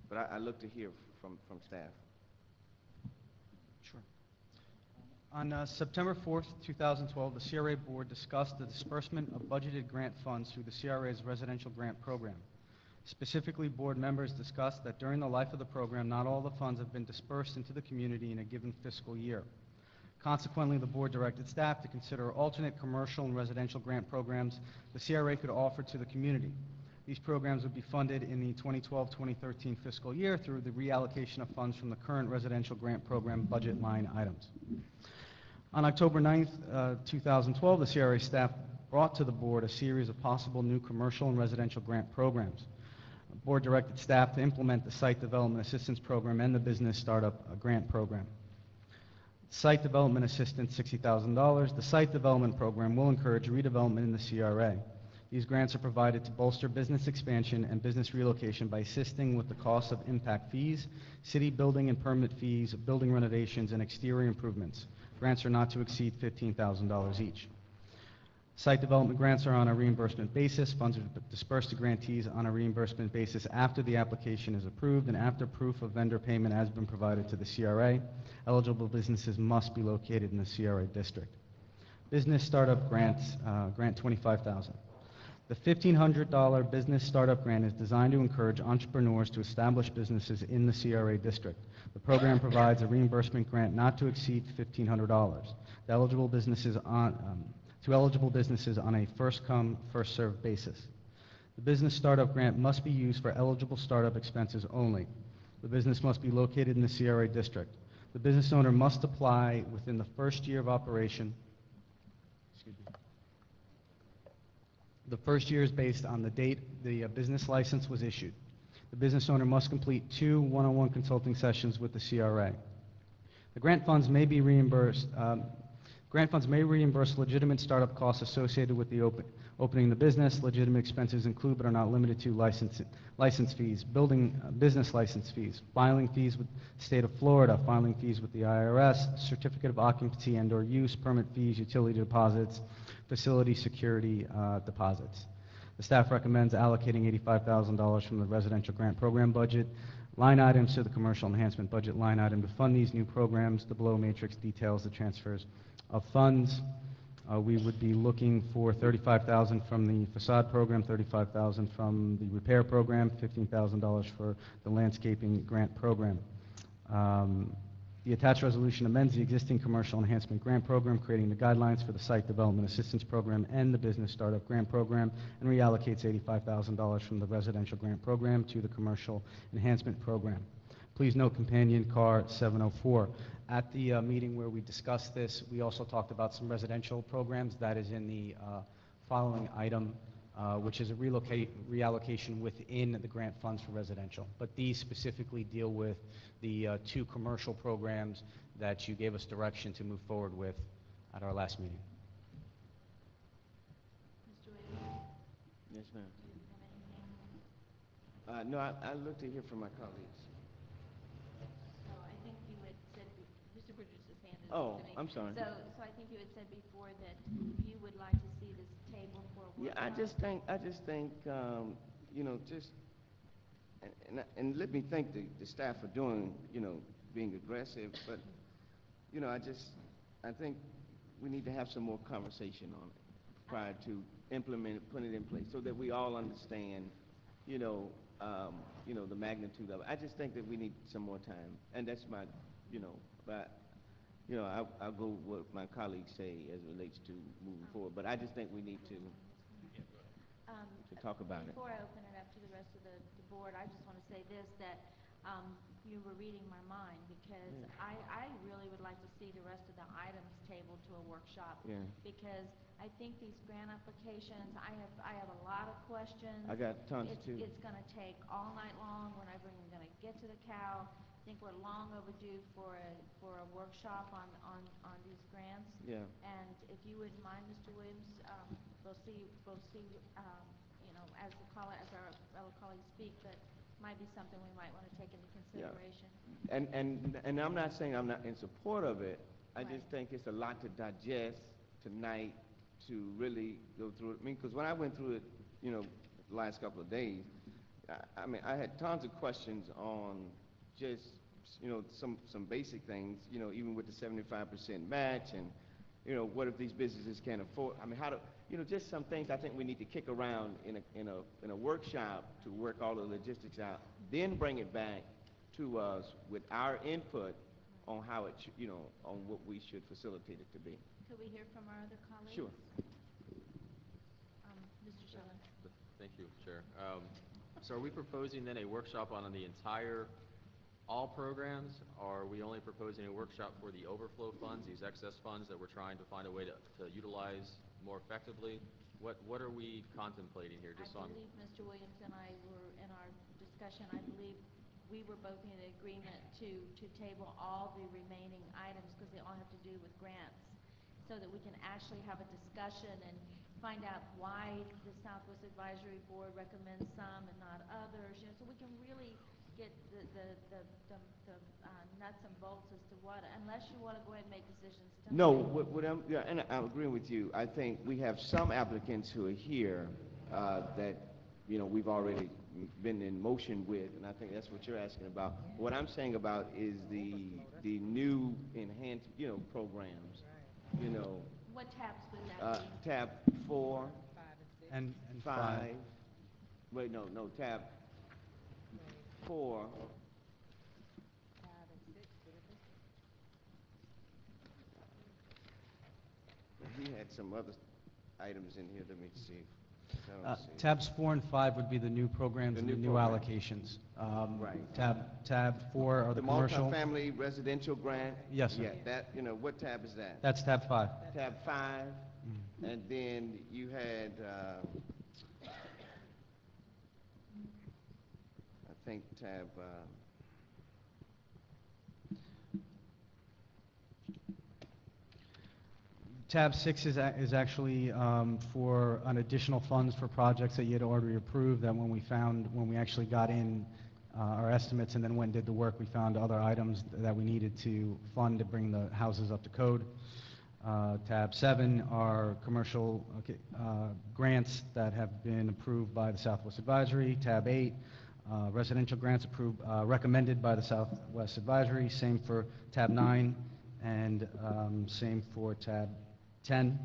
But I look to hear from staff. Sure. On September 4th, 2012, the CRA Board discussed the disbursement of budgeted grant funds through the CRA's residential grant program. Specifically, board members discussed that during the life of the program, not all the funds have been dispersed into the community in a given fiscal year. Consequently, the board directed staff to consider alternate commercial and residential grant programs the CRA could offer to the community. These programs would be funded in the 2012-2013 fiscal year through the reallocation of funds from the current residential grant program budget line items. On October 9th, 2012, the CRA staff brought to the board a series of possible new commercial and residential grant programs. The board directed staff to implement the Site Development Assistance Program and the Business Startup Grant Program. Site Development Assistance, $60,000. The Site Development Program will encourage redevelopment in the CRA. These grants are provided to bolster business expansion and business relocation by assisting with the cost of impact fees, city building and permit fees, building renovations, and exterior improvements. Grants are not to exceed $15,000 each. Site development grants are on a reimbursement basis. Funds are dispersed to grantees on a reimbursement basis after the application is approved and after proof of vendor payment has been provided to the CRA. Eligible businesses must be located in the CRA district. Business startup grants, grant $25,000. The $1,500 business startup grant is designed to encourage entrepreneurs to establish businesses in the CRA district. The program provides a reimbursement grant not to exceed $1,500 to eligible businesses on a first-come, first-served basis. The business startup grant must be used for eligible startup expenses only. The business must be located in the CRA district. The business owner must apply within the first year of operation. The first year is based on the date the business license was issued. The business owner must complete 2 one-on-one consulting sessions with the CRA. The grant funds may be reimbursed. Grant funds may reimburse legitimate startup costs associated with the opening the business. Legitimate expenses include but are not limited to license fees, business license fees, filing fees with the state of Florida, filing fees with the IRS, certificate of occupancy and or use, permit fees, utility deposits, facility security deposits. The staff recommends allocating $85,000 from the residential grant program budget line items to the commercial enhancement budget line item to fund these new programs. The below matrix details the transfers of funds. We would be looking for $35,000 from the facade program, $35,000 from the repair program, $15,000 for the landscaping grant program. The attached resolution amends the existing commercial enhancement grant program, creating the guidelines for the site development assistance program and the business startup grant program, and reallocates $85,000 from the residential grant program to the commercial enhancement program. Please note companion car 704. At the meeting where we discussed this, we also talked about some residential programs. That is in the following item, which is a reallocation within the grant funds for residential. But these specifically deal with the two commercial programs that you gave us direction to move forward with at our last meeting. Mr. Williams, Yes, ma'am. do you have anything? No, I look to hear from my colleagues. So I think you had said, Mr. Bridges' hand is Oh, up to me. I'm sorry. So I think you had said before that you would like to see this table for a Yeah, workshop. I just think, you know, and let me thank the staff for doing, you know, being aggressive, but, you know, I think we need to have some more conversation on it prior to implement it, put it in place, so that we all understand, you know, the magnitude of it. I just think that we need some more time, and that's my, you know, but, you know, I'll go with what my colleagues say as it relates to moving forward, but I just think we need to talk about it. Before I open it up to the rest of the board, I just want to say this, that you were reading my mind, because I really would like to see the rest of the items tabled to a workshop. Yeah. Because I think these grant applications, I have a lot of questions. I got tons too. It's going to take all night long. We're never even going to get to the cow. I think we're long overdue for a workshop on these grants. Yeah. And if you wouldn't mind, Mr. Williams, we'll see, you know, as our fellow colleagues speak, but might be something we might want to take into consideration. And I'm not saying I'm not in support of it. I Right. just think it's a lot to digest tonight to really go through it. I mean, because when I went through it, you know, the last couple of days, I mean, I had tons of questions on just, you know, some basic things, you know, even with the 75% match, and, you know, what if these businesses can't afford, I mean, how to, you know, just some things I think we need to kick around in a workshop to work all the logistics out, then bring it back to us with our input on how it should, you know, on what we should facilitate it to be. Could we hear from our other colleagues? Sure. Mr. Schilling. Thank you, Chair. So are we proposing then a workshop on the entire, all programs, or are we only proposing a workshop for the overflow funds, these excess funds that we're trying to find a way to utilize more effectively? What are we contemplating here? Just I on believe Mr. Williams and I were, in our discussion, I believe we were both in agreement to table all the remaining items, because they all have to do with grants, so that we can actually have a discussion and find out why the Southwest Advisory Board recommends some and not others, you know, so we can really get the nuts and bolts as to what, unless you want to go ahead and make decisions tonight. No, yeah, and I'm agreeing with you. I think we have some applicants who are here that, you know, we've already been in motion with, and I think that's what you're asking about. What I'm saying about is the new enhanced, you know, programs, you know. What tabs would that be? Tab 4 and 5. Wait, no, tab 4. He had some other items in here. Let me see. I don't see. Tabs 4 and 5 would be the new programs and the new program. allocations. Right. Tab 4 are the commercial. The multifamily residential grant? Yes, sir. Yeah, that, you know, what tab is that? That's tab 5. Tab 5, and then you had, I think tab, Tab 6 is actually for an additional funds for projects that you had already approved, that when we actually got in our estimates and then went and did the work, we found other items that we needed to fund to bring the houses up to code. Tab 7 are commercial grants that have been approved by the Southwest Advisory. Tab 8, residential grants approved, recommended by the Southwest Advisory. Same for Tab 9, and same for Tab 10.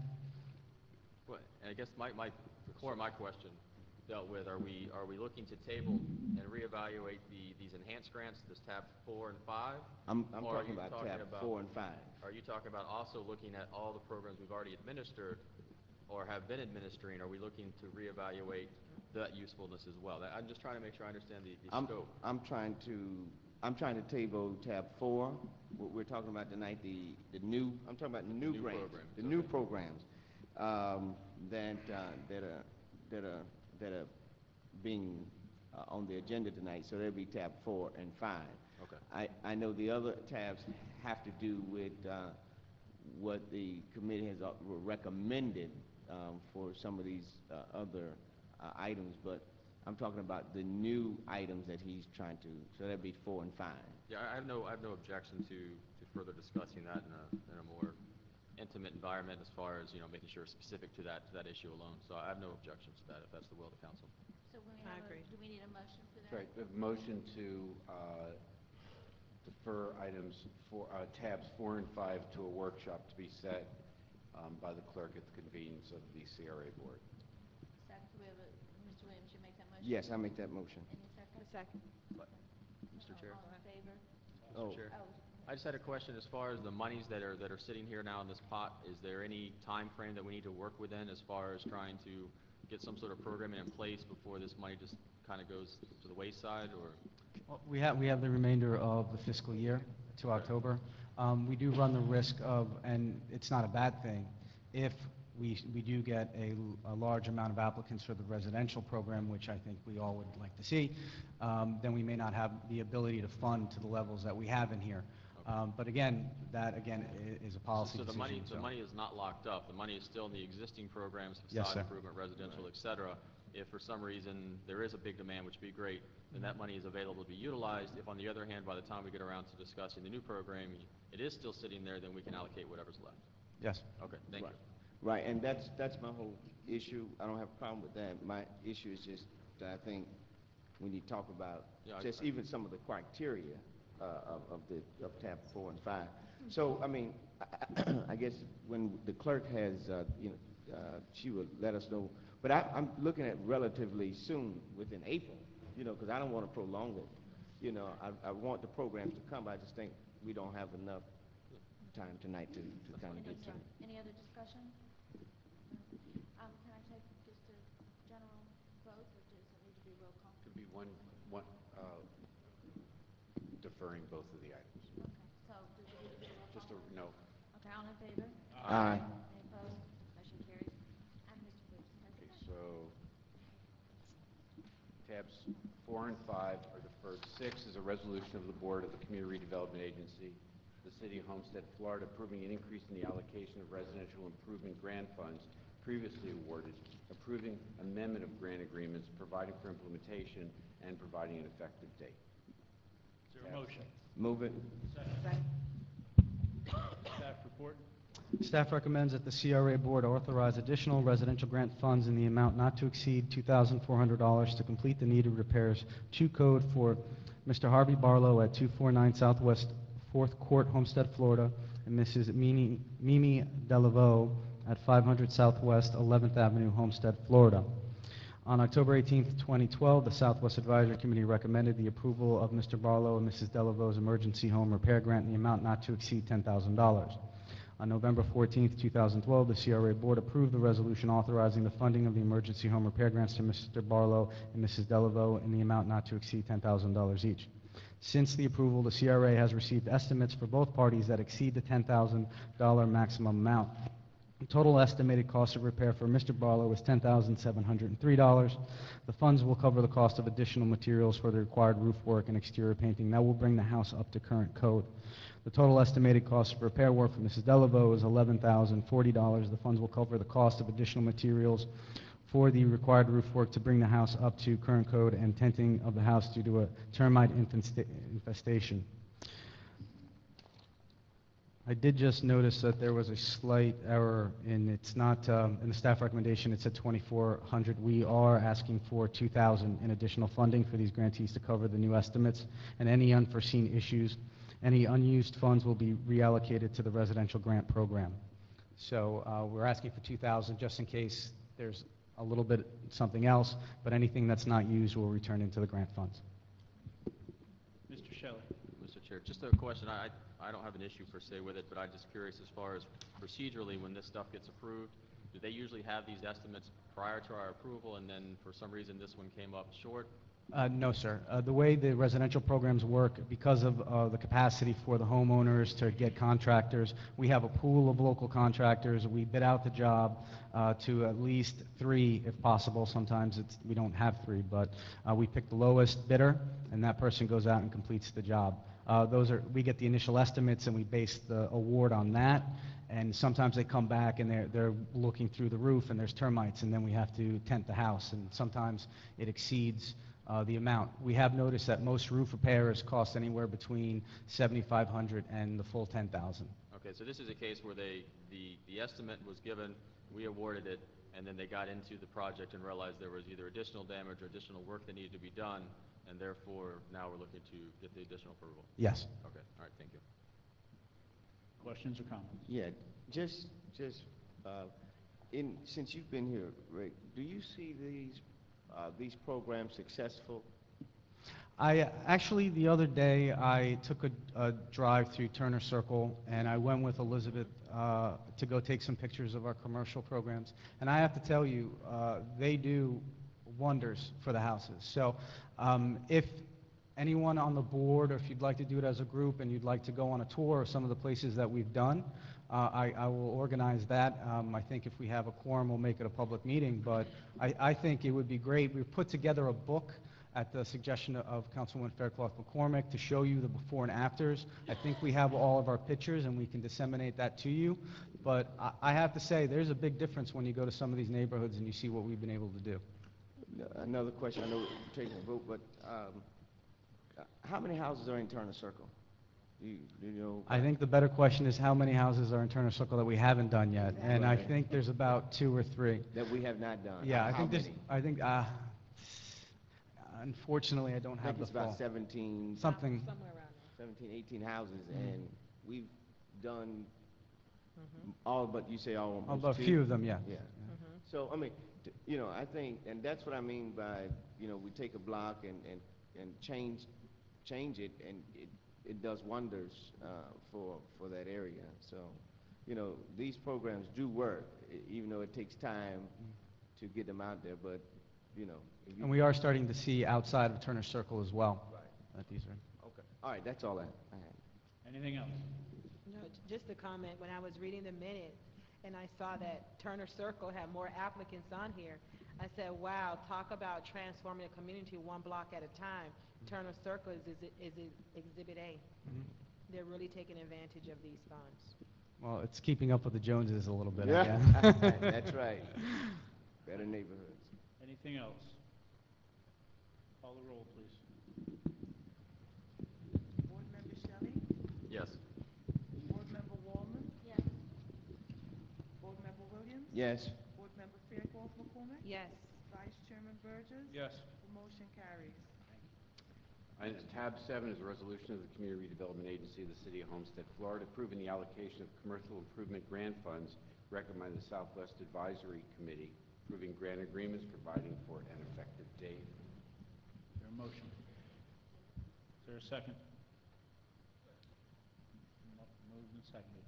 And I guess the core of my question dealt with, are we looking to table and reevaluate these enhanced grants, this tab 4 and 5? I'm Or are talking you about talking tab about- 4 and 5. Are you talking about also looking at all the programs we've already administered or have been administering? Are we looking to reevaluate that usefulness as well? I'm just trying to make sure I understand the scope. I'm trying to table tab 4. We're talking about tonight I'm talking about new grants, programs, the new programs that are being on the agenda tonight. So that'll be tab 4 and 5. Okay. I know the other tabs have to do with what the committee has recommended for some of these other items, but I'm talking about the new items that he's trying to, so that'd be 4 and 5. Yeah, I have no objection to further discussing that in a more intimate environment as far as, making sure it's specific to that issue alone. So I have no objections to that if that's the will of the council. So I agree. do we need a motion for that? That's right. We have a motion to defer tabs 4 and 5 to a workshop to be set by the clerk at the convenience of the CRA board. Second, Mr. Williams, you make that motion? Yes, I make that motion. Any second? A second. Mr. Chair? All in favor? Oh. Chair. I just had a question as far as the monies that are sitting here now in this pot. Is there any time frame that we need to work within as far as trying to get some sort of programming in place before this money just kind of goes to the wayside, or? Well, we have the remainder of the fiscal year to October. We do run the risk of, and it's not a bad thing, if we do get a large amount of applicants for the residential program, which I think we all would like to see, then we may not have the ability to fund to the levels that we have in here. But again, that is a policy So decision. the money is not locked up. The money is still in the existing programs, Yes, facade sir. improvement, residential, et cetera. If for some reason there is a big demand, which would be great, then that money is available to be utilized. If on the other hand, by the time we get around to discussing the new program, it is still sitting there, then we can allocate whatever's left. Yes. Okay, thank you. Right, and that's my whole issue. I don't have a problem with that. My issue is just that I think we need to talk about even some of the criteria of tab 4 and 5. So, I mean, I guess when the clerk has, she will let us know. But I'm looking at relatively soon, within April, because I don't want to prolong it. I want the programs to come, but I just think we don't have enough time tonight to kind of get to it. Any other discussion? Can I take just a general vote, or does it need to be roll call? Could be one deferring both of the items. Okay, so does it need to be a roll call? Just no. Okay, all in favor? Aye. Any opposed? Motion carries. And Mr. Booth. Okay, so tabs 4 and 5 are deferred. 6 is a resolution of the Board of the Community Redevelopment Agency, the City of Homestead, Florida, approving an increase in the allocation of residential improvement grant funds previously awarded, approving amendment of grant agreements, providing for implementation, and providing an effective date. Is there a motion? Move it. Second. Staff report. Staff recommends that the CRA Board authorize additional residential grant funds in the amount not to exceed $2,400 to complete the needed repairs to code for Mr. Harvey Barlow at 249 Southwest 4th Court, Homestead, Florida, and Mrs. Mimi Delaveau at 500 Southwest 11th Avenue, Homestead, Florida. On October 18, 2012, the Southwest Advisory Committee recommended the approval of Mr. Barlow and Mrs. Delaveau's emergency home repair grant in the amount not to exceed $10,000. On November 14, 2012, the CRA Board approved the resolution authorizing the funding of the emergency home repair grants to Mr. Barlow and Mrs. Delaveau in the amount not to exceed $10,000 each. Since the approval, the CRA has received estimates for both parties that exceed the $10,000 maximum amount. The total estimated cost of repair for Mr. Barlow is $10,703. The funds will cover the cost of additional materials for the required roof work and exterior painting. That will bring the house up to current code. The total estimated cost of repair work for Mrs. Delaveau is $11,040. The funds will cover the cost of additional materials for the required roof work to bring the house up to current code and tenting of the house due to a termite infestation. I did just notice that there was a slight error in it's not in the staff recommendation. It said 2,400. We are asking for 2,000 in additional funding for these grantees to cover the new estimates and any unforeseen issues. Any unused funds will be reallocated to the residential grant program. So we're asking for 2,000 just in case there's a little bit something else, but anything that's not used will return into the grant funds. Mr. Shelley. Mr. Chair, just a question. I don't have an issue per se with it, but I'm just curious as far as procedurally when this stuff gets approved, do they usually have these estimates prior to our approval and then for some reason this one came up short? No, sir. The way the residential programs work, because of the capacity for the homeowners to get contractors, we have a pool of local contractors. We bid out the job to at least 3, if possible. Sometimes we don't have 3, but we pick the lowest bidder, and that person goes out and completes the job. We get the initial estimates, and we base the award on that. And sometimes they come back and they're looking through the roof, and there's termites, and then we have to tent the house, and sometimes it exceeds the amount. We have noticed that most roof repairs cost anywhere between $7,500 and the full $10,000. Okay, so this is a case where the estimate was given, we awarded it, and then they got into the project and realized there was either additional damage or additional work that needed to be done, and therefore now we're looking to get the additional approval. Yes. Okay, all right, thank you. Questions or comments? Yeah, just since you've been here, Rick, do you see these programs successful? Actually, the other day, I took a drive through Turner Circle, and I went with Elizabeth to go take some pictures of our commercial programs. And I have to tell you, they do wonders for the houses. So if anyone on the board, or if you'd like to do it as a group and you'd like to go on a tour of some of the places that we've done, I will organize that. I think if we have a quorum, we'll make it a public meeting, but I think it would be great. We've put together a book at the suggestion of Councilwoman Faircloth McCormick to show you the before and afters. I think we have all of our pictures, and we can disseminate that to you. But I have to say, there's a big difference when you go to some of these neighborhoods and you see what we've been able to do. Another question, I know we're taking a vote, but how many houses are in Turner Circle? Do you know? I think the better question is how many houses are in Turner Circle that we haven't done yet, and I think there's about 2 or 3. That we have not done? Yeah, How many? Unfortunately, I don't have the it's full. about 17. Something. Somewhere around there. 17, 18 houses, Mhm. and we've done all, but you say all. A few of them, yeah. Yeah. So, I mean, I think, and that's what I mean by, we take a block and change it, and it does wonders for that area. So, these programs do work, even though it takes time to get them out there, but, And we are starting to see outside of Turner Circle as well. Right. That these are. Okay. All right, that's all I had. Anything else? No, just a comment. When I was reading the minutes and I saw that Turner Circle had more applicants on here, I said, wow, talk about transforming a community one block at a time. Turner Circle is Exhibit A. They're really taking advantage of these funds. Well, it's keeping up with the Joneses a little bit, I Yeah, guess. that's right. Better neighborhoods. Anything else? Call the roll, please. Board Member Shelley? Yes. Board Member Wallman? Yes. Board Member Williams? Yes. Board Member Faircloth McCormick? Yes. Vice Chairman Burgess? Yes. The motion carries. Tab 7 is a resolution of the Community Redevelopment Agency of the City of Homestead, Florida, approving the allocation of commercial improvement grant funds recommended by the Southwest Advisory Committee, approving grant agreements, providing for an effective date. Is there a motion? Is there a second? Moved and seconded.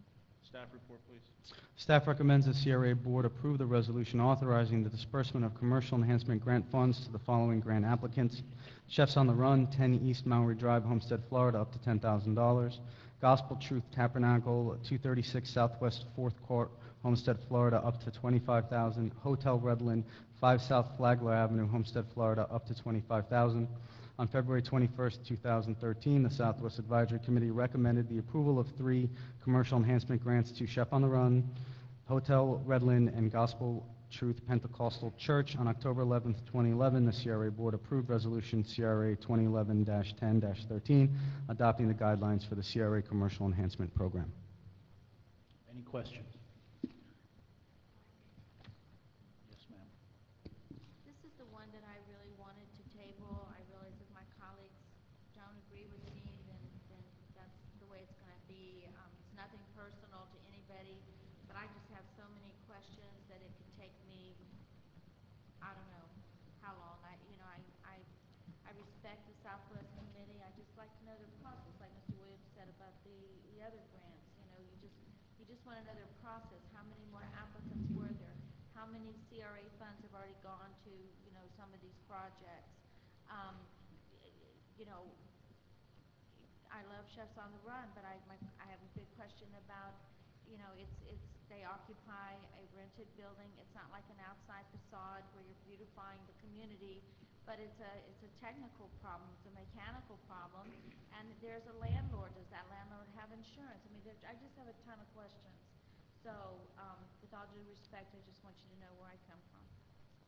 Staff report, please. Staff recommends the CRA Board approve the resolution authorizing the disbursement of commercial enhancement grant funds to the following grant applicants: Chefs on the Run, 10 East Maury Drive, Homestead, Florida, up to $10,000. Gospel Truth Tabernacle, 236 Southwest 4th Court, Homestead, Florida, up to $25,000. Hotel Redland, 5 South Flagler Avenue, Homestead, Florida, up to $25,000. On February 21st, 2013, the Southwest Advisory Committee recommended the approval of 3 commercial enhancement grants to Chef on the Run, Hotel Redland, and Gospel Truth Pentecostal Church. On October 11th, 2011, the CRA Board approved Resolution CRA 2011-10-13, adopting the guidelines for the CRA Commercial Enhancement Program. Any questions? Yes, ma'am. This is the one that I really wanted to table. I realize if my colleagues don't agree with me, then that's the way it's going to be. It's nothing personal to anybody, but I just have so many questions that it could take me I don't know how long. I respect the Southwest Committee. I just like to know the process, like Mr. Williams said about the other grants. You just want to know their process. How many more applicants were there? How many CRA funds have already gone to, some of these projects? Um, you know, I love Chefs on the Run, but I have a big question about, they occupy a rented building. It's not like an outside facade where you're beautifying the community, but it's a technical problem, it's a mechanical problem, and there's a landlord. Does that landlord have insurance? I mean, I just have a ton of questions. So, with all due respect, I just want you to know where I come from.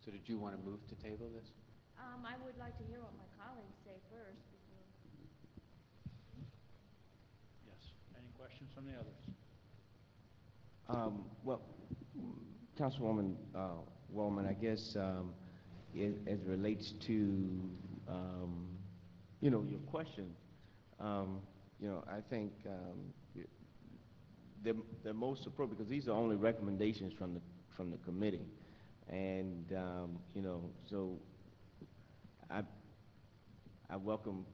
So did you want to move to table this? I would like to hear what my colleagues say first before. Yes. Any questions from the others? Well, Councilwoman Wellman, I guess as it relates to, your question, I think they're most appropriate because these are only recommendations from the committee, and so I welcome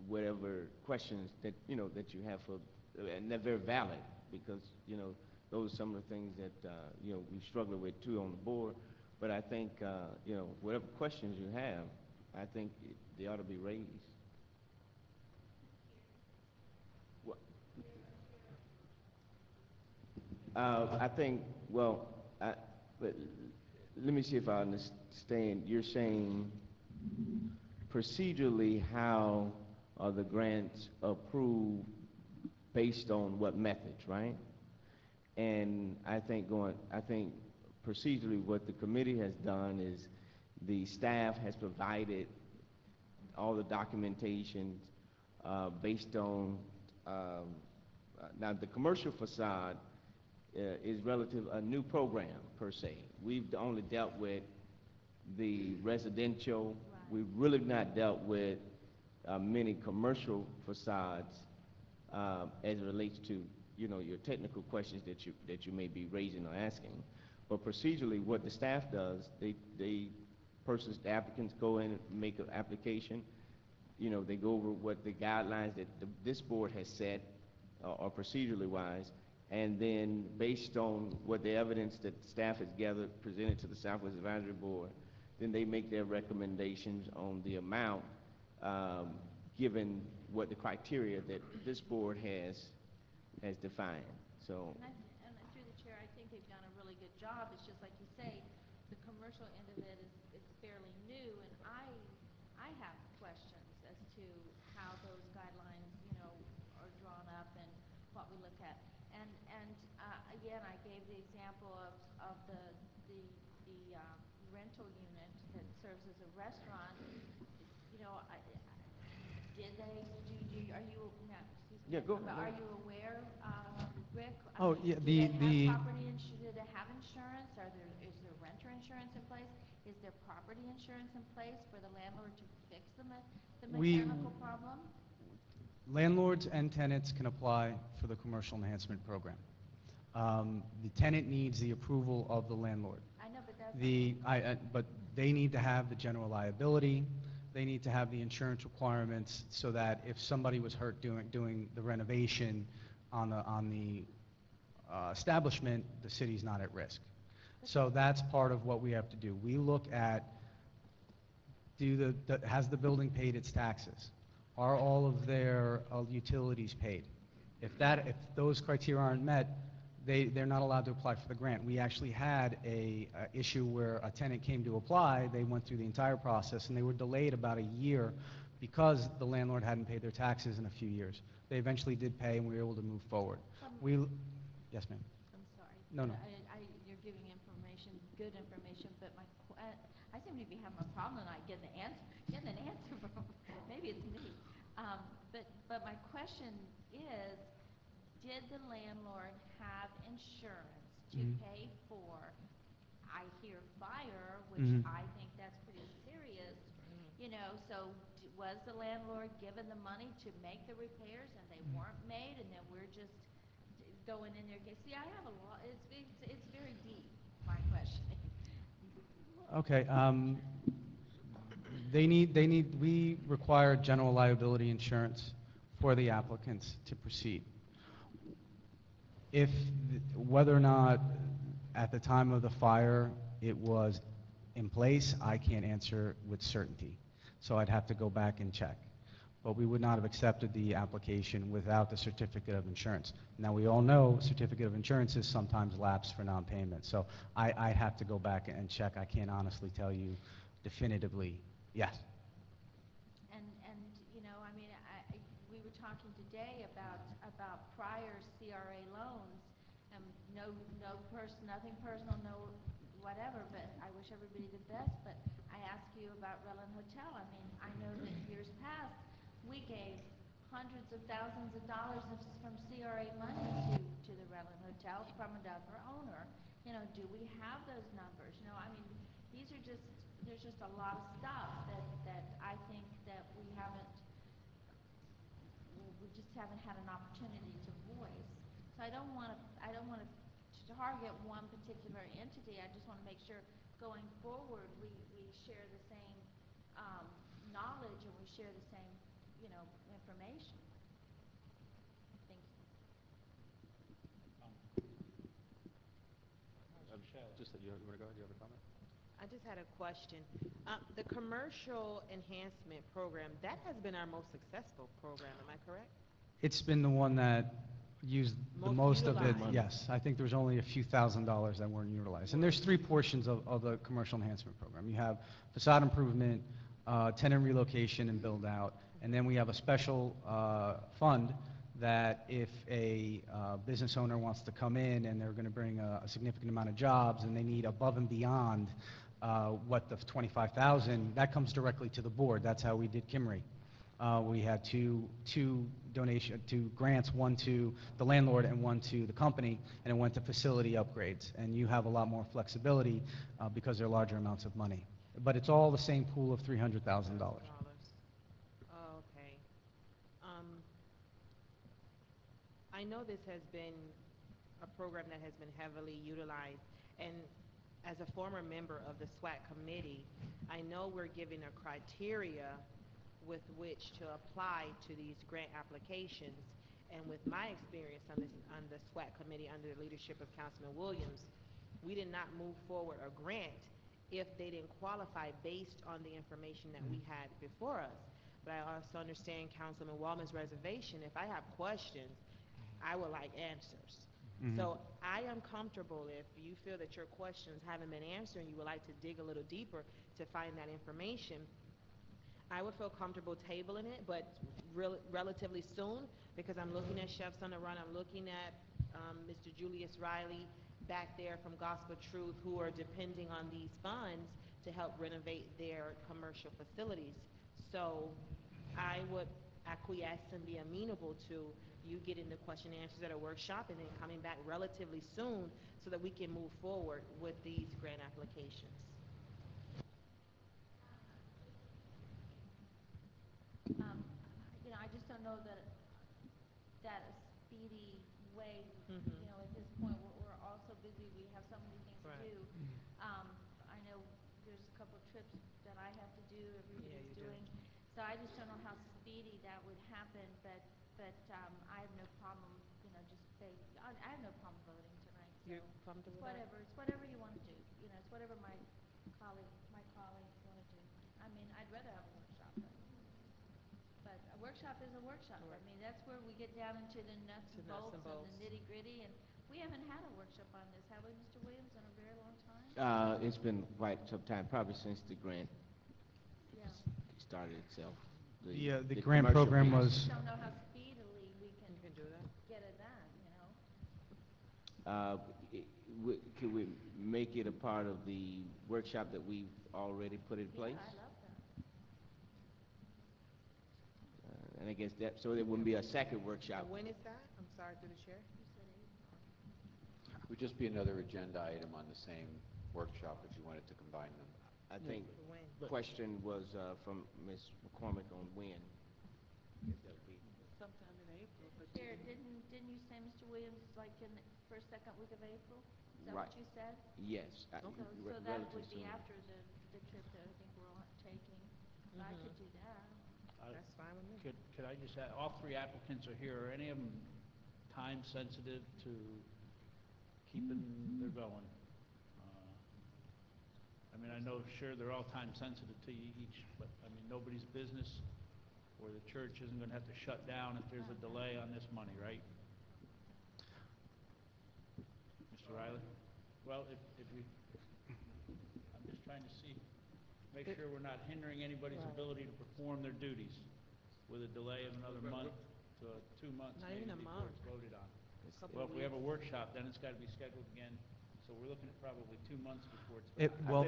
whatever questions that that you have for, and they're very valid because those are some of the things that we struggle with too on the board. But I think whatever questions you have, I think they ought to be raised. Well, I think but let me see if I understand. You're saying procedurally, how are the grants approved based on what methods, right? And I think procedurally what the committee has done is the staff has provided all the documentation based on, now the commercial facade is a new program per se. We've only dealt with the residential. We've really not dealt with many commercial facades as it relates to your technical questions that you may be raising or asking. But procedurally, what the staff does, the applicants go in and make an application. They go over what the guidelines that this board has set, or procedurally wise, and then based on what the evidence that staff has gathered, presented to the Southwest Advisory Board, then they make their recommendations on the amount, given what the criteria that this board has defined. So. And through the chair, I think they've done a really good job. It's just like you say, the commercial end of it is fairly new, and I have questions as to how those guidelines, are drawn up and what we look at. And again, I gave the example of the rental unit that serves as a restaurant. Did they are you no, excuse me. Yeah, go ahead. Are you aware, Rick? Yeah, do they have property do they have insurance? Is there renter insurance in place? Is there property insurance in place for the landlord to fix the mechanical problem? Landlords and tenants can apply for the commercial enhancement program. The tenant needs the approval of the landlord. I know, but that's... But they need to have the general liability. They need to have the insurance requirements so that if somebody was hurt doing the renovation on the establishment, the city's not at risk. So that's part of what we have to do. We look at, has the building paid its taxes? Are all of their utilities paid? If those criteria aren't met, they're not allowed to apply for the grant. We actually had a issue where a tenant came to apply. They went through the entire process, and they were delayed about a year because the landlord hadn't paid their taxes in a few years. They eventually did pay, and we were able to move forward. Yes, ma'am. I'm sorry. No. You're giving information, good information, but I seem to be having a problem tonight getting an answer from, maybe it's me. But my question is, did the landlord have insurance to pay for, I hear fire, which I think that's pretty serious, so was the landlord given the money to make the repairs and they weren't made, and then we're just going in there? See, I have a lot, it's very deep, my questioning. Okay, we require general liability insurance for the applicants to proceed. If, whether or not at the time of the fire it was in place, I can't answer with certainty. So I'd have to go back and check. But we would not have accepted the application without the certificate of insurance. Now, we all know certificate of insurance is sometimes lapsed for non-payment. So I'd have to go back and check. I can't honestly tell you definitively, yes. And you know, I mean, we were talking today about prior CRA loans, and nothing personal, no whatever, but I wish everybody the best, but I ask you about Relin Hotel. I mean, I know that years past, we gave hundreds of thousands of dollars from CRA money to the Relin Hotel from another owner. You know, do we have those numbers? You know, I mean, there's just a lot of stuff that I think that we just haven't had an opportunity to voice. So I don't want to target one particular entity. I just want to make sure going forward we share the same knowledge and we share the same, you know, information. Thank you. Just that you want to go ahead? Do you have a comment? I just had a question. The commercial enhancement program, that has been our most successful program, am I correct? It's been the one that used the most of it, utilized. yes. I think there's only a few $1,000s that weren't utilized. And there's three portions of the commercial enhancement program. You have facade improvement, tenant relocation and build out, and then we have a special fund that if a business owner wants to come in and they're going to bring a significant amount of jobs and they need above and beyond what the 25,000, that comes directly to the board. That's how we did Kimry. We had two grants, one to the landlord and one to the company, and it went to facility upgrades. And you have a lot more flexibility because they're larger amounts of money. But it's all the same pool of $300,000. Oh, okay. I know this has been a program that has been heavily utilized, and as a former member of the SWAT committee, I know we're given a criteria with which to apply to these grant applications. And with my experience on the SWAT committee under the leadership of Councilman Williams, we did not move forward a grant if they didn't qualify based on the information that we had before us. But I also understand Councilman Wallman's reservation. If I have questions, I would like answers. So I am comfortable if you feel that your questions haven't been answered and you would like to dig a little deeper to find that information, I would feel comfortable tabling it, but relatively soon, because I'm looking at Chefs on the Run, I'm looking at Mr. Julius Riley back there from Gospel Truth, who are depending on these funds to help renovate their commercial facilities. So I would acquiesce and be amenable to you getting the question and answers at a workshop and then coming back relatively soon so that we can move forward with these grant applications. You know, I just don't know that a speedy way, you know, at this point, we're all so busy, we have so many things to do. I know there's a couple of trips that I have to do, everybody's doing. So I just don't know how speedy that would happen, but I have no problem, you know, I have no problem voting tonight. So You're comfortable with that? it's whatever you want to do. You know, it's whatever my colleagues want to do. I mean, I'd rather have a workshop, but a workshop is a workshop. I mean, that's where we get down into the nuts and bolts and the nitty gritty, and we haven't had a workshop on this, have we, Mr. Williams, in a very long time? It's been quite some time, probably since the grant Yeah. started itself. The grant program I was... just don't know how speedily we can do that. get it done, you know? Could we make it a part of the workshop that we've already put in place? Yeah, I love that. And I guess that, so there wouldn't be a second workshop. When is that? I'm sorry, through the chair. You said April. It would just be another agenda item on the same workshop if you wanted to combine them. I think When? the question was from Ms. McCormick on when. Sometime in April, but Chair, didn't you say, Mr. Williams, like in the first, second week of April? Is that Right. what you said? Yes. So that relative would be soon. after the trip that I think we're all taking. So I could do that. That's fine with me. Could I just add, all three applicants are here. Are any of them time sensitive to keeping their going? I mean, I know, sure, they're all time sensitive to you each, but, I mean, nobody's business or the church isn't gonna have to shut down if there's a delay on this money, right? Mr. Riley? Well, if we, I'm just trying to see, make sure we're not hindering anybody's ability to perform their duties with a delay of another month to 2 months Not maybe even a before month. it's voted on. Couple Well, if we have a weeks. workshop, then it's gotta be scheduled again, so we're looking at probably 2 months before it's. Well,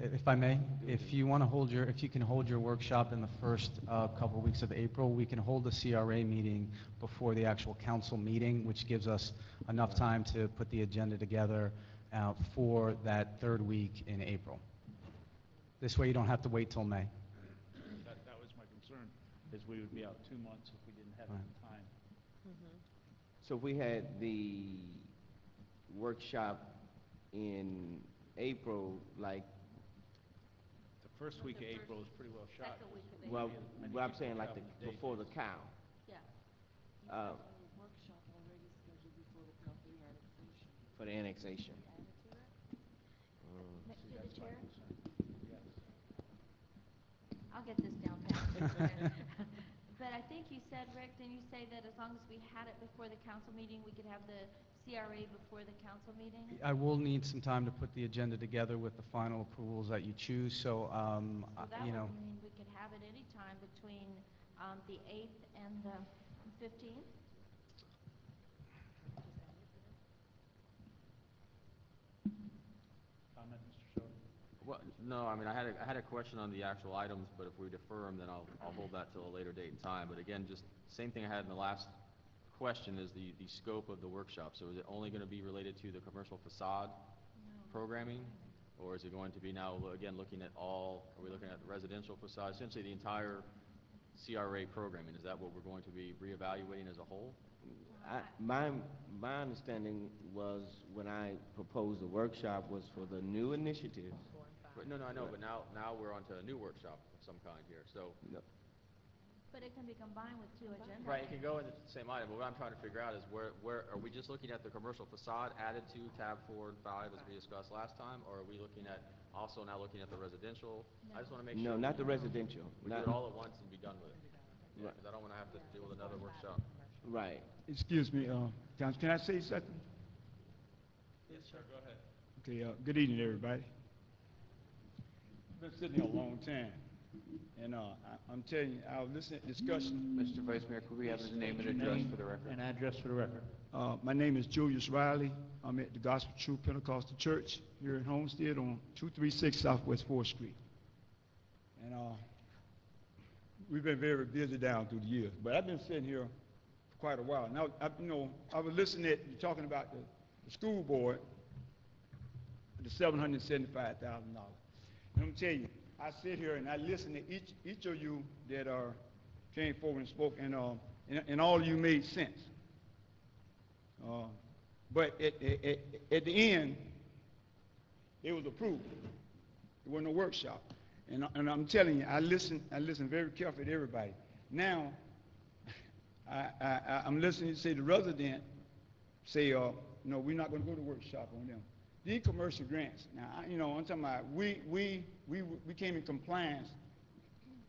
if I may, if you want to if you can hold your workshop in the first couple weeks of April, we can hold the CRA meeting before the actual council meeting, which gives us enough time to put the agenda together for that third week in April. This way you don't have to wait till May. That was my concern, is we would be out 2 months if we didn't have Right. enough time. So we had the workshop in April, like, The first week of April is pretty well shot. Second week of well, April. I need well, I'm to saying figure like out the, the date. before the cow. Yeah. Uh, Workshop already scheduled before the property annexation. for the annexation. To the chair? Yes. I'll get this down pat. But I think you said, Rick, didn't you say that as long as we had it before the council meeting, we could have the CRA before the council meeting? I will need some time to put the agenda together with the final approvals that you choose, so, So that you know. would mean we could have it any time between the 8th and the 15th? Comment, Mr. Schultz? Well, no, I mean, I had a question on the actual items, but if we defer them, then I'll hold that till a later date and time. But again, just same thing I had in the last question is the scope of the workshop. So is it only going to be related to the commercial facade programming? Or is it going to be now, again, looking at are we looking at the residential facade, essentially the entire CRA programming? Is that what we're going to be reevaluating as a whole? My understanding was when I proposed the workshop was for the new initiatives. No, I know, but now we're on to a new workshop of some kind here. So, But it can be combined with two agendas. right, it can go into the same item, but what I'm trying to figure out is where are we just looking at the commercial facade added to tab 4 and 5 as we discussed last time, or are we looking at, also now looking at the residential? I just want to make sure. No, not the residential. We do it all at once and be done with it. Yeah, Right. because I don't want to have to deal with another workshop. Right. Excuse me, can I say something? Yes, sir, go ahead. Okay, good evening, everybody. Been sitting here a long time, and I'm telling you, I was listening to discussion. Mr. Vice Mayor, could we have his name and address for the record? And address for the record. My name is Julius Riley. I'm at the Gospel Truth Pentecostal Church here in Homestead on 236 Southwest 4th Street. And we've been very busy down through the years, but I've been sitting here for quite a while. Now, I was listening at you talking about the school board, the $775,000. And I'm telling you, I sit here and I listen to each of you that came forward and spoke, and all of you made sense. But at the end, it was approved. There wasn't no workshop. And I'm telling you, I listen very carefully to everybody. Now, I'm listening to say the resident say, no, we're not going to go to workshop on them. These commercial grants, now, I'm talking about, we came in compliance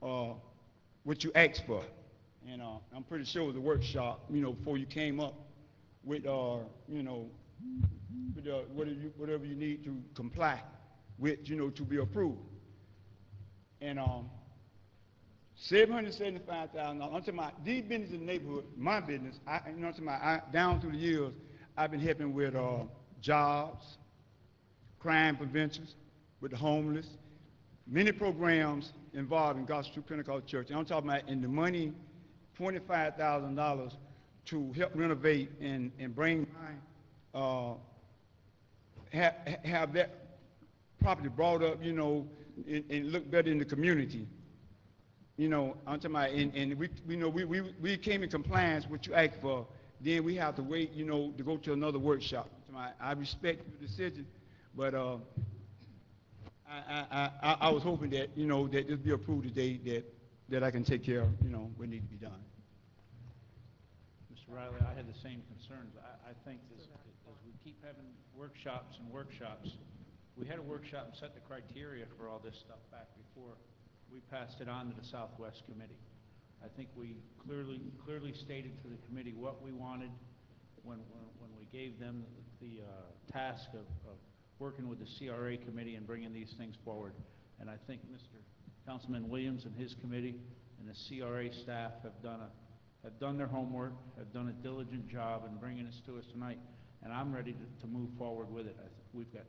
what you asked for. And I'm pretty sure it was a workshop, before you came up with, whatever you need to comply with, to be approved. And $775,000, I'm talking about these businesses in the neighborhood, my business, I'm talking about, down through the years, I've been helping with jobs, crime prevention, with the homeless, many programs involved in Gospel Truth Pentecostal Church. And I'm talking about in the money, $25,000 to help renovate and bring have that property brought up, and look better in the community. I'm talking about, and we came in compliance with what you asked for. Then we have to wait, to go to another workshop. I respect your decision, but I was hoping that, you know, that this be approved today, that I can take care of, you know, what needs to be done. Mr. Riley, I had the same concerns. I think as we keep having workshops and workshops, we had a workshop and set the criteria for all this stuff back before we passed it on to the Southwest Committee. I think we clearly stated to the committee what we wanted when we gave them the task of working with the CRA committee and bringing these things forward. And I think Mr. Councilman Williams and his committee and the CRA staff have done their homework, have done a diligent job in bringing this to us tonight, and I'm ready to move forward with it. We've got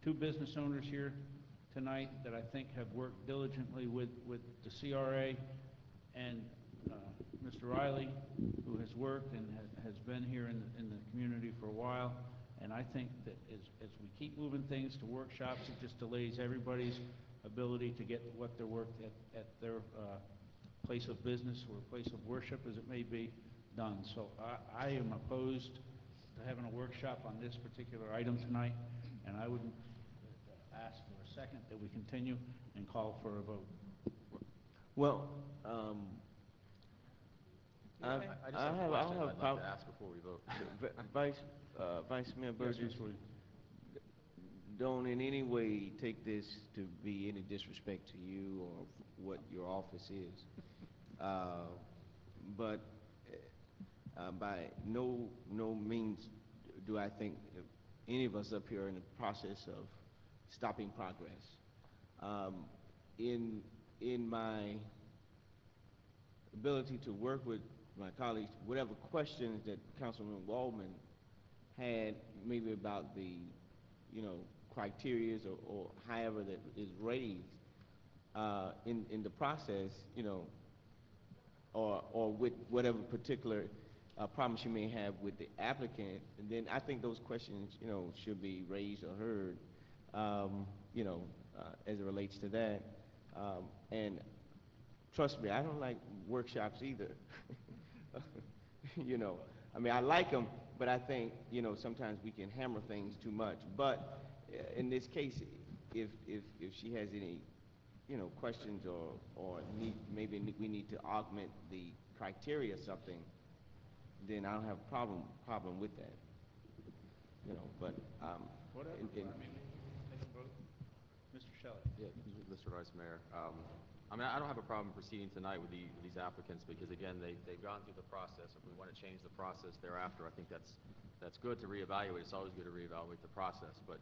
two business owners here tonight that I think have worked diligently with the CRA, and Mr. Riley, who has worked and has been here in the community for a while. And I think that as we keep moving things to workshops, it just delays everybody's ability to get what their work at their place of business or place of worship, as it may be, done. So I am opposed to having a workshop on this particular item tonight, and I would ask for a second that we continue and call for a vote. Well, I just have a question I'd like to ask before we vote. Vice Mayor Burgess, don't in any way take this to be any disrespect to you or what your office is. But by no means do I think any of us up here are in the process of stopping progress. In my ability to work with my colleagues, whatever questions that Councilman Waldman had, maybe about the, you know, criteria or however that is raised in the process, you know, or with whatever particular problems you may have with the applicant, and then I think those questions, you know, should be raised or heard, you know, as it relates to that. And trust me, I don't like workshops either. You know, I mean, I like them, but I think, you know, sometimes we can hammer things too much. But in this case, if she has any, you know, questions or maybe we need to augment the criteria or something, then I don't have a problem with that. You know, but Whatever. I mean, take a vote. Mr. Shelley. Yeah, Mr. Vice Mayor. I mean, I don't have a problem proceeding tonight with these applicants because, again, they've gone through the process. If we want to change the process thereafter, I think that's good to reevaluate. It's always good to reevaluate the process. But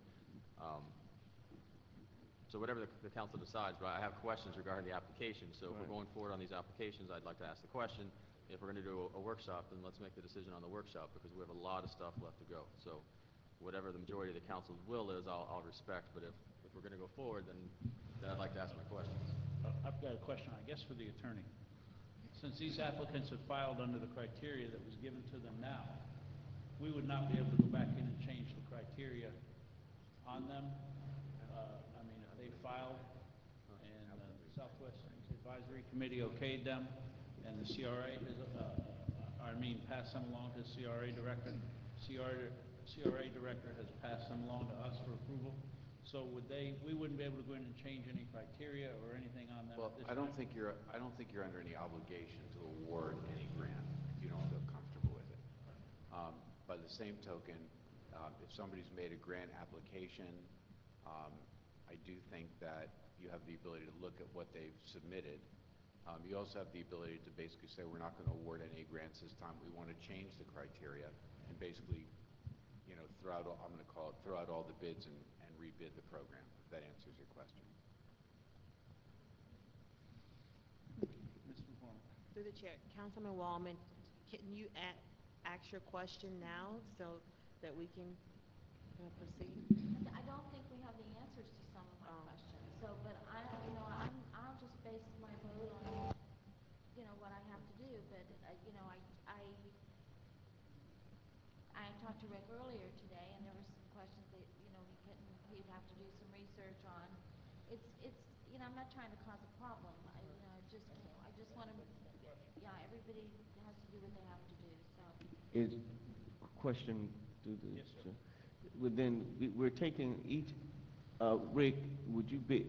so whatever the council decides, but I have questions regarding the application. So if we're going forward on these applications, I'd like to ask the question. If we're going to do a workshop, then let's make the decision on the workshop because we have a lot of stuff left to go. So whatever the majority of the council's will is, I'll respect. But if we're going to go forward, then I'd like to ask my questions. I've got a question, I guess, for the attorney. Since these applicants have filed under the criteria that was given to them now, we would not be able to go back in and change the criteria on them. I mean, if they filed and the Southwest Advisory Committee okayed them and the CRA has, passed them along to the CRA director, CRA director has passed them along to us for approval. So we wouldn't be able to go in and change any criteria or anything on them. Well, I don't think you're under any obligation to award any grant if you don't feel comfortable with it. By the same token, if somebody's made a grant application, I do think that you have the ability to look at what they've submitted. You also have the ability to basically say we're not going to award any grants this time. We want to change the criteria and basically, you know, throw out all the bids and rebid the program, if that answers your question. Ms. McCormick. Through the chair, Councilman Wallman, can you ask your question now so that we can proceed? I don't think we have the answers to some of my questions. So, but I'll just base my vote on, you know, what I have to do. But you know, I talked to Rick earlier today, and there were some questions that, you know, he'd have to do some research on. It's you know, I'm not trying to cause a problem. I just want to, yeah, everybody has to do what they have to do. So. Is question to the. Yes, sir. we're taking each, Rick, would you be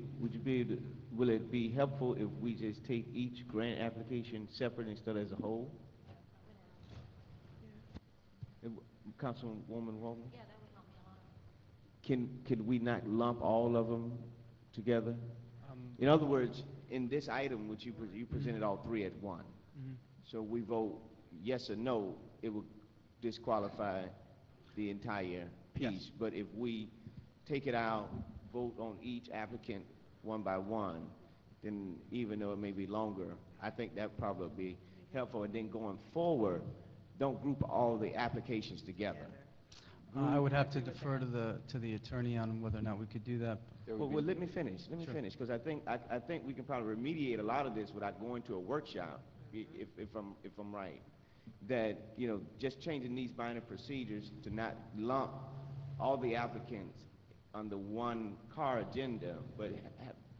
able to, will it be helpful if we just take each grant application separate instead of as a whole? Councilwoman Walton? Yeah, that would help me a lot. Could we not lump all of them together? In other words, in this item, which you presented all three at one. So we vote yes or no, it would disqualify the entire piece. But if we take it out, vote on each applicant one by one, then even though it may be longer, I think that probably would be helpful. And then going forward, don't group all the applications together. I would have to defer to the attorney on whether or not we could do that. Well, let me finish, because I think we can probably remediate a lot of this without going to a workshop, if I'm right. That, you know, just changing these minor procedures to not lump all the applicants under one car agenda, but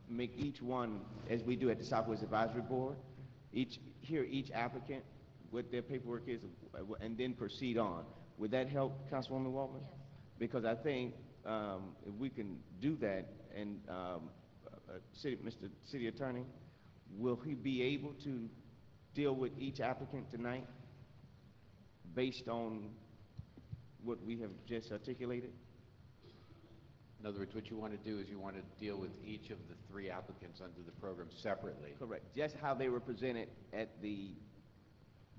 make each one, as we do at the Southwest Advisory Board, hear each applicant, what their paperwork is, and then proceed on. Would that help, Councilwoman Waltman? Yes. Because I think if we can do that, and Mr. City Attorney, will he be able to deal with each applicant tonight based on what we have just articulated? In other words, what you want to do is you want to deal with each of the three applicants under the program separately. Correct. Just how they were presented at the,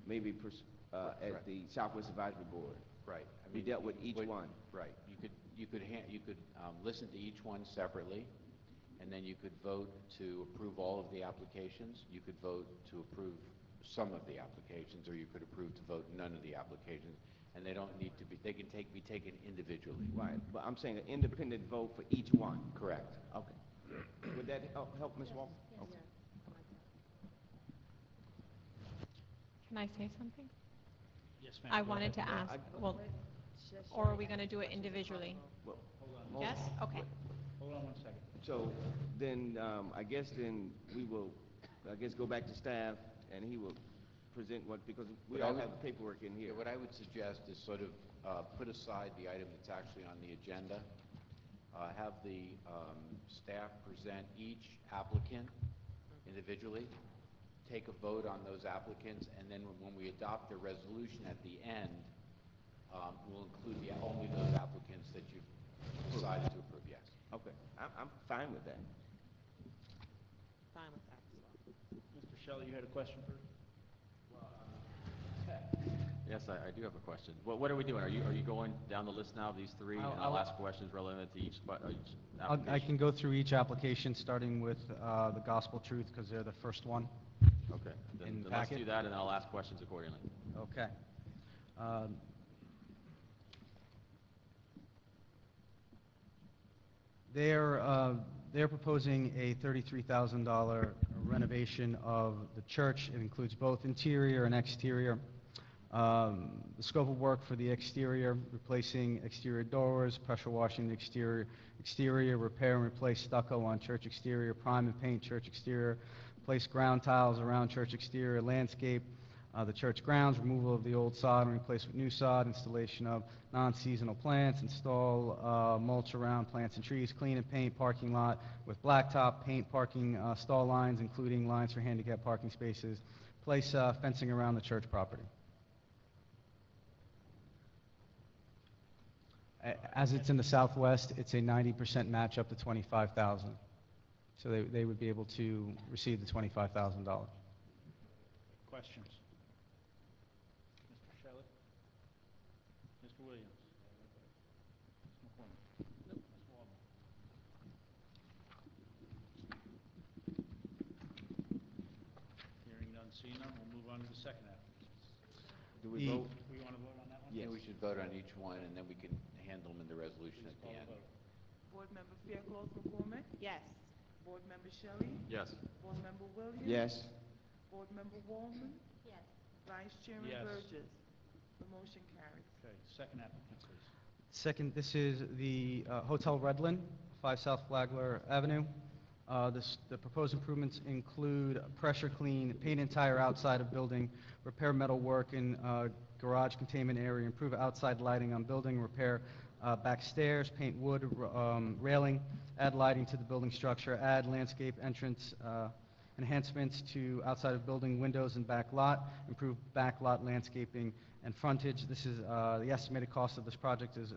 at the Southwest Advisory Board. Right. We dealt with each one. Right. You could listen to each one separately, and then you could vote to approve all of the applications. You could vote to approve some of the applications, or you could approve to vote none of the applications. And they don't need to be, they can be taken individually. Right, but I'm saying an independent vote for each one. Correct. Okay. Would that help, Ms. Walton? Okay. Can I say something? Yes, ma'am. I Go wanted ahead. to ask, well, or are we going to do it individually? Well, Yes? Okay. Hold on 1 second. So then, I guess then we will, go back to staff, and he will present because we all have the paperwork in here. What I would suggest is sort of put aside the item that's actually on the agenda. Have the staff present each applicant individually, take a vote on those applicants, and then when we adopt the resolution at the end, we'll include only those applicants that you've decided to approve, yes. Okay, I'm fine with that. Fine with that as well. Mr. Shelley, you had a question for? Yes, I do have a question. What are we doing? Are you going down the list now of these three? And I'll ask questions relevant to each application. I can go through each application, starting with the Gospel Truth, because they're the first one. Okay, in then the let's packet. do that, and I'll ask questions accordingly. Okay. They're proposing a $33,000 renovation of the church. It includes both interior and exterior. The scope of work for the exterior: replacing exterior doors, pressure washing the exterior, repair and replace stucco on church exterior, prime and paint church exterior, place ground tiles around church exterior, landscape the church grounds, removal of the old sod and replace with new sod, installation of non-seasonal plants, install mulch around plants and trees, clean and paint parking lot with blacktop, paint parking stall lines, including lines for handicap parking spaces, place fencing around the church property. As it's in the Southwest, it's a 90% match up to $25,000. So they would be able to receive the $25,000. Questions? Mr. Shelley? Mr. Williams? Ms. McCormick? Ms. Walden? Hearing none, seeing none, we'll move on to the second application. Do we vote? We want to vote on that one? Yeah, we should vote on each one, and then we can handle them in the resolution at the end. Board Member Fairclough McCormick? Yes. Board Member Shelley? Yes. Board Member Williams? Yes. Board Member Waltman? Yes. Vice Chairman Yes. Burgess? The motion carries. Okay, second applicant, please. Second, this is the Hotel Redland, 5 South Flagler Avenue. The proposed improvements include pressure clean, paint entire outside of building, repair metal work in garage containment area, improve outside lighting on building, repair back stairs, paint wood, railing, add lighting to the building structure, add landscape entrance enhancements to outside of building windows and back lot, improve back lot landscaping and frontage. This is, the estimated cost of this project is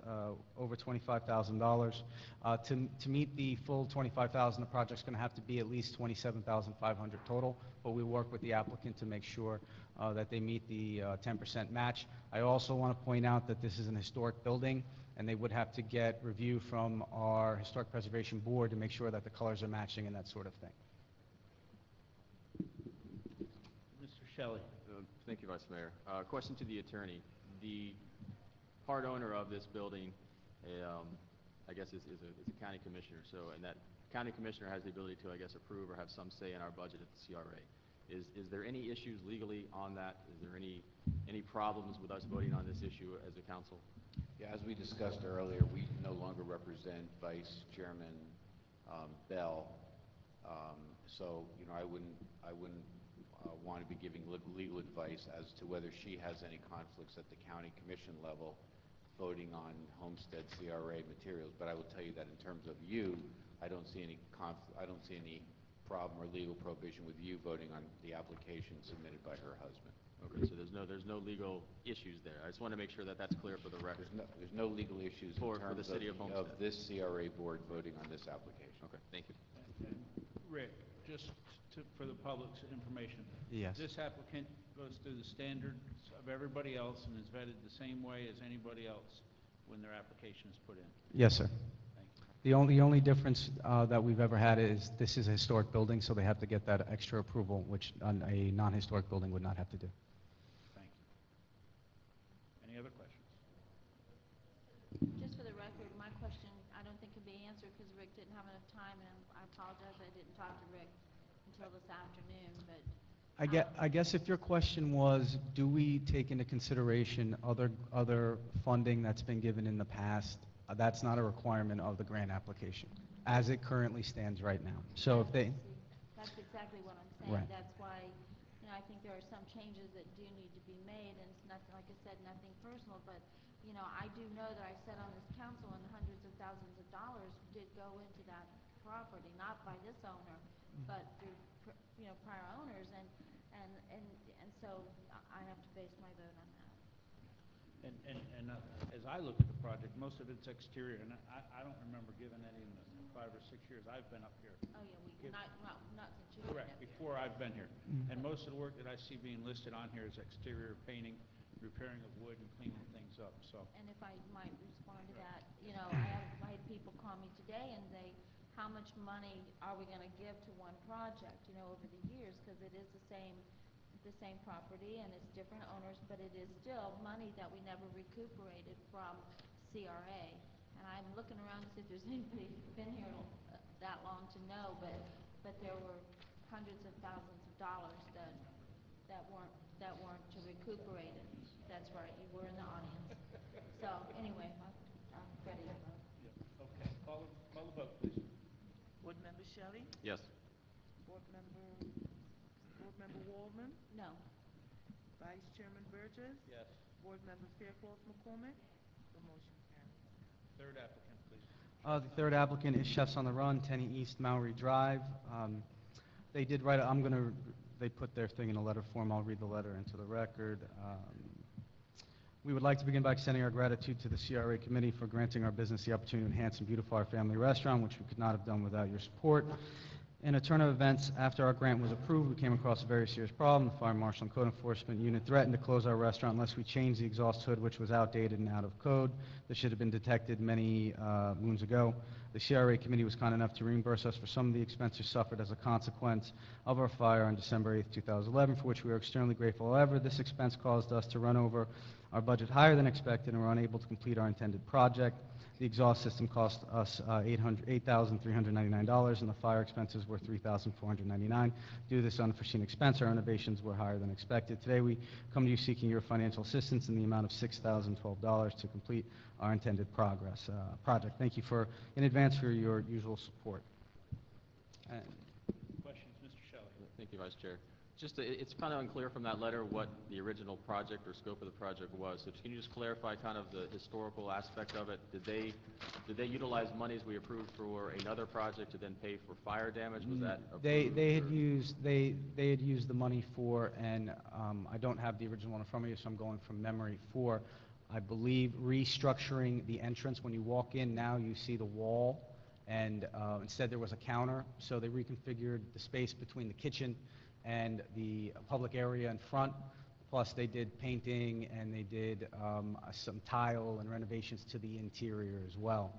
over $25,000. To meet the full $25,000, the project's going to have to be at least $27,500 total, but we work with the applicant to make sure that they meet the 10% match. I also want to point out that this is an historic building, and they would have to get review from our Historic Preservation Board to make sure that the colors are matching and that sort of thing. Mr. Shelley. Thank you, Vice Mayor. Question to the attorney. The part owner of this building, I guess, is a county commissioner. So, and that county commissioner has the ability to, I guess, approve or have some say in our budget at the CRA. Is there any issues legally on that? Is there any problems with us voting on this issue as a council? Yeah, as we discussed earlier, we no longer represent Vice Chairman Bell. So, you know, I wouldn't want to be giving legal advice as to whether she has any conflicts at the county commission level voting on Homestead CRA materials. But I will tell you that in terms of you, I don't see any problem or legal prohibition with you voting on the application submitted by her husband. Okay, so there's no legal issues there. I just want to make sure that that's clear for the record. There's no legal issues for in terms the city of Homestead. of this CRA board voting on this application. Okay, thank you. And Rick, just for the public's information. Yes. This applicant goes through the standards of everybody else and is vetted the same way as anybody else when their application is put in. Yes, sir. Thank you. The only difference that we've ever had is this is a historic building, so they have to get that extra approval, which a non-historic building would not have to do. Thank you. Any other questions? Just for the record, my question, I don't think can be answered because Rick didn't have enough time, and I apologize I didn't talk to Rick until this afternoon, but... I guess if your question was, do we take into consideration other funding that's been given in the past, that's not a requirement of the grant application, as it currently stands right now. So if they... That's exactly what I'm saying. Right. That's why, you know, I think there are some changes that do need to be made, and it's nothing, like I said, nothing personal, but, you know, I do know that I sat on this council and hundreds of thousands of dollars did go into that property, not by this owner, but through, you know, prior owners, and so I have to base my vote on that. And as I look at the project, most of it's exterior, and I don't remember giving any in the 5 or 6 years I've been up here. Oh, yeah, not since you've been Correct, up here. before I've been here. And most of the work that I see being listed on here is exterior painting, repairing of wood, and cleaning things up, so. And if I might respond to that, you know, I had people call me today and say, how much money are we going to give to one project, you know, over the years, because it is the same property and it's different owners, but it is still money that we never recuperated from CRA. And I'm looking around to see if there's anybody who's been here that long to know, but there were hundreds of thousands of dollars that weren't recuperated. That's right, you were in the audience. So anyway, I'm ready to vote. Yeah. Okay, call the vote, please. Board Member Shelley? Yes. Board Member Waldman? No. Vice Chairman Burgess? Yes. Board Member Fairclough McCormick? The motion carries. Third applicant, please. The third applicant is Chefs on the Run, 10 East Maury Drive. They did write, they put their thing in a letter form. I'll read the letter into the record. We would like to begin by extending our gratitude to the CRA committee for granting our business the opportunity to enhance and beautify our family restaurant, which we could not have done without your support. In a turn of events, after our grant was approved, we came across a very serious problem. The Fire Marshal and Code Enforcement Unit threatened to close our restaurant unless we changed the exhaust hood, which was outdated and out of code. This should have been detected many moons ago. The CRA committee was kind enough to reimburse us for some of the expenses suffered as a consequence of our fire on December 8, 2011, for which we are extremely grateful. However, this expense caused us to run over our budget higher than expected and were unable to complete our intended project. The exhaust system cost us $8,399, and the fire expenses were $3,499. Due to this unforeseen expense, our renovations were higher than expected. Today, we come to you seeking your financial assistance in the amount of $6,012 to complete our intended project. Thank you in advance for your usual support. Questions, Mr. Shelley? Thank you, Vice Chair. It's kind of unclear from that letter what the original project or scope of the project was. So can you just clarify kind of the historical aspect of it? Did they utilize monies we approved for another project to then pay for fire damage? Was that approved? They had used the money for, and I don't have the original one in front of me, so I'm going from memory, for, I believe, restructuring the entrance. When you walk in now, you see the wall, and instead there was a counter, so they reconfigured the space between the kitchen and the public area in front. Plus, they did painting, and they did some tile and renovations to the interior as well.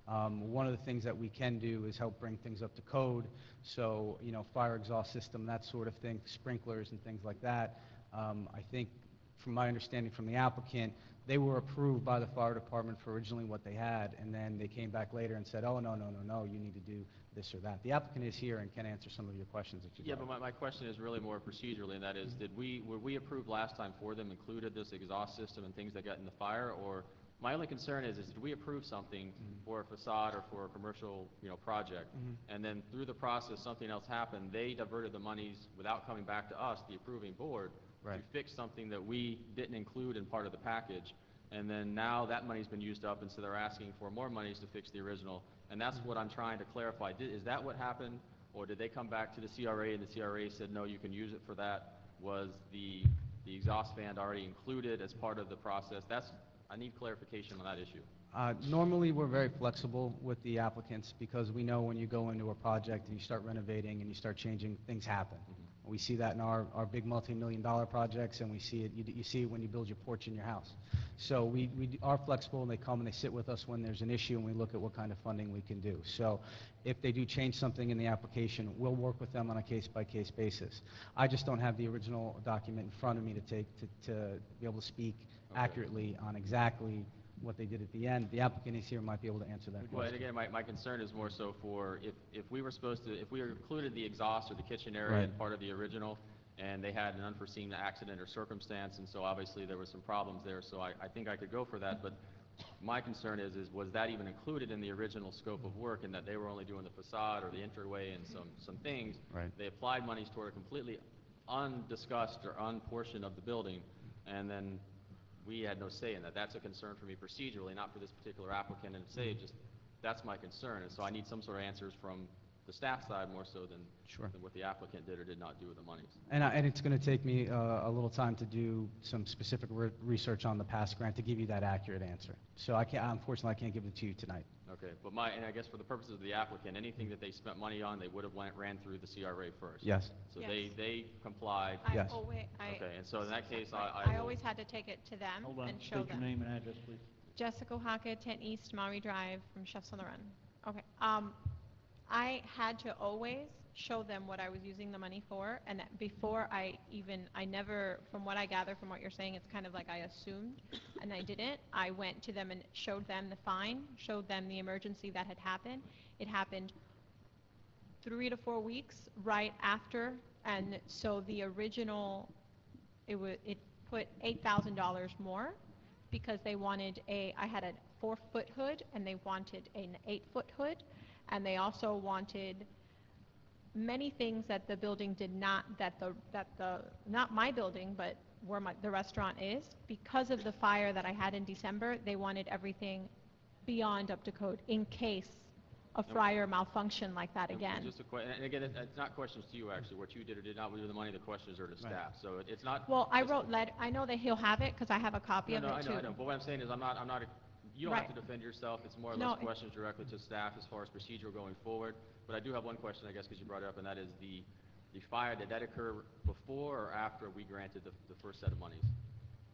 One of the things that we can do is help bring things up to code, so, fire exhaust system, that sort of thing, sprinklers and things like that. I think, from my understanding from the applicant, they were approved by the fire department for originally what they had, and then they came back later and said, oh, no, you need to do this or that. The applicant is here and can answer some of your questions that you Yeah, but my question is really more procedurally, and that is, were we approved last time for them, included this exhaust system and things that got in the fire, or my only concern is did we approve something for a facade or for a commercial, project, and then through the process something else happened, they diverted the monies without coming back to us, the approving board, to fix something that we didn't include in part of the package, and then now that money's been used up, and so they're asking for more monies to fix the original, and that's what I'm trying to clarify. Is that what happened, or did they come back to the CRA and the CRA said, no, you can use it for that? Was the exhaust fan already included as part of the process? I need clarification on that issue. Normally, we're very flexible with the applicants because we know when you go into a project and you start renovating and you start changing, things happen. We see that in our big multi-million-dollar projects, and we see it. You see it when you build your porch in your house. So we are flexible, and they come and they sit with us when there's an issue, and we look at what kind of funding we can do. So if they do change something in the application, we'll work with them on a case-by-case basis. I just don't have the original document in front of me to be able to speak accurately on exactly what they did at the end. The applicant is here, might be able to answer that question. Well, and again, my concern is more so for if we included the exhaust or the kitchen area in part of the original, and they had an unforeseen accident or circumstance, and so obviously there were some problems there, so I think I could go for that, but my concern is was that even included in the original scope of work, and that they were only doing the facade or the entryway and some things. They applied monies toward a completely undiscussed or unportion of the building, and then we had no say in that. That's a concern for me procedurally, not for this particular applicant, and that's my concern, and so I need some sort of answers from the staff side more so than what the applicant did or did not do with the monies. And it's going to take me a little time to do some specific research on the past grant to give you that accurate answer. So unfortunately, I can't give it to you tonight. Okay, but and I guess for the purposes of the applicant, anything that they spent money on, they would have ran through the CRA first. Yes. So they complied. Yes. Okay, and so in that case, I always had to take it to them Hold on, and show state your them. name and address, please. Jessica Hockett, 10 East Maury Drive from Chefs on the Run. Okay. I had to always show them what I was using the money for, and that before I never, from what I gather from what you're saying, it's kind of like I assumed, and I didn't. I went to them and showed them the fine, showed them the emergency that had happened. It happened 3 to 4 weeks right after, and so the original, it put $8,000 more because they wanted I had a 4-foot hood, and they wanted an 8-foot hood, and they also wanted many things that the building did not, not my building, but where the restaurant is. Because of the fire that I had in December, they wanted everything beyond up to code in case a fryer malfunction like that again. Just and again, it's not questions to you, actually. What you did or did not with the money, the questions are to staff. So it's not... Well, I wrote I know that he'll have it because I have a copy of it too. I know. But what I'm saying is you don't have to defend yourself. It's more or less questions directly to staff as far as procedure going forward. But I do have one question, I guess, because you brought it up, and that is the fire. Did that occur before or after we granted the first set of monies?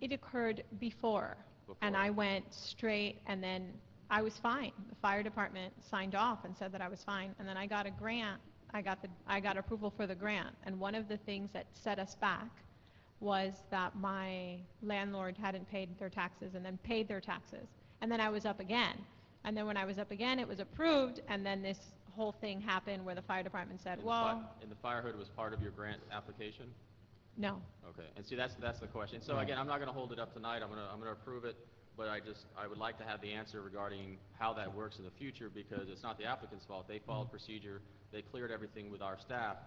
It occurred before, and I went straight, and then I was fine. The fire department signed off and said that I was fine, and then I got a grant. I got approval for the grant, and one of the things that set us back was that my landlord hadn't paid their taxes and then paid their taxes. And then I was up again. And then when I was up again, it was approved, and then this whole thing happened where the fire department said, And the fire hood was part of your grant application? No. Okay. And see, that's the question. So again, I'm not going to hold it up tonight. I'm going to approve it, but I would like to have the answer regarding how that works in the future, because it's not the applicant's fault. They followed procedure. They cleared everything with our staff.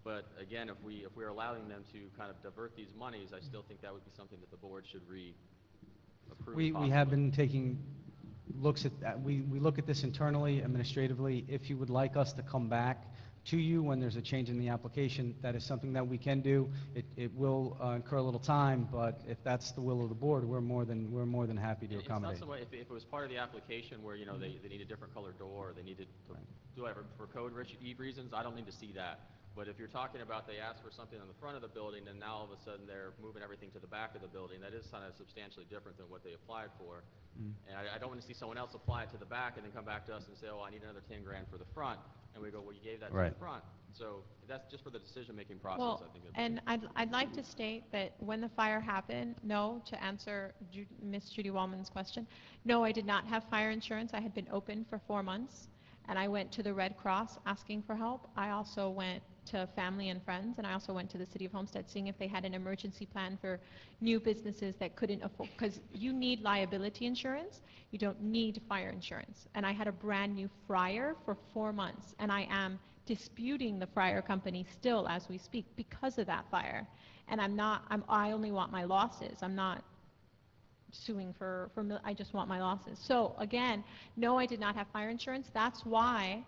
But again, if we're allowing them to kind of divert these monies, I still think that would be something that the board should approve We have been taking looks at that. We look at this internally, administratively. If you would like us to come back to you when there's a change in the application, that is something that we can do. It will incur a little time, but if that's the will of the board, we're more than happy to accommodate. It's not so much, if it was part of the application where, they need a different color door, or they needed to do whatever for code reasons, I don't need to see that. But if you're talking about they asked for something on the front of the building, and now all of a sudden they're moving everything to the back of the building, that is kind of substantially different than what they applied for. And I don't want to see someone else apply it to the back and then come back to us and say, oh, I need another 10 grand for the front. And we go, well, you gave that to the front. So that's just for the decision-making process, Well, I think. and I'd like to state that when the fire happened, no, to answer Miss Judy Wallman's question, no, I did not have fire insurance. I had been open for 4 months, and I went to the Red Cross asking for help. I also went to family and friends, and I also went to the City of Homestead seeing if they had an emergency plan for new businesses that couldn't afford, because you need liability insurance, you don't need fire insurance. And I had a brand new fryer for 4 months, and I am disputing the fryer company still as we speak because of that fire. And I only want my losses. I'm not suing I just want my losses. So again, no, I did not have fire insurance. That's why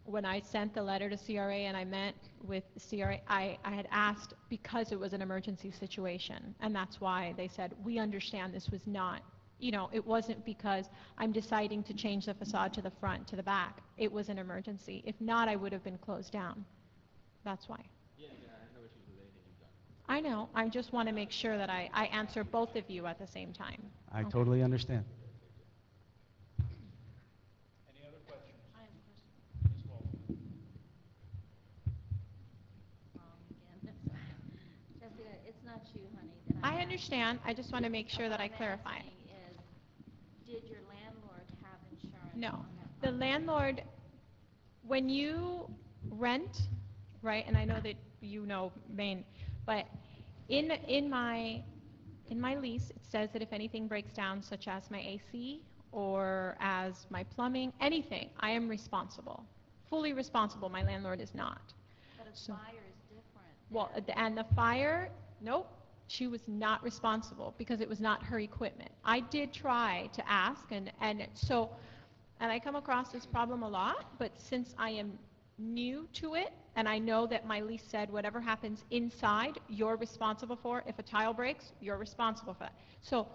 when I sent the letter to CRA and I met with CRA, I had asked because it was an emergency situation. And that's why they said, we understand this was not, it wasn't because I'm deciding to change the facade to the front, to the back. It was an emergency. If not, I would have been closed down. That's why. Yeah, I have no issues with anything you've done. I know. I just want to make sure that I answer both of you at the same time. I Okay. totally understand. Any other questions? I have a question. Ms. Walton. Jessica, it's not you, honey. That I understand. I just want to make sure that I clarify. What I'm asking is, did your landlord have insurance? No. on that The property? landlord, when you rent, right, and I know that you know Maine, but in my lease, it says that if anything breaks down, such as my AC or as my plumbing, anything, I am responsible. Fully responsible. My landlord is not. But a So- fire is different. Well, and the fire, nope, she was not responsible because it was not her equipment. I did try to ask, and I come across this problem a lot, but since I am new to it, and I know that my lease said whatever happens inside, you're responsible for. If a tile breaks, you're responsible for that. So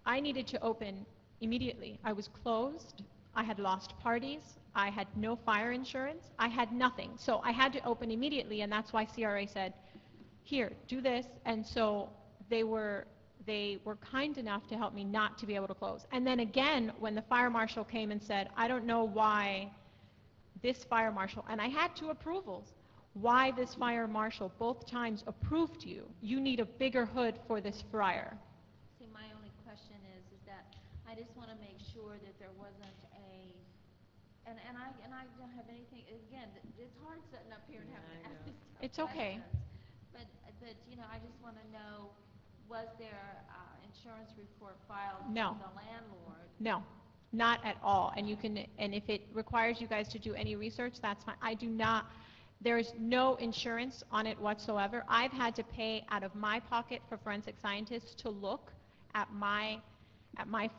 I needed to open immediately. I was closed. I had lost parties. I had no fire insurance. I had nothing. So I had to open immediately, and that's why CRA said, here, do this. And so they were kind enough to help me not to be able to close. And then again, when the fire marshal came and said, I don't know why this fire marshal, and I had 2 approvals, why this fire marshal both times approved you. You need a bigger hood for this fryer. See, my only question is that I just want to make sure that there wasn't and I don't have anything, again, it's hard sitting up here and having to ask these tough It's okay. questions. But I just want to know, was there insurance report filed No. from the landlord? No, not at all. And if it requires you guys to do any research, that's fine. I do not, there's no insurance on it whatsoever. I've had to pay out of my pocket for forensic scientists to look at my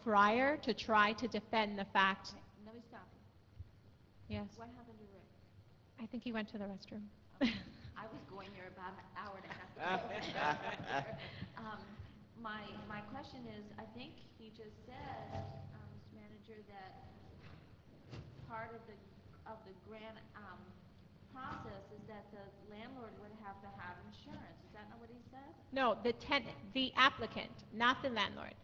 fryer to try to defend the fact. Okay, let me stop you. Yes. What happened to Rick? I think he went to the restroom. I was going there about an hour and a half ago. My question is, I think he just said, Mr. Manager, that part of the grant process is that the landlord would have to have insurance. Is that not what he said? No, the applicant, not the landlord.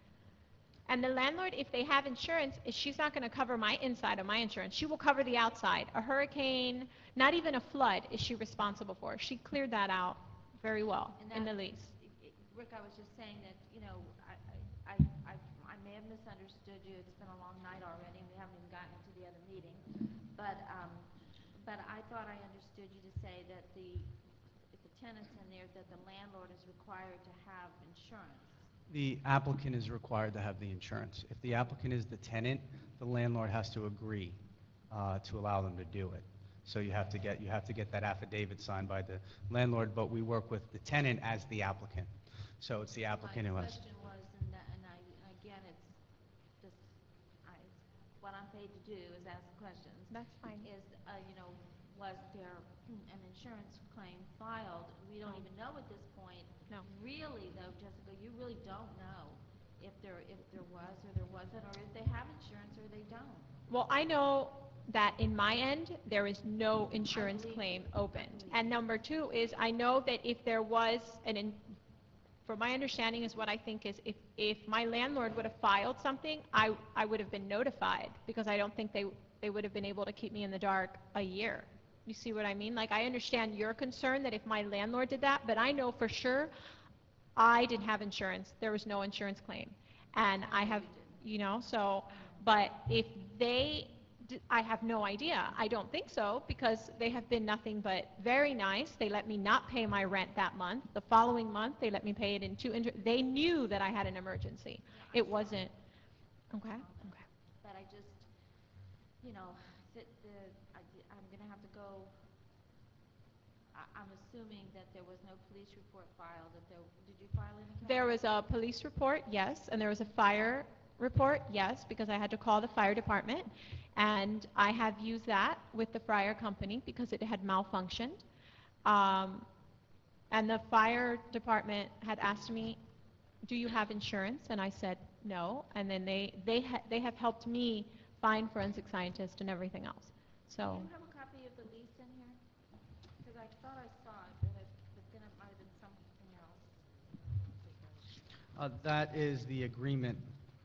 And the landlord, if they have insurance, she's not going to cover my inside of my insurance. She will cover the outside. A hurricane, not even a flood, is she responsible for. She cleared that out very well in the lease. Rick, I was just saying that, I may have misunderstood you. It's been a long night already, and we haven't even gotten to the other meeting. But I thought I understood you to say that if the tenant's in there, that the landlord is required to have insurance. The applicant is required to have the insurance. If the applicant is the tenant, the landlord has to agree to allow them to do it. So you have to get that affidavit signed by the landlord, but we work with the tenant as the applicant. So it's the applicant who My has. question was, again, it's just, what I'm paid to do is ask questions. That's fine. Is, was there an insurance claim filed? We don't even know at this point. No. Really, though, Jessica, you really don't know if there was or there wasn't, or if they have insurance or they don't. Well, I know that in my end, there is no insurance claim opened. And number two is, I know that if there was from my understanding is what I think is, if my landlord would have filed something, I would have been notified, because I don't think they would have been able to keep me in the dark a year. You see what I mean? Like, I understand your concern that if my landlord did that, but I know for sure I didn't have insurance. There was no insurance claim. And I have, so, but if I have no idea. I don't think so, because they have been nothing but very nice. They let me not pay my rent that month. The following month, they let me pay it in they knew that I had an emergency. It wasn't, okay. But I just, I'm going to have to go, I'm assuming that there was no police report filed. Did you file any? There was a police report, yes, and there was a fire report, yes, because I had to call the fire department, and I have used that with the fire company because it had malfunctioned. And the fire department had asked me, do you have insurance? And I said no, and then they have helped me find forensic scientists and everything else. So. Do you have a copy of the lease in here? Because I thought I saw it, but then it might have been something else. That is the agreement.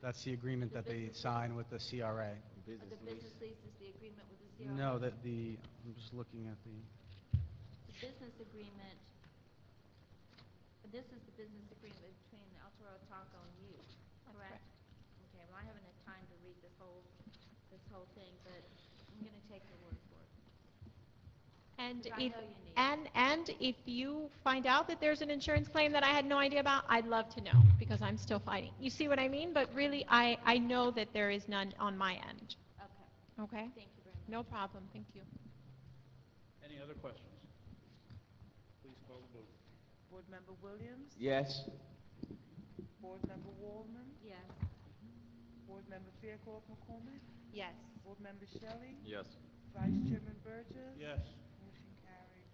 That's the agreement that they sign with the CRA. The business lease is the agreement with the CRA? No, I'm just looking at the. The business agreement, this is the business agreement between El Toro Taco and you, correct? Okay, well, I haven't had time to read this whole thing, but I'm going to take your word for it. And 'Cause I if, know you need it. and if you find out that there's an insurance claim that I had no idea about, I'd love to know, because I'm still fighting. You see what I mean? But really, I know that there is none on my end. Okay. Okay? Thank you very much. No problem. Thank you. Any other questions? Please call the vote. Board Member Williams? Yes. Board Member Waldman? Yes. Board Member Fairclough McCormick? Yes. Board Member Shelley? Yes. Vice Chairman Burgess? Yes. Motion carries.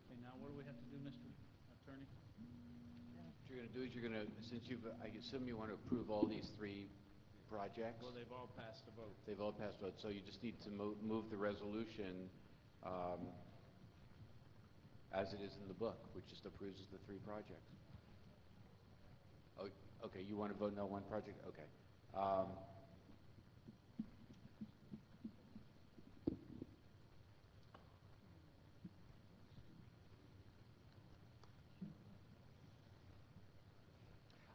Okay, now what do we have to do, Mr. Attorney? What you're going to do is since I assume you want to approve all these three projects? Well, they've all passed the vote. They've all passed vote, so you just need to move the resolution as it is in the book, which just approves the three projects. Oh, okay, you want to vote no one project? Okay.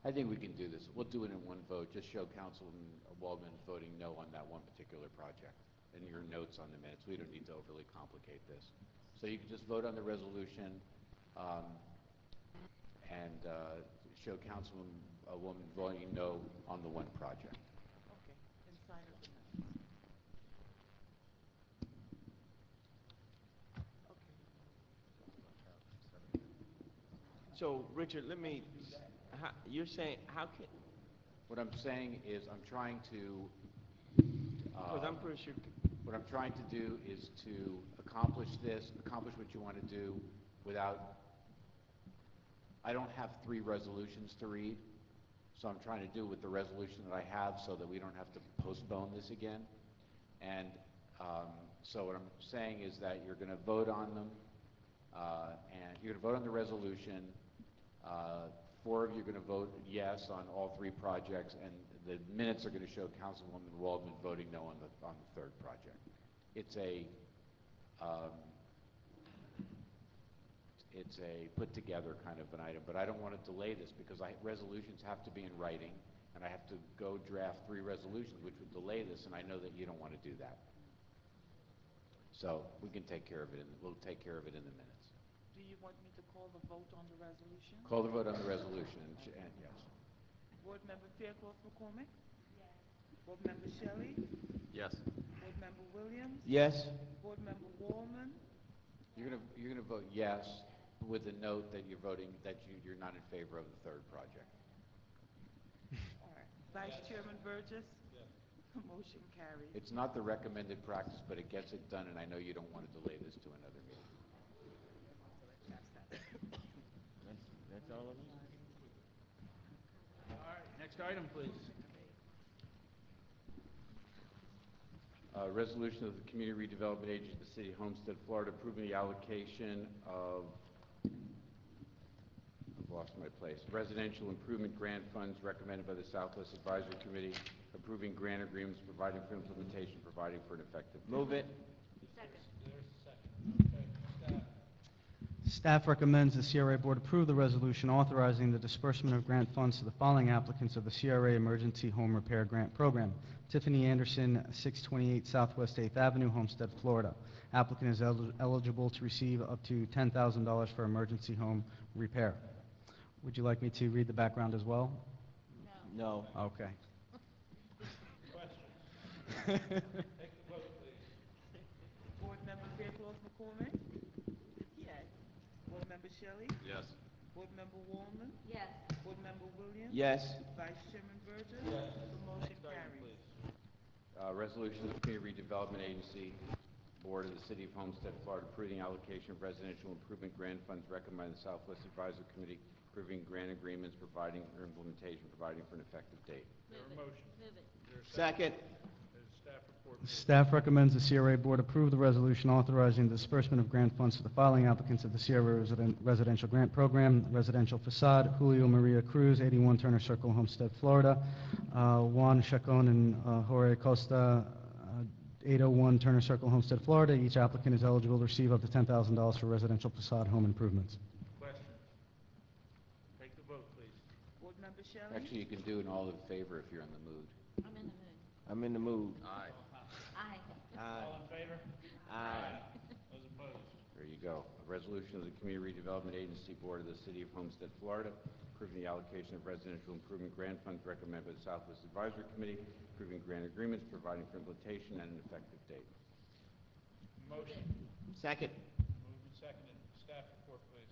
I think we can do this. We'll do it in one vote. Just show Councilman Waldman voting no on that one particular project and your notes on the minutes. We don't need to overly complicate this. So you can just vote on the resolution and show Councilman Woman voting no on the one project. Okay, and sign up the minutes. Okay. So, Richard, you're saying, how can, What I'm saying is I'm trying to because I'm pretty sure, what I'm trying to do is to accomplish what you want to do without, I don't have three resolutions to read, so I'm trying to do with the resolution that I have so that we don't have to postpone this again. And so what I'm saying is that you're going to vote on them, and you're going to vote on the resolution. 4 of you are going to vote yes on all three projects, and the minutes are going to show Councilwoman Waldman voting no on the third project. It's a put together kind of an item, but I don't want to delay this because resolutions have to be in writing, and I have to go draft 3 resolutions, which would delay this, and I know that you don't want to do that. So we can take care of it. We'll take care of it in the minutes. Do you want me to call the vote on the resolution? Call the vote on the resolution, and yes. Board Member Fairclough McCormick? Yes. Board Member Shelley? Yes. Board Member Williams? Yes. Board Member Wallman? You're gonna vote yes with a note that you're voting, that you're not in favor of the third project. All right. Vice Chairman Burgess? Yes. Motion carries. It's not the recommended practice, but it gets it done, and I know you don't want to delay this to another meeting. That's all of them? All right, next item, please. Resolution of the Community Redevelopment Agency of the City of Homestead, Florida, approving the allocation of, I've lost my place, residential improvement grant funds recommended by the Southwest Advisory Committee, approving grant agreements, providing for implementation, providing for an effective. Move it. Staff recommends the CRA Board approve the resolution authorizing the disbursement of grant funds to the following applicants of the CRA Emergency Home Repair Grant Program. Tiffany Anderson, 628 Southwest 8th Avenue, Homestead, Florida. Applicant is eligible to receive up to $10,000 for emergency home repair. Would you like me to read the background as well? No. Okay. Take the vote, please. Board Member Fairclough McCormick? Yes. Board Member Shelley? Yes. Board Member Wallman? Yes. Board Member Williams? Yes. Vice Chairman Burgess? Yes. The motion Next item, carries. please. Resolution of the Community Redevelopment Agency Board of the City of Homestead, Florida, approving allocation of residential improvement grant funds recommended by the Southwest Advisory Committee, approving grant agreements, providing for implementation, providing for an effective date. Is there a motion? Move it. Is there a Second. There's a staff report, please. Staff recommends the CRA Board approve the resolution authorizing the disbursement of grant funds to the following applicants of the CRA Residential Grant Program: residential facade, Julio Maria Cruz, 81 Turner Circle, Homestead, Florida; Juan Chacon and Jorge Costa, 801 Turner Circle, Homestead, Florida. Each applicant is eligible to receive up to $10,000 for residential facade home improvements. Question. Take the vote, please. Board Member Shelley? Actually, you can do an all in favor if you're in the mood. I'm in the mood. I'm in the mood. Aye. Aye. All in favor? Aye. Those opposed? There you go. A resolution of the Community Redevelopment Agency Board of the City of Homestead, Florida, approving the allocation of residential improvement grant funds recommended by the Southwest Advisory Committee, approving grant agreements, providing for implementation and an effective date. Motion. Second. Moved and seconded. Staff report, please.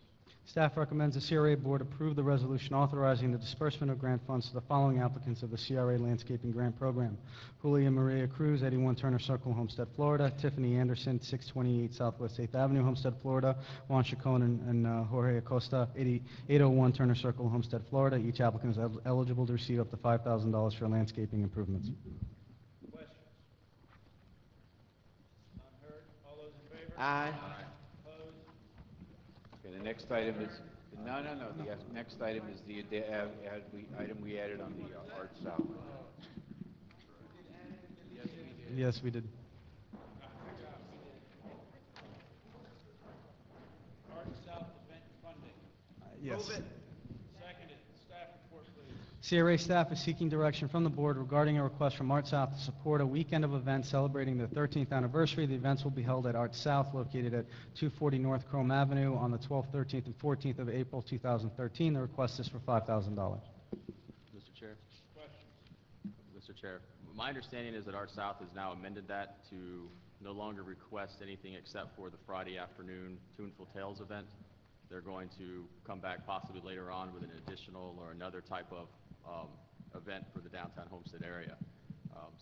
Staff recommends the CRA Board approve the resolution authorizing the disbursement of grant funds to the following applicants of the CRA Landscaping Grant Program: Julia Maria Cruz, 81 Turner Circle, Homestead, Florida; Tiffany Anderson, 628 Southwest 8th Avenue, Homestead, Florida; Juan Chacon and Jorge Acosta, 801 Turner Circle, Homestead, Florida. Each applicant is eligible to receive up to $5,000 for landscaping improvements. Questions? None heard. All those in favor? Aye. Opposed? Okay, the next item is, no. The next item is the item we added on the Art South. Yes, we did. Art South event funding. Yes. Move it. Seconded. Staff report, please. CRA staff is seeking direction from the board regarding a request from Art South to support a weekend of events celebrating the 13th anniversary. The events will be held at Art South, located at 240 North Chrome Avenue, on the 12th, 13th, and 14th of April 2013. The request is for $5,000. Mr. Chair? Questions? Mr. Chair, my understanding is that Art South has now amended that to no longer request anything except for the Friday afternoon Tuneful Tales event. They're going to come back possibly later on with an additional or another type of event for the downtown Homestead area.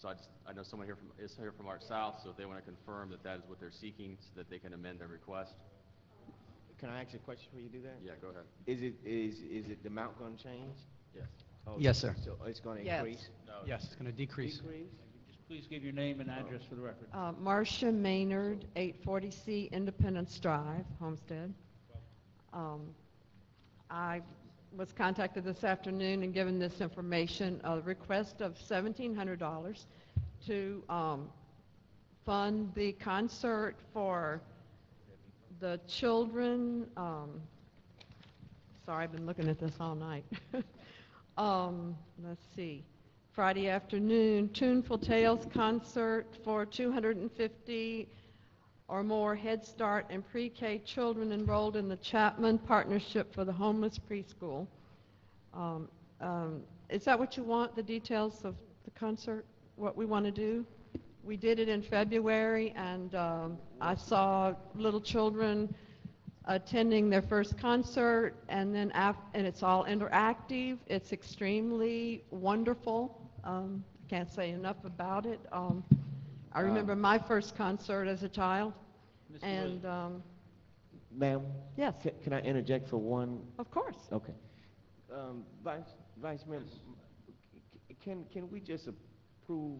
So I know someone is here from Art South, so if they want to confirm that that is what they're seeking, so that they can amend their request. Can I ask you a question before you do that? Yeah, go ahead. Is it the amount going to change? Yes. Oh, Yes, sir. So it's going to Yes. increase? No. Yes, it's going to decrease. Decrease? Just please give your name and address for the record. Marcia Maynard, 840C Independence Drive, Homestead. I was contacted this afternoon and given this information, a request of $1,700 to fund the concert for the children. Sorry, I've been looking at this all night. Let's see. Friday afternoon, Tuneful Tales concert for 250 or more Head Start and pre-K children enrolled in the Chapman Partnership for the Homeless Preschool. Is that what you want, the details of the concert, what we want to do We did it in February, and I saw little children attending their first concert, and then and it's all interactive. It's extremely wonderful. I can't say enough about it. I remember my first concert as a child, Ms. and Ma'am? yes, Can I interject for one? of course. Okay. Vice Mayor, can we just approve,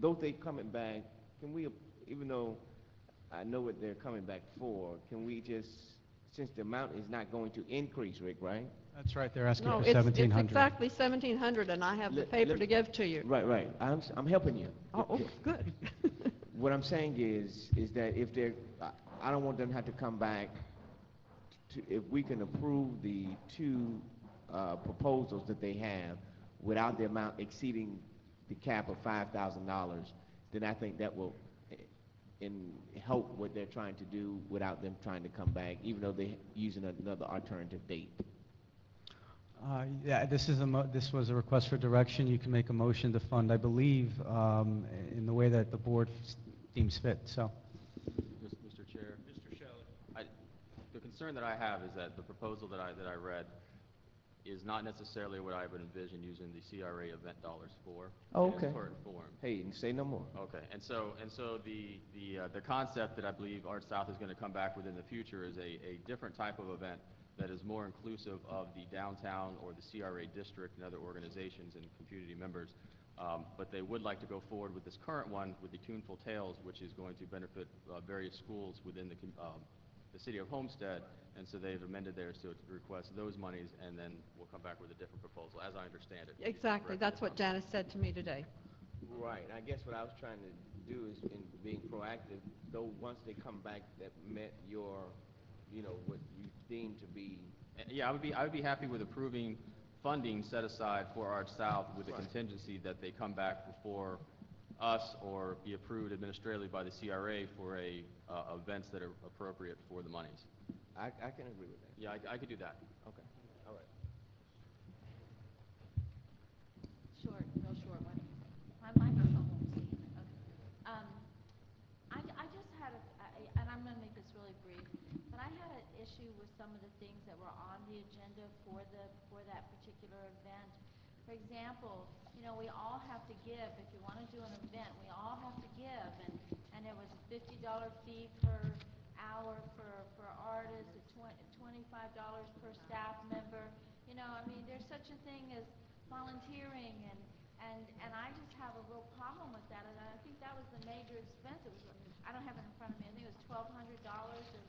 though they coming back, can we, even though I know what they're coming back for, can we just, since the amount is not going to increase, Rick, right? That's right, they're asking No, for it's 1,700. exactly 1,700, and I have the paper to give to you. Right. I'm helping you. Oh, good. What I'm saying is that if they're, I don't want them to have to come back to, if we can approve the two proposals that they have without the amount exceeding the cap of $5,000, then I think that will help what they're trying to do without them trying to come back, even though they're using another alternative date. Yeah, this was a request for direction. You can make a motion to fund, I believe, in the way that the board deems fit, so. Mr. Chair. Mr. Shelley. The concern that I have is that the proposal that I read is not necessarily what I would envision using the CRA event dollars for. Oh, in its okay. current form. Hey, and say no more. Okay, and so the concept that I believe Art South is going to come back with in the future is a different type of event that is more inclusive of the downtown or the CRA district and other organizations and community members. But they would like to go forward with this current one with the Tuneful Tales, which is going to benefit various schools within the city of Homestead, and so they've amended theirs to request those monies, and then we'll come back with a different proposal, as I understand it. Exactly. That's what Janice said to me today. Right. I guess what I was trying to do is, in being proactive, though once they come back that met your, what you deem to be. Yeah, I would be happy with approving funding set aside for Art South with the contingency that they come back before us or be approved administratively by the CRA for events that are appropriate for the monies. I can agree with that. Yeah, I could do that. Okay. All right. Real short one. My microphone won't see. Okay. I just had and I'm going to make this really brief, but I had an issue with some of the things that were on the agenda for that particular event. For example, we all have to give. If you want to do an event, we all have to give, and there was a $50 fee per hour for artists, $25 per staff member. There's such a thing as volunteering, and I just have a real problem with that, and I think that was the major expense. I don't have it in front of me. I think it was $1,200 and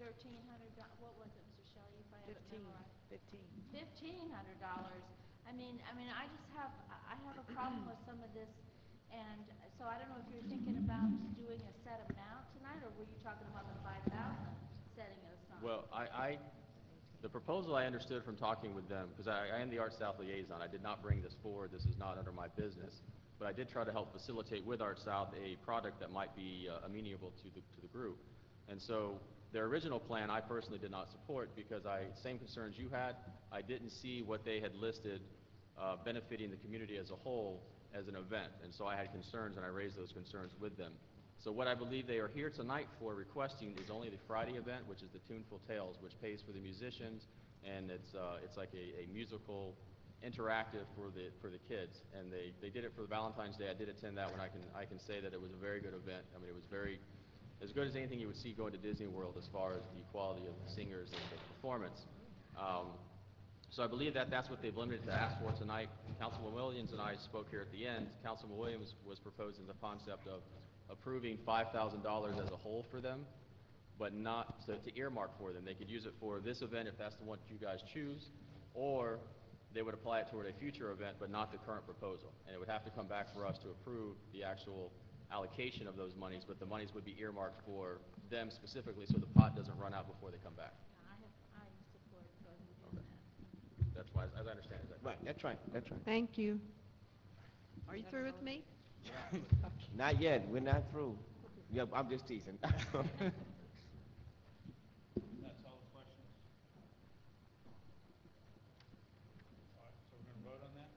$1,300. What was it, Mr. Shelley? If I have it memorized. $1,500. I just have a problem with some of this, and so I don't know if you're thinking about doing a set amount tonight, or were you talking about the 5,000, setting it aside? Well, the proposal I understood from talking with them, because I am the Art South liaison. I did not bring this forward. This is not under my business. But I did try to help facilitate with Art South a product that might be amenable to the group. And so their original plan I personally did not support because same concerns you had. I didn't see what they had listed benefiting the community as a whole as an event. And so I had concerns, and I raised those concerns with them. So what I believe they are here tonight for requesting is only the Friday event, which is the Tuneful Tales, which pays for the musicians, and it's like a musical interactive for the kids. And they did it for the Valentine's Day. I did attend that one. I can say that it was a very good event. It was as good as anything you would see going to Disney World as far as the quality of the singers and the performance. So I believe that that's what they've limited to ask for tonight. Councilman Williams and I spoke here at the end. Councilman Williams was proposing the concept of approving $5,000 as a whole for them, but not to earmark for them. They could use it for this event if that's the one you guys choose, or they would apply it toward a future event, but not the current proposal. And it would have to come back for us to approve the actual allocation of those monies, but the monies would be earmarked for them specifically so the pot doesn't run out before they come back. I support both of you in that. That's why, as I understand it. Right, that's right. Thank you. Are you through with me? Not yet. We're not through. Yeah, I'm just teasing. That's all the questions? All right, so we're going to vote on that?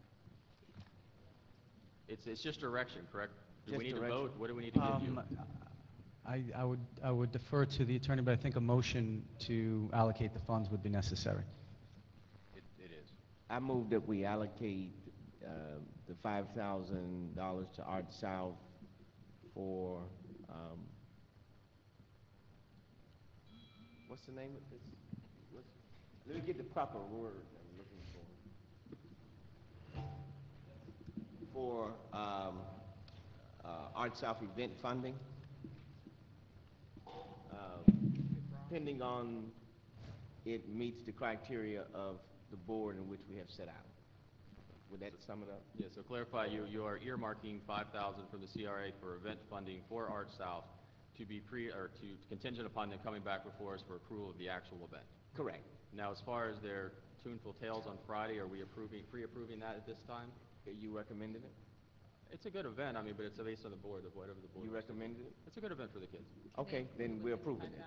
It's just direction, correct? Do we need to direction. vote? What do we need to give you? I would defer to the attorney, but I think a motion to allocate the funds would be necessary. It is. I move that we allocate the $5,000 to Art South for, what's the name of this? Let me get the proper word I'm looking for. Art South event funding, pending on it meets the criteria of the board in which we have set out. Would that sum it up? Yeah, so clarify, you are earmarking 5,000 from the CRA for event funding for Art South to be to contingent upon them coming back before us for approval of the actual event. Correct. Now, as far as their Tuneful Tales on Friday, are we pre-approving that at this time? You recommended it? It's a good event, I mean, but it's based on the board, of whatever the board. You recommended it? It's a good event for the kids. Okay, then we're approving it.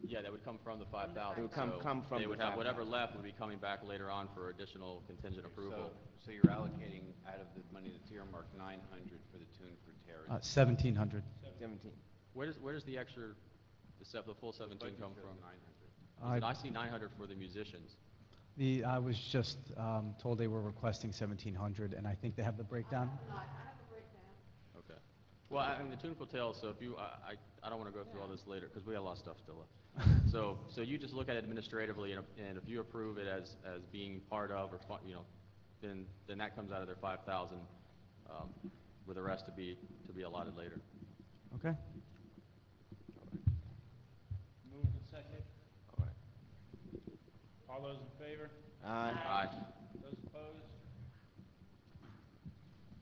Yeah, that would come from the 5,000. It would come from They the would have whatever 5,000. left would be coming back later on for additional contingent approval. So you're allocating out of the money that's earmarked 900 for the tune for terrorism. 1,700. 17. Where does the extra, the full 17 come from? 900. I see 900 for the musicians. I was just told they were requesting 1,700, and I think they have the breakdown. Okay. Well, I mean, the Tuneful Tales, so if you, I don't want to go through all this later, because we got a lot of stuff still left. So you just look at it administratively, and if you approve it as being part of, or, then that comes out of their 5,000, with the rest to be allotted later. Okay. Moved and seconded. All right. All those in favor? Aye. Those opposed?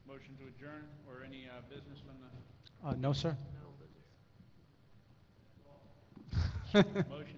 Motion to adjourn, or any business from the... No, sir. Motion